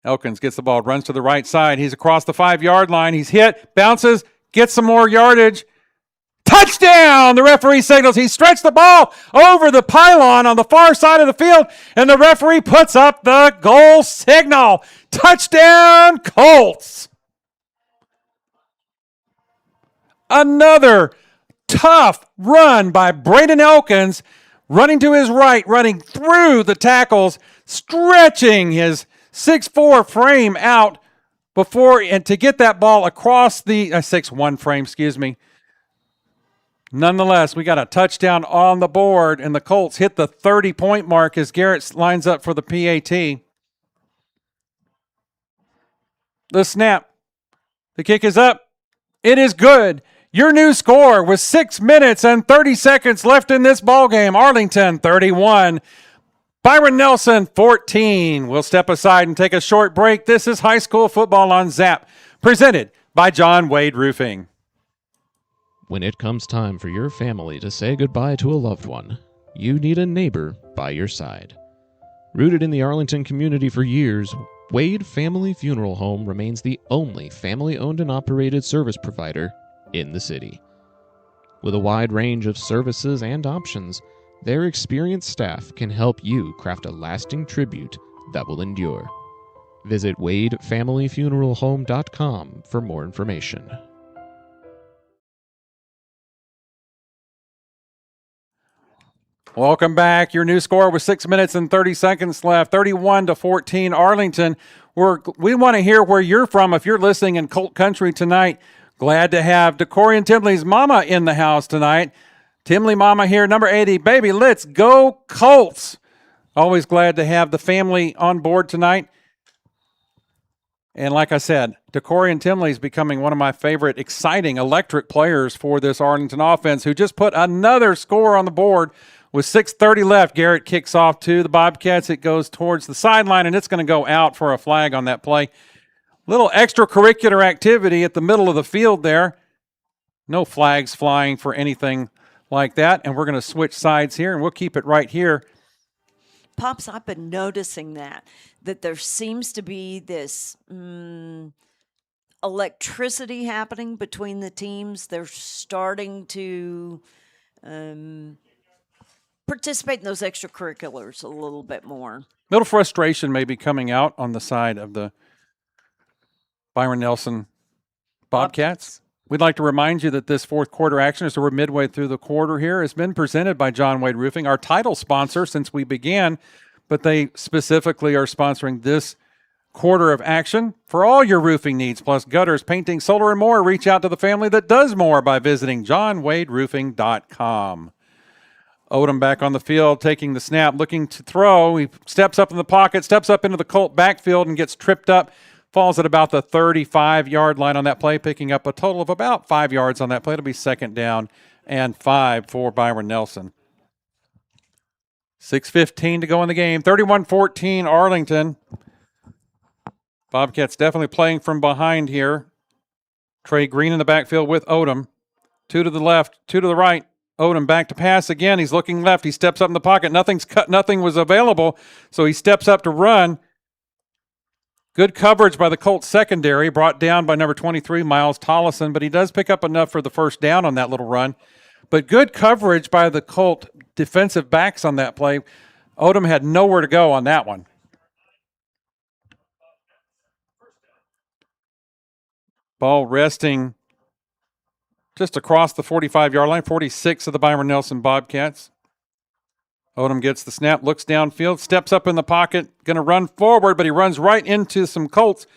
Elkins gets the ball, runs to the right side. He's across the 5-yard line. He's hit, bounces, gets some more yardage. Touchdown! The referee signals. He stretched the ball over the pylon on the far side of the field, and the referee puts up the goal signal. Touchdown, Colts! Another tough run by Braden Elkins, running to his right, running through the tackles, stretching his 6'4" frame out before and to get that ball across the 6'1" frame, excuse me. Nonetheless, we got a touchdown on the board, and the Colts hit the 30-point mark as Garrett lines up for the PAT. The snap. The kick is up. It is good. Your new score with 6 minutes and 30 seconds left in this ballgame. Arlington 31. Byron Nelson 14. We'll step aside and take a short break. This is High School Football on Zap, presented by John Wade Roofing. When it comes time for your family to say goodbye to a loved one, you need a neighbor by your side. Rooted in the Arlington community for years, Wade Family Funeral Home remains the only family-owned and operated service provider in the city. With a wide range of services and options, their experienced staff can help you craft a lasting tribute that will endure. Visit WadeFamilyFuneralHome.com for more information. Welcome back. Your new score with 6 minutes and 30 seconds left, 31-14 Arlington. We want to hear where you're from if you're listening in Colt Country tonight. Glad to have Decorian Timley's mama in the house tonight. Timley mama here, number 80. Baby, let's go Colts. Always glad to have the family on board tonight. And like I said, Decorian Timley is becoming one of my favorite exciting electric players for this Arlington offense, who just put another score on the board. With 6:30 left, Garrett kicks off to the Bobcats. It goes towards the sideline, and it's going to go out for a flag on that play. Little extracurricular activity at the middle of the field there. No flags flying for anything like that, and we're going to switch sides here, and we'll keep it right here. Pops, I've been noticing that there seems to be this electricity happening between the teams. They're starting to participate in those extracurriculars a little bit more. Little frustration may be coming out on the side of the Byron Nelson Bobcats. We'd like to remind you that this fourth quarter action, as we're midway through the quarter here, has been presented by John Wade Roofing, our title sponsor since we began, but they specifically are sponsoring this quarter of action. For all your roofing needs, plus gutters, painting, solar, and more, reach out to the family that does more by visiting johnwaderoofing.com. Odom back on the field, taking the snap, looking to throw. He steps up in the pocket, steps up into the Colt backfield and gets tripped up. Falls at about the 35-yard line on that play, picking up a total of about 5 yards on that play. It'll be 2nd down and 5 for Byron Nelson. 6:15 to go in the game. 31-14 Arlington. Bobcats definitely playing from behind here. Trey Green in the backfield with Odom. 2 to the left, 2 to the right. Odom back to pass again. He's looking left. He steps up in the pocket. Nothing's cut. Nothing was available, so he steps up to run. Good coverage by the Colts secondary, brought down by number 23, Miles Tollison, but he does pick up enough for the first down on that little run. But good coverage by the Colt defensive backs on that play. Odom had nowhere to go on that one. Ball resting just across the 45-yard line, 46 of the Byron Nelson Bobcats. Odom gets the snap, looks downfield, steps up in the pocket, going to run forward, but he runs right into some Colts.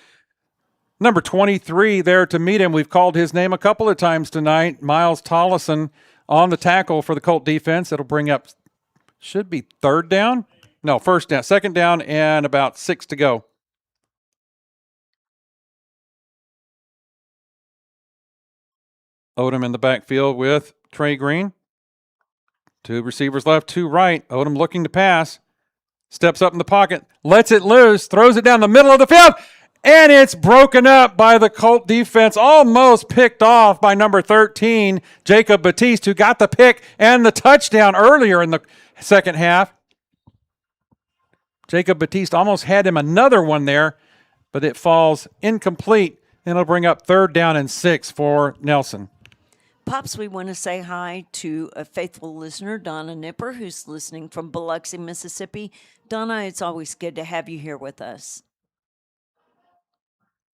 Number 23 there to meet him. We've called his name a couple of times tonight. Miles Tollison on the tackle for the Colt defense. It'll bring up, should be 3rd down? No, 1st down, 2nd down, and about 6 to go. Odom in the backfield with Trey Green. 2 receivers left, 2 right. Odom looking to pass. Steps up in the pocket, lets it loose, throws it down the middle of the field, and it's broken up by the Colt defense, almost picked off by number 13, Jacob Batiste, who got the pick and the touchdown earlier in the second half. Jacob Batiste almost had him another one there, but it falls incomplete, and it'll bring up 3rd down and 6 for Nelson. Pops, we want to say hi to a faithful listener, Donna Nipper, who's listening from Biloxi, Mississippi. Donna, it's always good to have you here with us.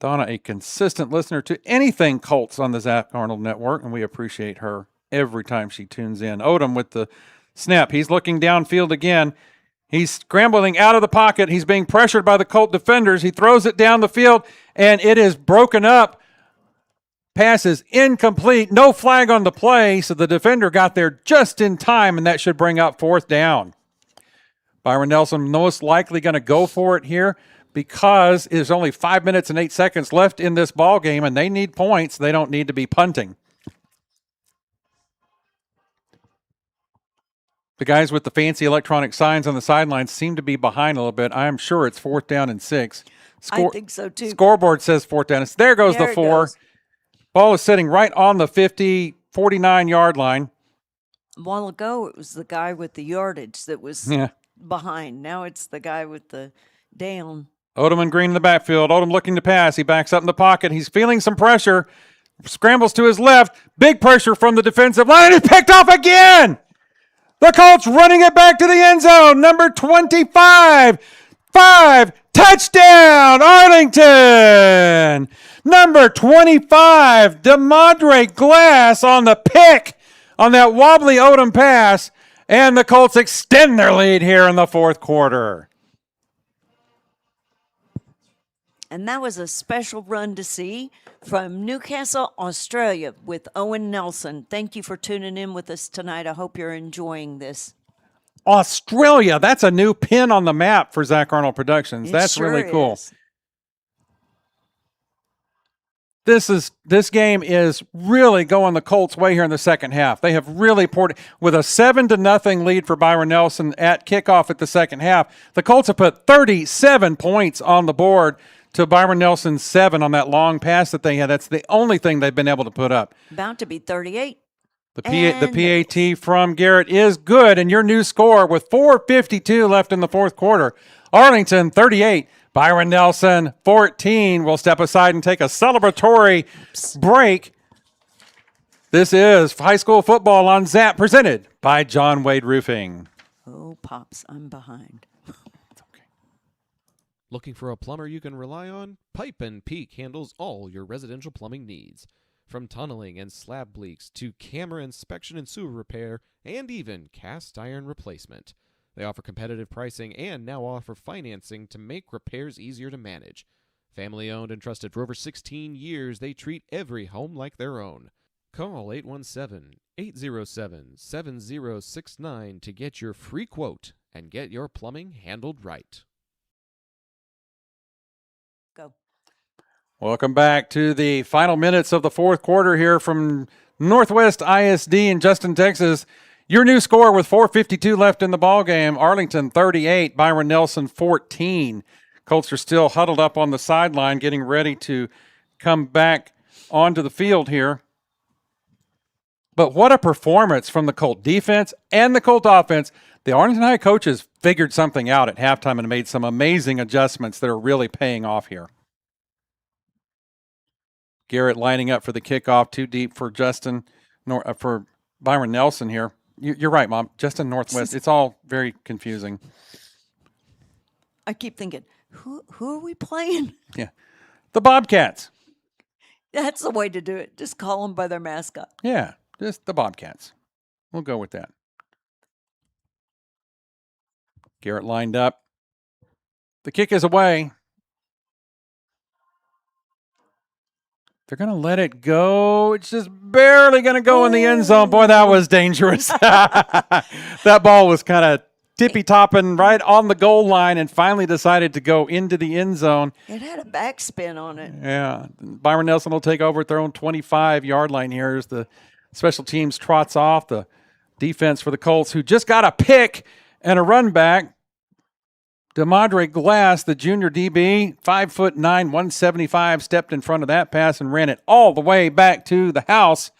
Donna, a consistent listener to anything Colts on the Zach Arnold Network, and we appreciate her every time she tunes in. Odom with the snap. He's looking downfield again. He's scrambling out of the pocket. He's being pressured by the Colt defenders. He throws it down the field, and it is broken up. Pass is incomplete. No flag on the play, so the defender got there just in time, and that should bring up 4th down. Byron Nelson most likely going to go for it here because there's only 5 minutes and 8 seconds left in this ball game, and they need points. They don't need to be punting. The guys with the fancy electronic signs on the sidelines seem to be behind a little bit. I'm sure it's 4th down and 6. I think so, too. Scoreboard says 4th down. There goes There the it 4. goes. Ball is sitting right on the 49-yard line. A while ago, it was the guy with the yardage that was behind. Now it's the guy with the down. Odom and Green in the backfield. Odom looking to pass. He backs up in the pocket. He's feeling some pressure. Scrambles to his left. Big pressure from the defensive line. And he's picked off again. The Colts running it back to the end zone. Number 25. 5. Touchdown, Arlington. Number 25, DeMondre Glass on the pick on that wobbly Odom pass. And the Colts extend their lead here in the 4th quarter. And that was a special run to see from Newcastle, Australia with Owen Nelson. Thank you for tuning in with us tonight. I hope you're enjoying this. Australia, that's a new pin on the map for Zach Arnold Productions. That's sure really cool. is. This game is really going the Colts' way here in the second half. They have really poured with a 7-0 lead for Byron Nelson at kickoff at the second half. The Colts have put 37 points on the board to Byron Nelson's 7 on that long pass that they had. That's the only thing they've been able to put up. About to be 38. The PAT from Garrett is good, and your new score with 4:52 left in the 4th quarter. Arlington 38. Byron Nelson, 14. We'll step aside and take a celebratory break. This is high school football on ZAP, presented by John Wade Roofing. Oh, Pops, I'm behind. Looking for a plumber you can rely on? Pipe and Peak handles all your residential plumbing needs. From tunneling and slab bleaks to camera inspection and sewer repair, and even cast iron replacement. They offer competitive pricing and now offer financing to make repairs easier to manage. Family owned and trusted for over 16 years, they treat every home like their own. Call 817-807-7069 to get your free quote and get your plumbing handled right. Go. Welcome back to the final minutes of the 4th quarter here from Northwest ISD in Justin, Texas. Your new score with 4:52 left in the ball game. Arlington 38, Byron Nelson 14. Colts are still huddled up on the sideline getting ready to come back onto the field here. But what a performance from the Colt defense and the Colt offense. The Arlington High coaches figured something out at halftime and made some amazing adjustments that are really paying off here. Garrett lining up for the kickoff, too deep for for Byron Nelson here. You're right, Mom. Justin Northwest. It's all very confusing. I keep thinking, who are we playing? Yeah. The Bobcats. That's the way to do it. Just call them by their mascot. Yeah, just the Bobcats. We'll go with that. Garrett lined up. The kick is away. They're going to let it go. It's just barely going to go in the end zone. Boy, that was dangerous. That ball was kind of tippy-topping right on the goal line and finally decided to go into the end zone. It had a backspin on it. Yeah. Byron Nelson will take over at their own 25-yard line here as the special teams trots off. The defense for the Colts, who just got a pick and a run back. DeMondre Glass, the junior DB, 5'9", 175, stepped in front of that pass and ran it all the way back to the house.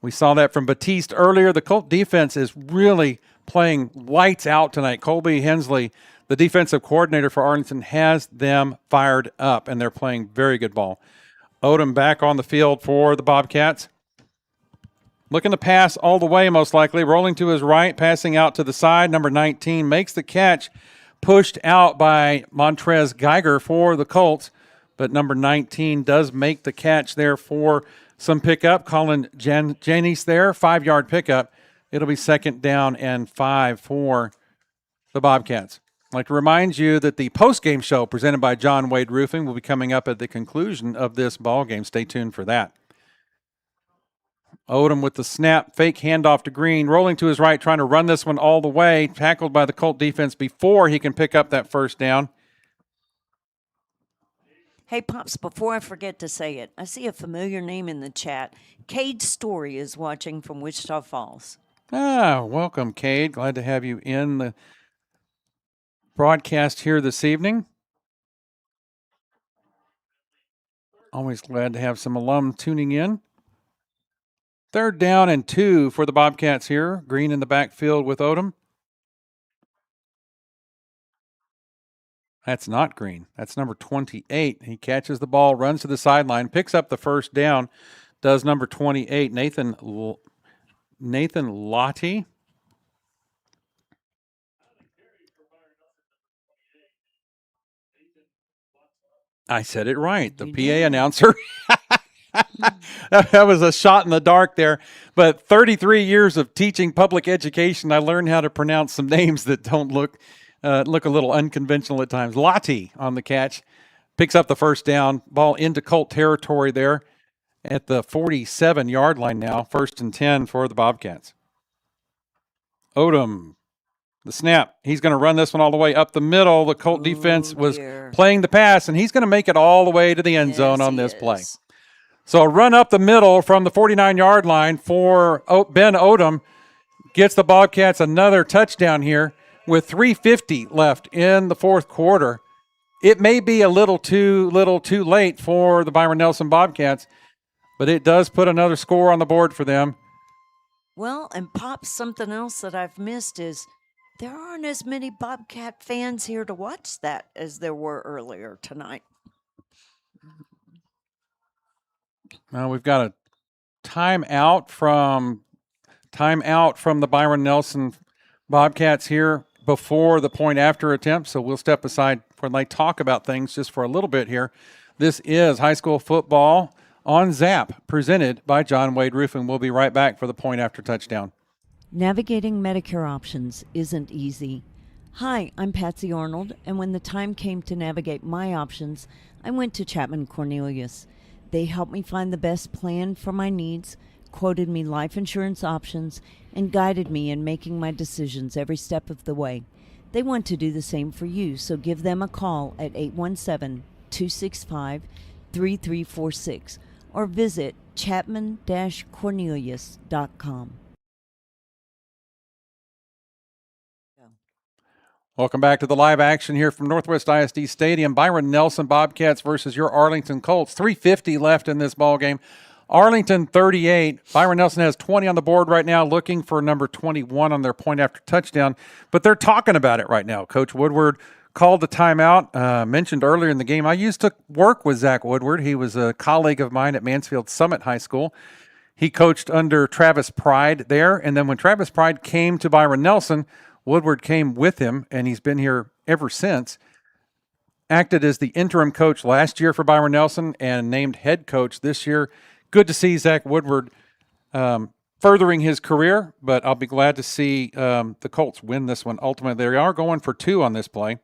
We saw that from Batiste earlier. The Colt defense is really playing lights out tonight. Colby Hensley, the defensive coordinator for Arlington, has them fired up, and they're playing very good ball. Odom back on the field for the Bobcats. Looking to pass all the way, most likely. Rolling to his right, passing out to the side. Number 19 makes the catch. Pushed out by Montrez Geiger for the Colts. But number 19 does make the catch there for some pickup. Colin Janice there, 5-yard pickup. It'll be 2nd down and 5 for the Bobcats. I'd like to remind you that the post-game show presented by John Wade Roofing will be coming up at the conclusion of this ball game. Stay tuned for that. Odom with the snap, fake handoff to Green, rolling to his right, trying to run this one all the way, tackled by the Colt defense before he can pick up that first down. Hey, Pops, before I forget to say it, I see a familiar name in the chat. Cade Story is watching from Wichita Falls. Welcome, Cade. Glad to have you in the broadcast here this evening. Always glad to have some alum tuning in. 3rd down and 2 for the Bobcats here. Green in the backfield with Odom. That's not Green. That's number 28. He catches the ball, runs to the sideline, picks up the first down. Does number 28, Nathan Lottie. I said it right. The PA announcer. That was a shot in the dark there. But 33 years of teaching public education, I learned how to pronounce some names that don't look a little unconventional at times. Lottie on the catch. Picks up the first down. Ball into Colt territory there at the 47-yard line now. 1st and 10 for the Bobcats. Odom, the snap. He's going to run this one all the way up the middle. The Colt defense was playing the pass, and he's going to make it all the way to the end zone on this play. So a run up the middle from the 49-yard line for Ben Odom gets the Bobcats another touchdown here with 3:50 left in the 4th quarter. It may be a little too late for the Byron Nelson Bobcats, but it does put another score on the board for them. Well, and Pops, something else that I've missed is there aren't as many Bobcat fans here to watch that as there were earlier tonight. Now we've got a timeout from the Byron Nelson Bobcats here before the point after attempt. So we'll step aside when they talk about things just for a little bit here. This is high school football on Zap, presented by John Wade Roofing. We'll be right back for the point after touchdown. Navigating Medicare options isn't easy. Hi, I'm Patsy Arnold, and when the time came to navigate my options, I went to Chapman Cornelius. They helped me find the best plan for my needs, quoted me life insurance options, and guided me in making my decisions every step of the way. They want to do the same for you, so give them a call at 817-265-3346 or visit chapman-cornelius.com. Welcome back to the live action here from Northwest ISD Stadium. Byron Nelson Bobcats versus your Arlington Colts. 3:50 left in this ball game. Arlington 38. Byron Nelson has 20 on the board right now, looking for number 21 on their point after touchdown. But they're talking about it right now. Coach Woodward called the timeout. Mentioned earlier in the game, I used to work with Zach Woodward. He was a colleague of mine at Mansfield Summit High School. He coached under Travis Pride there. And then when Travis Pride came to Byron Nelson, Woodward came with him, and he's been here ever since. Acted as the interim coach last year for Byron Nelson and named head coach this year. Good to see Zach Woodward furthering his career, but I'll be glad to see the Colts win this one. Ultimately, they are going for 2 on this play.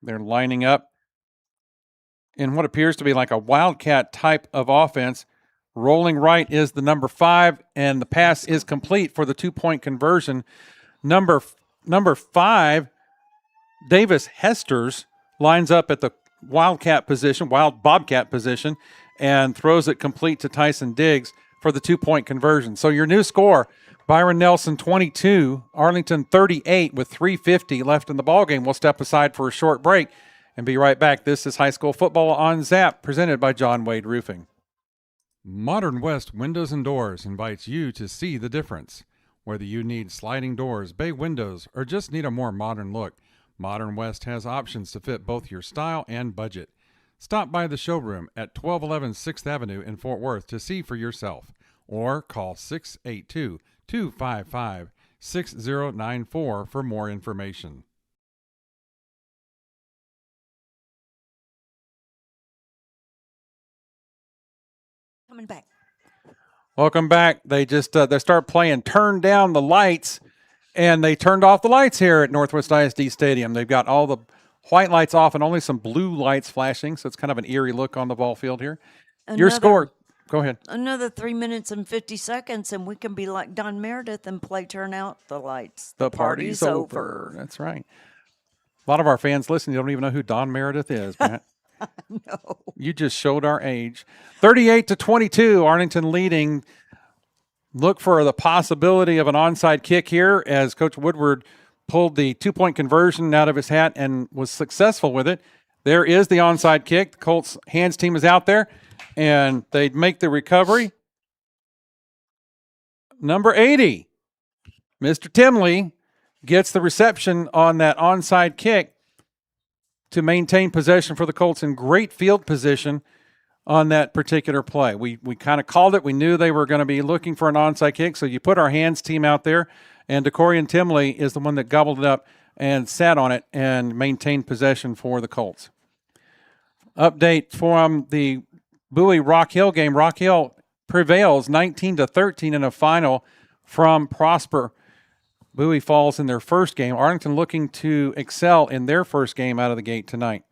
They're lining up in what appears to be like a Wildcat type of offense. Rolling right is the number 5, and the pass is complete for the 2-point conversion. Number 5, Davis Hesters, lines up at the wild Bobcat position, and throws it complete to Tyson Diggs for the 2-point conversion. So your new score, Byron Nelson 22, Arlington 38 with 3:50 left in the ballgame. We'll step aside for a short break and be right back. This is high school football on Zap, presented by John Wade Roofing. Modern West Windows and Doors invites you to see the difference. Whether you need sliding doors, bay windows, or just need a more modern look, Modern West has options to fit both your style and budget. Stop by the showroom at 1211 6th Avenue in Fort Worth to see for yourself. or call 682-255-6094 for more information. Coming back. Welcome back. They just they start playing Turn Down the Lights, and they turned off the lights here at Northwest ISD Stadium. They've got all the white lights off and only some blue lights flashing, so it's kind of an eerie look on the ball field here. Your score, go ahead. Another 3 minutes and 50 seconds, and we can be like Don Meredith and play Turn Out the Lights. The party's over. That's right. A lot of our fans listening don't even know who Don Meredith is, Matt. No. You just showed our age. 38-22, Arlington leading. Look for the possibility of an onside kick here as Coach Woodward pulled the 2-point conversion out of his hat and was successful with it. There is the onside kick. The Colts hands team is out there, and they make the recovery. Number 80, Mr. Timley, gets the reception on that onside kick to maintain possession for the Colts in great field position on that particular play. We kind of called it. We knew they were going to be looking for an onside kick, so you put our hands team out there, and DeCorian Timley is the one that gobbled it up and sat on it and maintained possession for the Colts. Update from the Bowie Rock Hill game. Rock Hill prevails 19-13 in a final from Prosper. Bowie falls in their first game. Arlington looking to excel in their first game out of the gate tonight.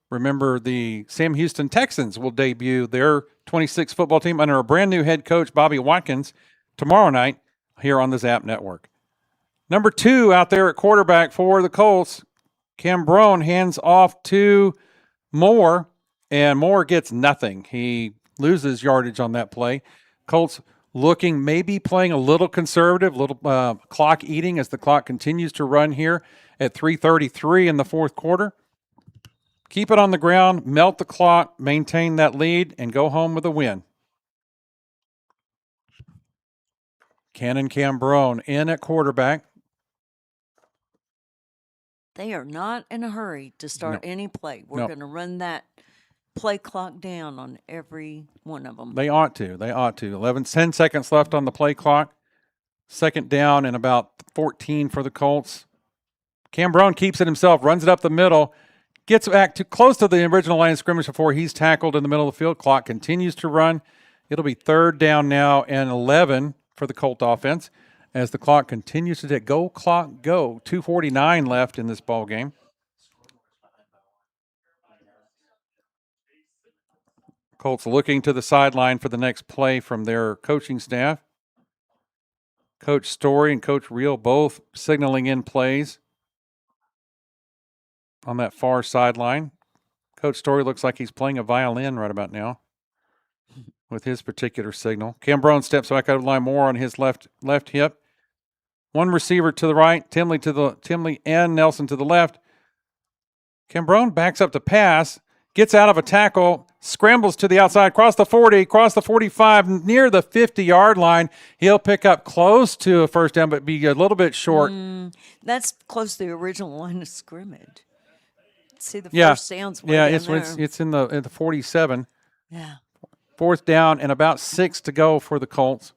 Remember, the Sam Houston Texans will debut their 26 football team under a brand new head coach, Bobby Watkins, tomorrow night here on the Zap Network. Number 2 out there at quarterback for the Colts, Cambrone hands off to Moore, and Moore gets nothing. He loses yardage on that play. Colts looking, maybe playing a little conservative, little clock eating as the clock continues to run here at 3:33 in the fourth quarter. Keep it on the ground, melt the clock, maintain that lead, and go home with a win. Cannon Cambrone in at quarterback. They are not in a hurry to start any play. We're going to run that play clock down on every one of them. They ought to. 10 seconds left on the play clock. Second down and about 14 for the Colts. Cambrone keeps it himself, runs it up the middle, gets back to close to the original line of scrimmage before he's tackled in the middle of the field. Clock continues to run. It'll be third down now and 11 for the Colt offense as the clock continues to tick. Go, clock, go. 2:49 left in this ball game. Colts looking to the sideline for the next play from their coaching staff. Coach Story and Coach Reel both signaling in plays on that far sideline. Coach Story looks like he's playing a violin right about now with his particular signal. Cambrone steps back out of line more on his left hip. One receiver to the right, Timley and Nelson to the left. Cambrone backs up to pass, gets out of a tackle, scrambles to the outside, across the 40, across the 45, near the 50-yard line. He'll pick up close to a first down, but be a little bit short. That's close to the original line of scrimmage. See the first sounds way down there. It's in the 47. Yeah. Fourth down and about 6 to go for the Colts.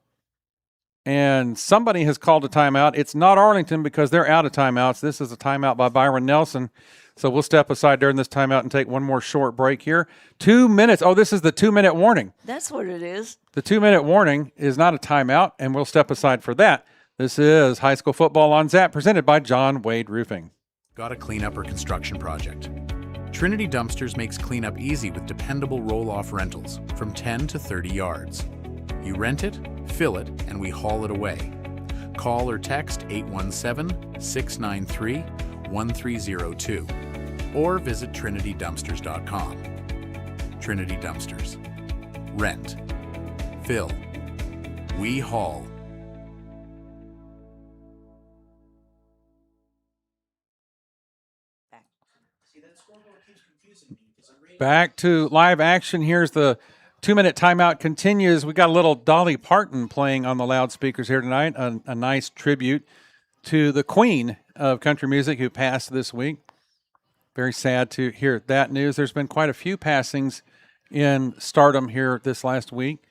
And somebody has called a timeout. It's not Arlington because they're out of timeouts. This is a timeout by Byron Nelson. So we'll step aside during this timeout and take one more short break here. 2 minutes. Oh, this is the 2-minute warning. That's what it is. The 2-minute warning is not a timeout, and we'll step aside for that. This is High School Football on Zap, presented by John Wade Roofing. Got a cleanup or construction project? Trinity Dumpsters makes cleanup easy with dependable roll-off rentals from 10 to 30 yards. You rent it, fill it, and we haul it away. Call or text 817-693-1302 or visit trinitydumpsters.com. Trinity Dumpsters. Rent. Fill. We haul. Back to live action. Here's the 2-minute timeout continues. We got a little Dolly Parton playing on the loudspeakers here tonight. A nice tribute to the queen of country music who passed this week. Very sad to hear that news. There's been quite a few passings in stardom here this last week.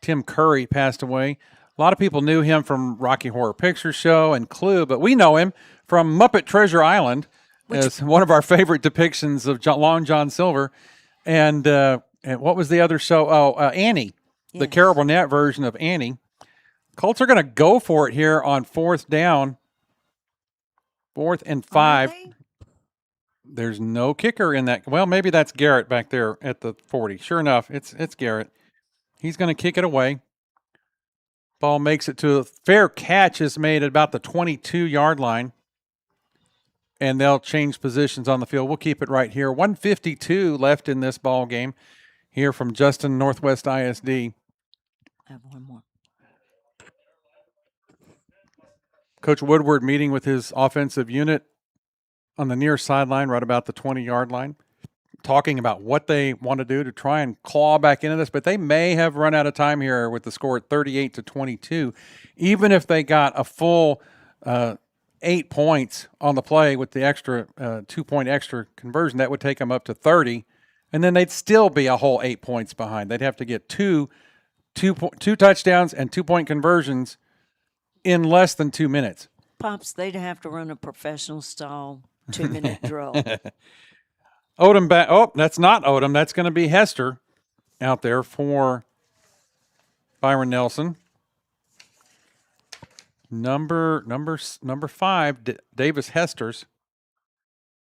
Tim Curry passed away. A lot of people knew him from Rocky Horror Picture Show and Clue, but we know him from Muppet Treasure Island as one of our favorite depictions of Long John Silver. And what was the other show? Annie, the Carol Burnett version of Annie. Colts are going to go for it here on 4th down. 4th and 5. There's no kicker in that. Well, maybe that's Garrett back there at the 40. Sure enough, it's Garrett. He's going to kick it away. Ball makes it to a fair catch is made at about the 22-yard line. And they'll change positions on the field. We'll keep it right here. 1:52 left in this ball game here from Justin, Northwest ISD. I have one more. Coach Woodward meeting with his offensive unit on the near sideline, right about the 20-yard line, talking about what they want to do to try and claw back into this. But they may have run out of time here with the score at 38-22. Even if they got a full 8 points on the play with the extra 2-point extra conversion, that would take them up to 30. And then they'd still be a whole 8 points behind. They'd have to get two touchdowns and 2-point conversions in less than 2 minutes. Pops, they'd have to run a professional style 2-minute drill. Odom back. Oh, that's not Odom. That's going to be Hester out there for Byron Nelson. Number 5, Davis Hesters.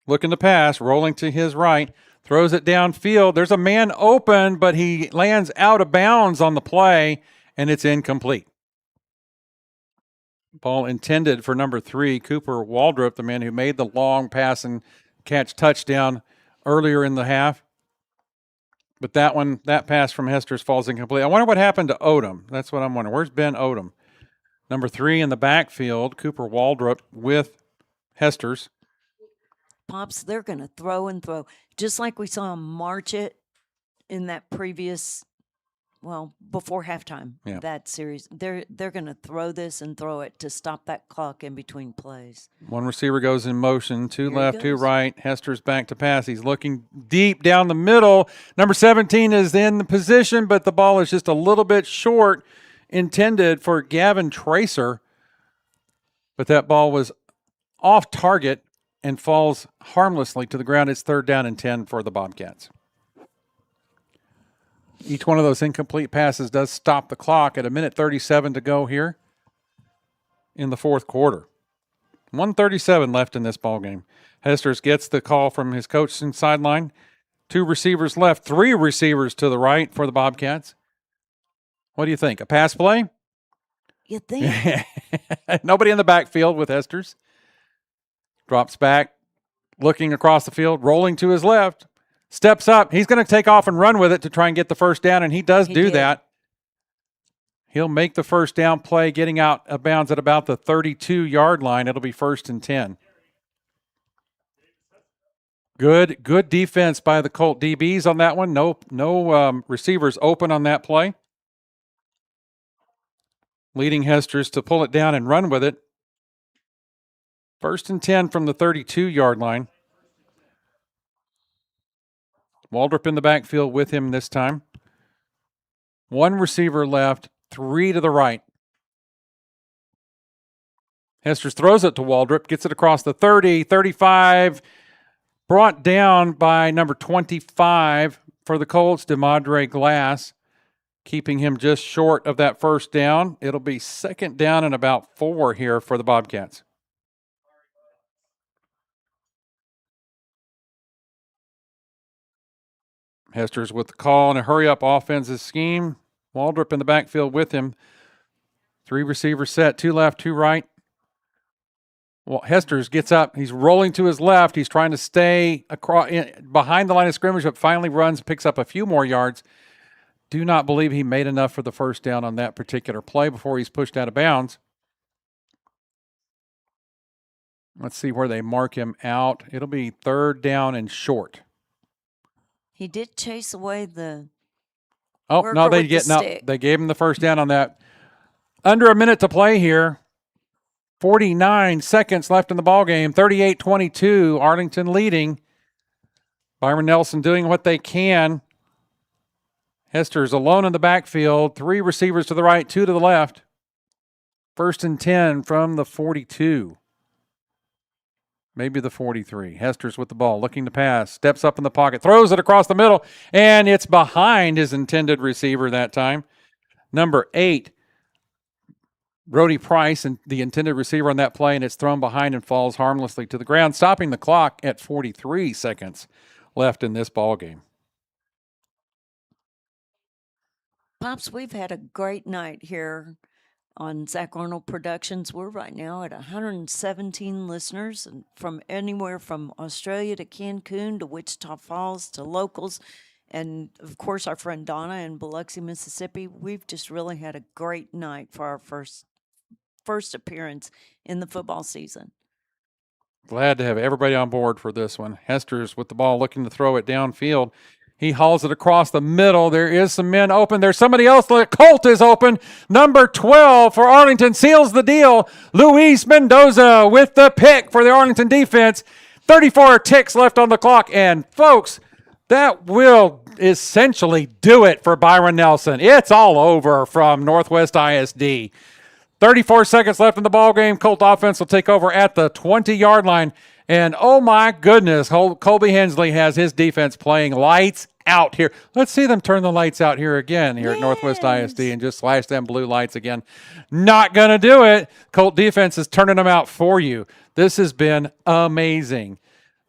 Looking to pass, rolling to his right, throws it downfield. There's a man open, but he lands out of bounds on the play, and it's incomplete. Ball intended for number 3, Cooper Waldrop, the man who made the long pass and catch touchdown earlier in the half. But that pass from Hesters falls incomplete. I wonder what happened to Odom. That's what I'm wondering. Where's Ben Odom? Number 3 in the backfield, Cooper Waldrop with Hesters. Pops, they're going to throw and throw. Just like we saw them march it in that previous, before halftime, that series. They're going to throw this and throw it to stop that clock in between plays. One receiver goes in motion, 2 left, 2 right. Hester's back to pass. He's looking deep down the middle. Number 17 is in the position, but the ball is just a little bit short, intended for Gavin Tracer. But that ball was off target and falls harmlessly to the ground. It's 3rd down and 10 for the Bobcats. Each one of those incomplete passes does stop the clock at 1:37 to go here in the 4th quarter. 1:37 left in this ball game. Hesters gets the call from his coach in sideline. 2 receivers left, 3 receivers to the right for the Bobcats. What do you think? A pass play? You think? Nobody in the backfield with Hesters. Drops back, looking across the field, rolling to his left. Steps up. He's going to take off and run with it to try and get the first down, and he do that. He'll make the first down play, getting out of bounds at about the 32-yard line. It'll be 1st and 10. Good defense by the Colt DBs on that one. No receivers open on that play. Leading Hesters to pull it down and run with it. 1st and 10 from the 32-yard line. Waldrop in the backfield with him this time. 1 receiver left, 3 to the right. Hesters throws it to Waldrop, gets it across the 30, 35, brought down by number 25 for the Colts, DeMadre Glass, keeping him just short of that first down. It'll be 2nd down and about 4 here for the Bobcats. Hesters with the call and a hurry-up offensive scheme. Waldrop in the backfield with him. 3 receivers set, 2 left, 2 right. Well, Hesters gets up. He's rolling to his left. He's trying to stay behind the line of scrimmage, but finally runs, picks up a few more yards. Do not believe he made enough for the first down on that particular play before he's pushed out of bounds. Let's see where they mark him out. It'll be 3rd down and short. He did chase away the. Oh, no, they gave him the first down on that. Under a minute to play here. 49 seconds left in the ballgame. 38-22, Arlington leading. Byron Nelson doing what they can. Hester's alone in the backfield. 3 receivers to the right, 2 to the left. 1st and 10 from the 42. Maybe the 43. Hester's with the ball, looking to pass. Steps up in the pocket, throws it across the middle, and it's behind his intended receiver that time. Number 8, Brody Price, and the intended receiver on that play, and it's thrown behind and falls harmlessly to the ground, stopping the clock at 43 seconds left in this ball game. Pops, we've had a great night here on Zach Arnold Productions. We're right now at 117 listeners, and from anywhere from Australia to Cancun to Wichita Falls to locals, and of course our friend Donna in Biloxi, Mississippi. We've just really had a great night for our first appearance in the football season. Glad to have everybody on board for this one. Hester's with the ball, looking to throw it downfield. He hauls it across the middle. There is some men open. There's somebody else. The Colt is open. Number 12 for Arlington seals the deal. Luis Mendoza with the pick for the Arlington defense. 34 ticks left on the clock. And, folks, that will essentially do it for Byron Nelson. It's all over from Northwest ISD. 34 seconds left in the ball game. Colt offense will take over at the 20-yard line. And, oh, my goodness, Colby Hensley has his defense playing lights out here. Let's see them turn the lights out here again here at Northwest ISD and just flash them blue lights again. Not going to do it. Colt defense is turning them out for you. This has been amazing.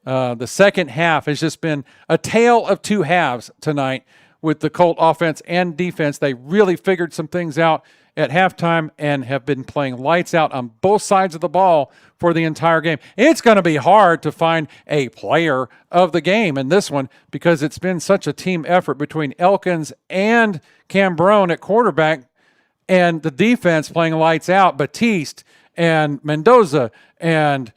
The second half has just been a tale of 2 halves tonight with the Colt offense and defense. They really figured some things out at halftime and have been playing lights out on both sides of the ball for the entire game. It's going to be hard to find a player of the game in this one because it's been such a team effort between Elkins and Cambrone at quarterback and the defense playing lights out. Batiste and Mendoza and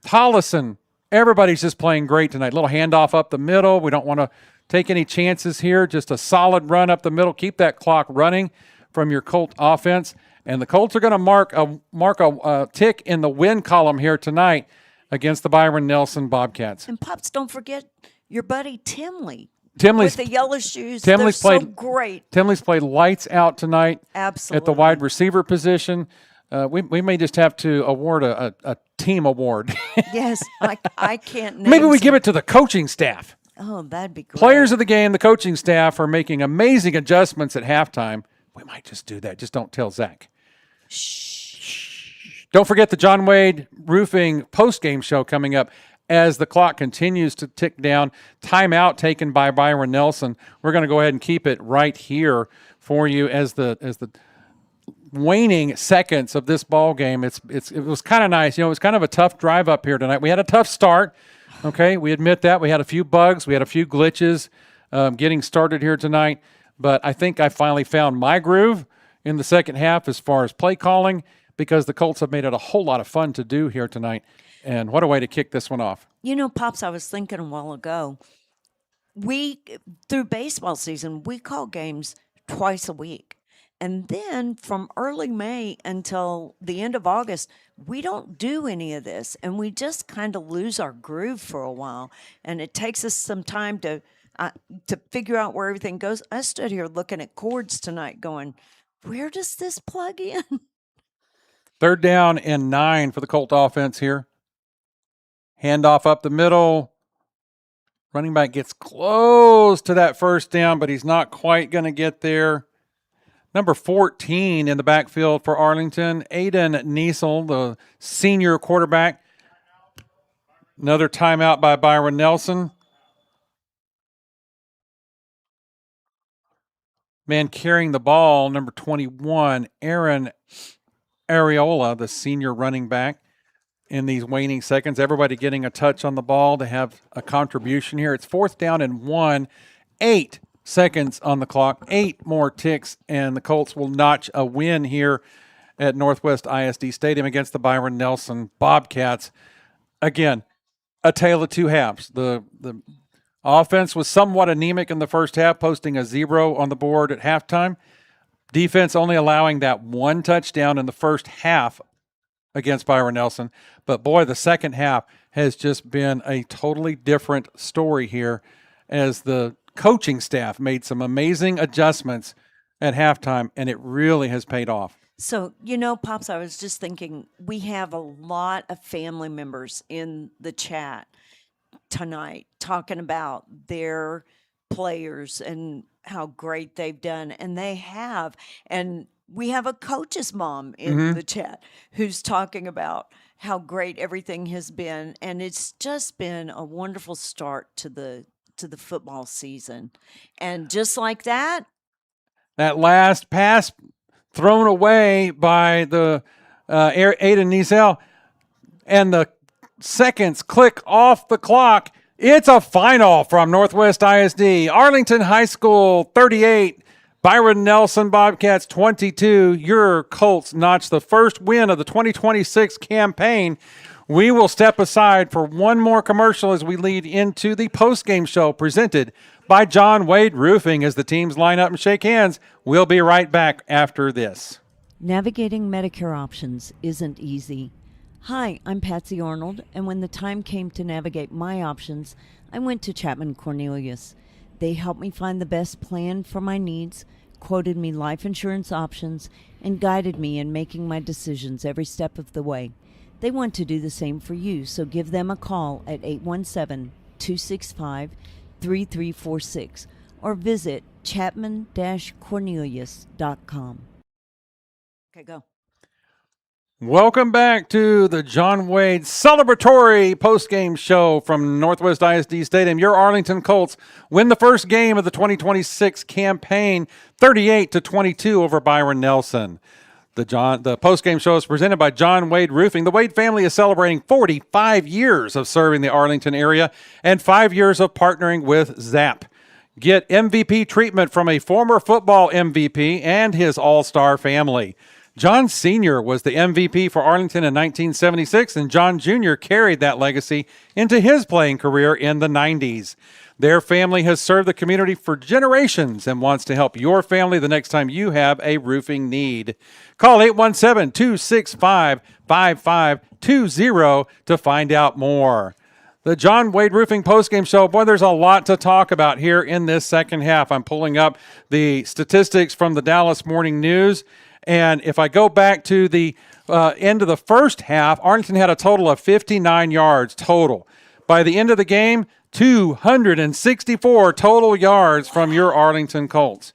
Tollison, everybody's just playing great tonight. Little handoff up the middle. We don't want to take any chances here. Just a solid run up the middle. Keep that clock running from your Colt offense. And the Colts are going to mark a tick in the win column here tonight against the Byron Nelson Bobcats. And, Pops, don't forget your buddy Timley. Timley's with the yellow shoes. Timley's They're played so great. Timley's played lights out tonight. Absolutely. At the wide receiver position. We may just have to award a team award. Yes, I can't name Maybe we some. give it to the coaching staff. Oh, that'd be great. Players of the game, the coaching staff are making amazing adjustments at halftime. We might just do that. Just don't tell Zach. Shh. Don't forget the John Wade Roofing post-game show coming up as the clock continues to tick down. Timeout taken by Byron Nelson. We're going to go ahead and keep it right here for you as the waning seconds of this ball game. It was kind of nice. You know, it was kind of a tough drive up here tonight. We had a tough start. Okay, we admit that. We had a few bugs. We had a few glitches getting started here tonight. But I think I finally found my groove in the second half as far as play calling because the Colts have made it a whole lot of fun to do here tonight. And what a way to kick this one off. You know, Pops, I was thinking a while ago, through baseball season, we call games twice a week. And then from early May until the end of August, we don't do any of this. And we just kind of lose our groove for a while. And it takes us some time to figure out where everything goes. I stood here looking at chords tonight going, where does this plug in? 3rd down and 9 for the Colt offense here. Handoff up the middle. Running back gets close to that first down, but he's not quite going to get there. Number 14 in the backfield for Arlington, Aiden Niesel, the senior quarterback. Another timeout by Byron Nelson. Man carrying the ball, number 21, Aaron Areola, the senior running back. In these waning seconds, everybody getting a touch on the ball to have a contribution here. It's 4th down and 1, 8 seconds on the clock, 8 more ticks, and the Colts will notch a win here at Northwest ISD Stadium against the Byron Nelson Bobcats. Again, a tale of 2 halves. The offense was somewhat anemic in the first half, posting a 0 on the board at halftime. Defense only allowing that 1 touchdown in the first half against Byron Nelson. But, boy, the second half has just been a totally different story here as the coaching staff made some amazing adjustments at halftime, and it really has paid off. So, Pops, I was just thinking, we have a lot of family members in the chat tonight talking about their players and how great they've done. And they have. And we have a coach's mom in the chat who's talking about how great everything has been. And it's just been a wonderful start to the football season. And just like that last pass thrown away by the Aiden Niesel, and the seconds click off the clock. It's a final from Northwest ISD. Arlington High School 38, Byron Nelson Bobcats 22. Your Colts notched the first win of the 2026 campaign. We will step aside for one more commercial as we lead into the postgame show presented by John Wade Roofing as the teams line up and shake hands. We'll be right back after this. Navigating Medicare options isn't easy. Hi, I'm Patsy Arnold, and when the time came to navigate my options, I went to Chapman Cornelius. They helped me find the best plan for my needs, quoted me life insurance options, and guided me in making my decisions every step of the way. They want to do the same for you, so give them a call at 817-265-3346 or visit chapman-cornelius.com. Okay, go. Welcome back to the John Wade celebratory postgame show from Northwest ISD Stadium. Your Arlington Colts win the first game of the 2026 campaign, 38-22 over Byron Nelson. The postgame show is presented by John Wade Roofing. The Wade family is celebrating 45 years of serving the Arlington area and 5 years of partnering with ZAP. Get MVP treatment from a former football MVP and his all-star family. John Sr. was the MVP for Arlington in 1976, and John Jr. carried that legacy into his playing career in the 90s. Their family has served the community for generations and wants to help your family the next time you have a roofing need. Call 817-265-5520 to find out more. The John Wade Roofing postgame show, boy, there's a lot to talk about here in this second half. I'm pulling up the statistics from the Dallas Morning News. And if I go back to the end of the first half, Arlington had a total of 59 yards total. By the end of the game, 264 total yards from your Arlington Colts.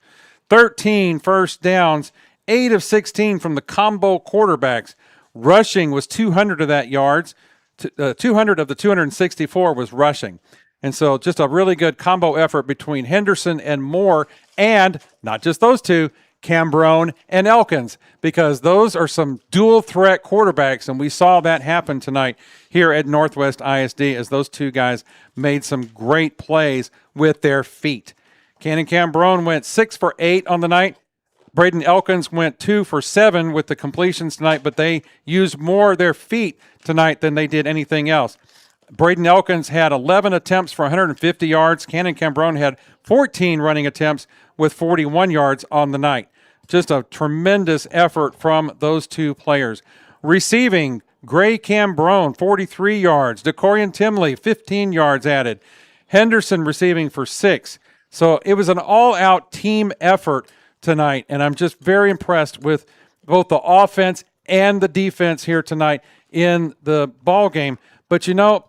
13 first downs, 8 of 16 from the combo quarterbacks. Rushing was 200 of that yards. 200 of the 264 was rushing. And so just a really good combo effort between Henderson and Moore, and not just those two, Cambrone and Elkins, because those are some dual threat quarterbacks, and we saw that happen tonight here at Northwest ISD as those two guys made some great plays with their feet. Cannon Cambrone went 6 for 8 on the night. Braden Elkins went 2 for 7 with the completions tonight, but they used more of their feet tonight than they did anything else. Braden Elkins had 11 attempts for 150 yards. Cannon Cambrone had 14 running attempts with 41 yards on the night. Just a tremendous effort from those two players. Receiving, Gray Cambrone, 43 yards. DeCorian Timley, 15 yards added. Henderson receiving for 6. So it was an all-out team effort tonight, and I'm just very impressed with both the offense and the defense here tonight in the ball game. But you know,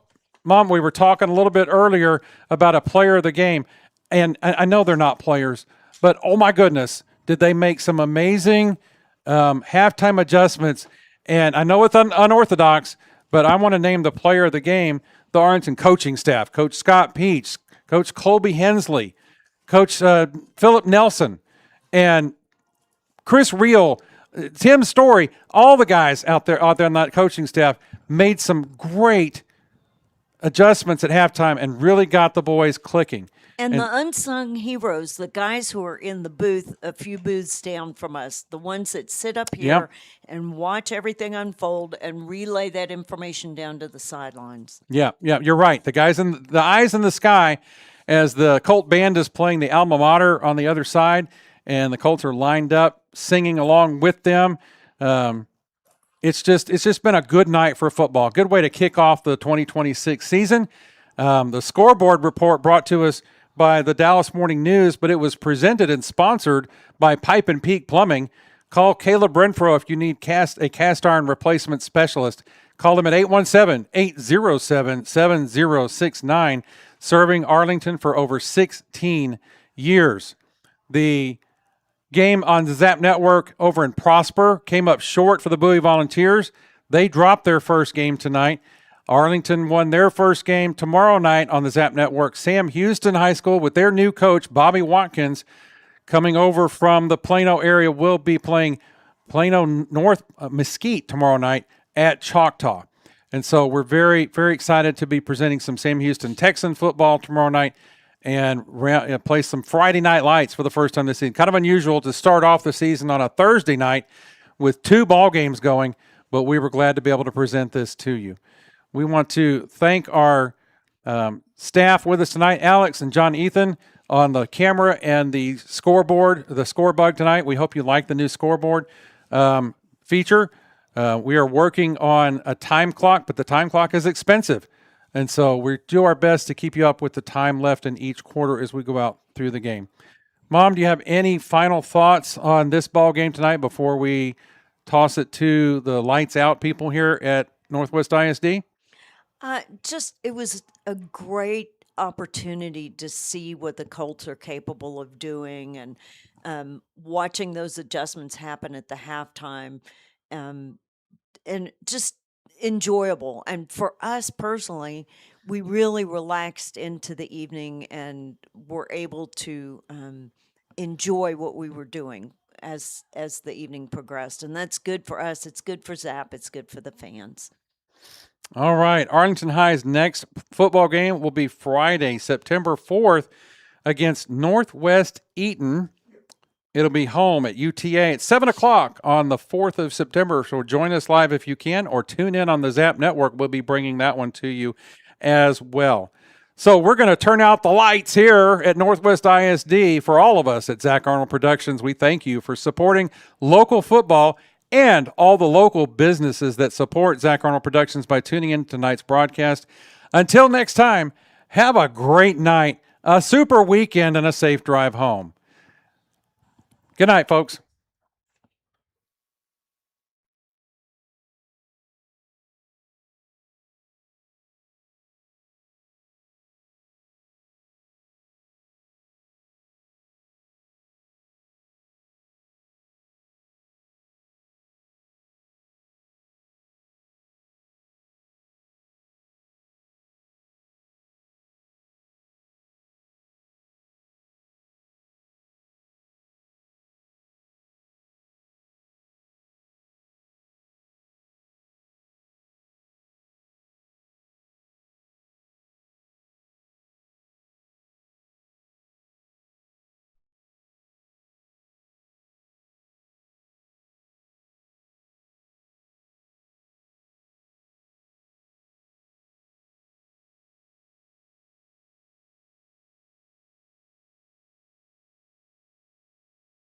Mom, we were talking a little bit earlier about a player of the game, and I know they're not players, but oh my goodness, did they make some amazing halftime adjustments. And I know it's unorthodox, but I want to name the player of the game, the Arlington coaching staff, Coach Scott Peach, Coach Colby Hensley, Coach Philip Nelson, and Chris Reel, Tim Story, all the guys out there on that coaching staff made some great adjustments at halftime and really got the boys clicking. And the unsung heroes, the guys who are in the booth a few booths down from us, the ones that sit up here and watch everything unfold and relay that information down to the sidelines. Yeah, you're right. The guys in the eyes in the sky as the Colt band is playing the alma mater on the other side, and the Colts are lined up singing along with them. It's just been a good night for football. Good way to kick off the 2026 season. The scoreboard report brought to us by the Dallas Morning News, but it was presented and sponsored by Pipe and Peak Plumbing. Call Caleb Renfro if you need a cast iron replacement specialist. Call him at 817-807-7069, serving Arlington for over 16 years. The game on the Zap Network over in Prosper came up short for the Bowie Volunteers. They dropped their first game tonight. Arlington won their first game tomorrow night on the Zap Network. Sam Houston High School with their new coach, Bobby Watkins, coming over from the Plano area, will be playing Plano North Mesquite tomorrow night at Choctaw. And so we're very, very excited to be presenting some Sam Houston Texan football tomorrow night and play some Friday Night Lights for the first time this season. Kind of unusual to start off the season on a Thursday night with 2 ball games going, but we were glad to be able to present this to you. We want to thank our staff with us tonight, Alex and John Ethan, on the camera and the scoreboard, the scorebug tonight. We hope you like the new scoreboard feature. We are working on a time clock, but the time clock is expensive. And so we do our best to keep you up with the time left in each quarter as we go out through the game. Mom, do you have any final thoughts on this ball game tonight before we toss it to the lights out people here at Northwest ISD? It was a great opportunity to see what the Colts are capable of doing, and watching those adjustments happen at the halftime, and just enjoyable. And for us personally, we really relaxed into the evening and were able to enjoy what we were doing as the evening progressed. And that's good for us. It's good for Zap. It's good for the fans. All right. Arlington High's next football game will be Friday, September 4th against Northwest Eaton. It'll be home at UTA at 7 o'clock on the 4th of September. So join us live if you can, or tune in on the Zap Network. We'll be bringing that one to you as well. So we're going to turn out the lights here at Northwest ISD. For all of us at Zach Arnold Productions, we thank you for supporting local football and all the local businesses that support Zach Arnold Productions by tuning in to tonight's broadcast. Until next time, have a great night, a super weekend, and a safe drive home. Good night, folks.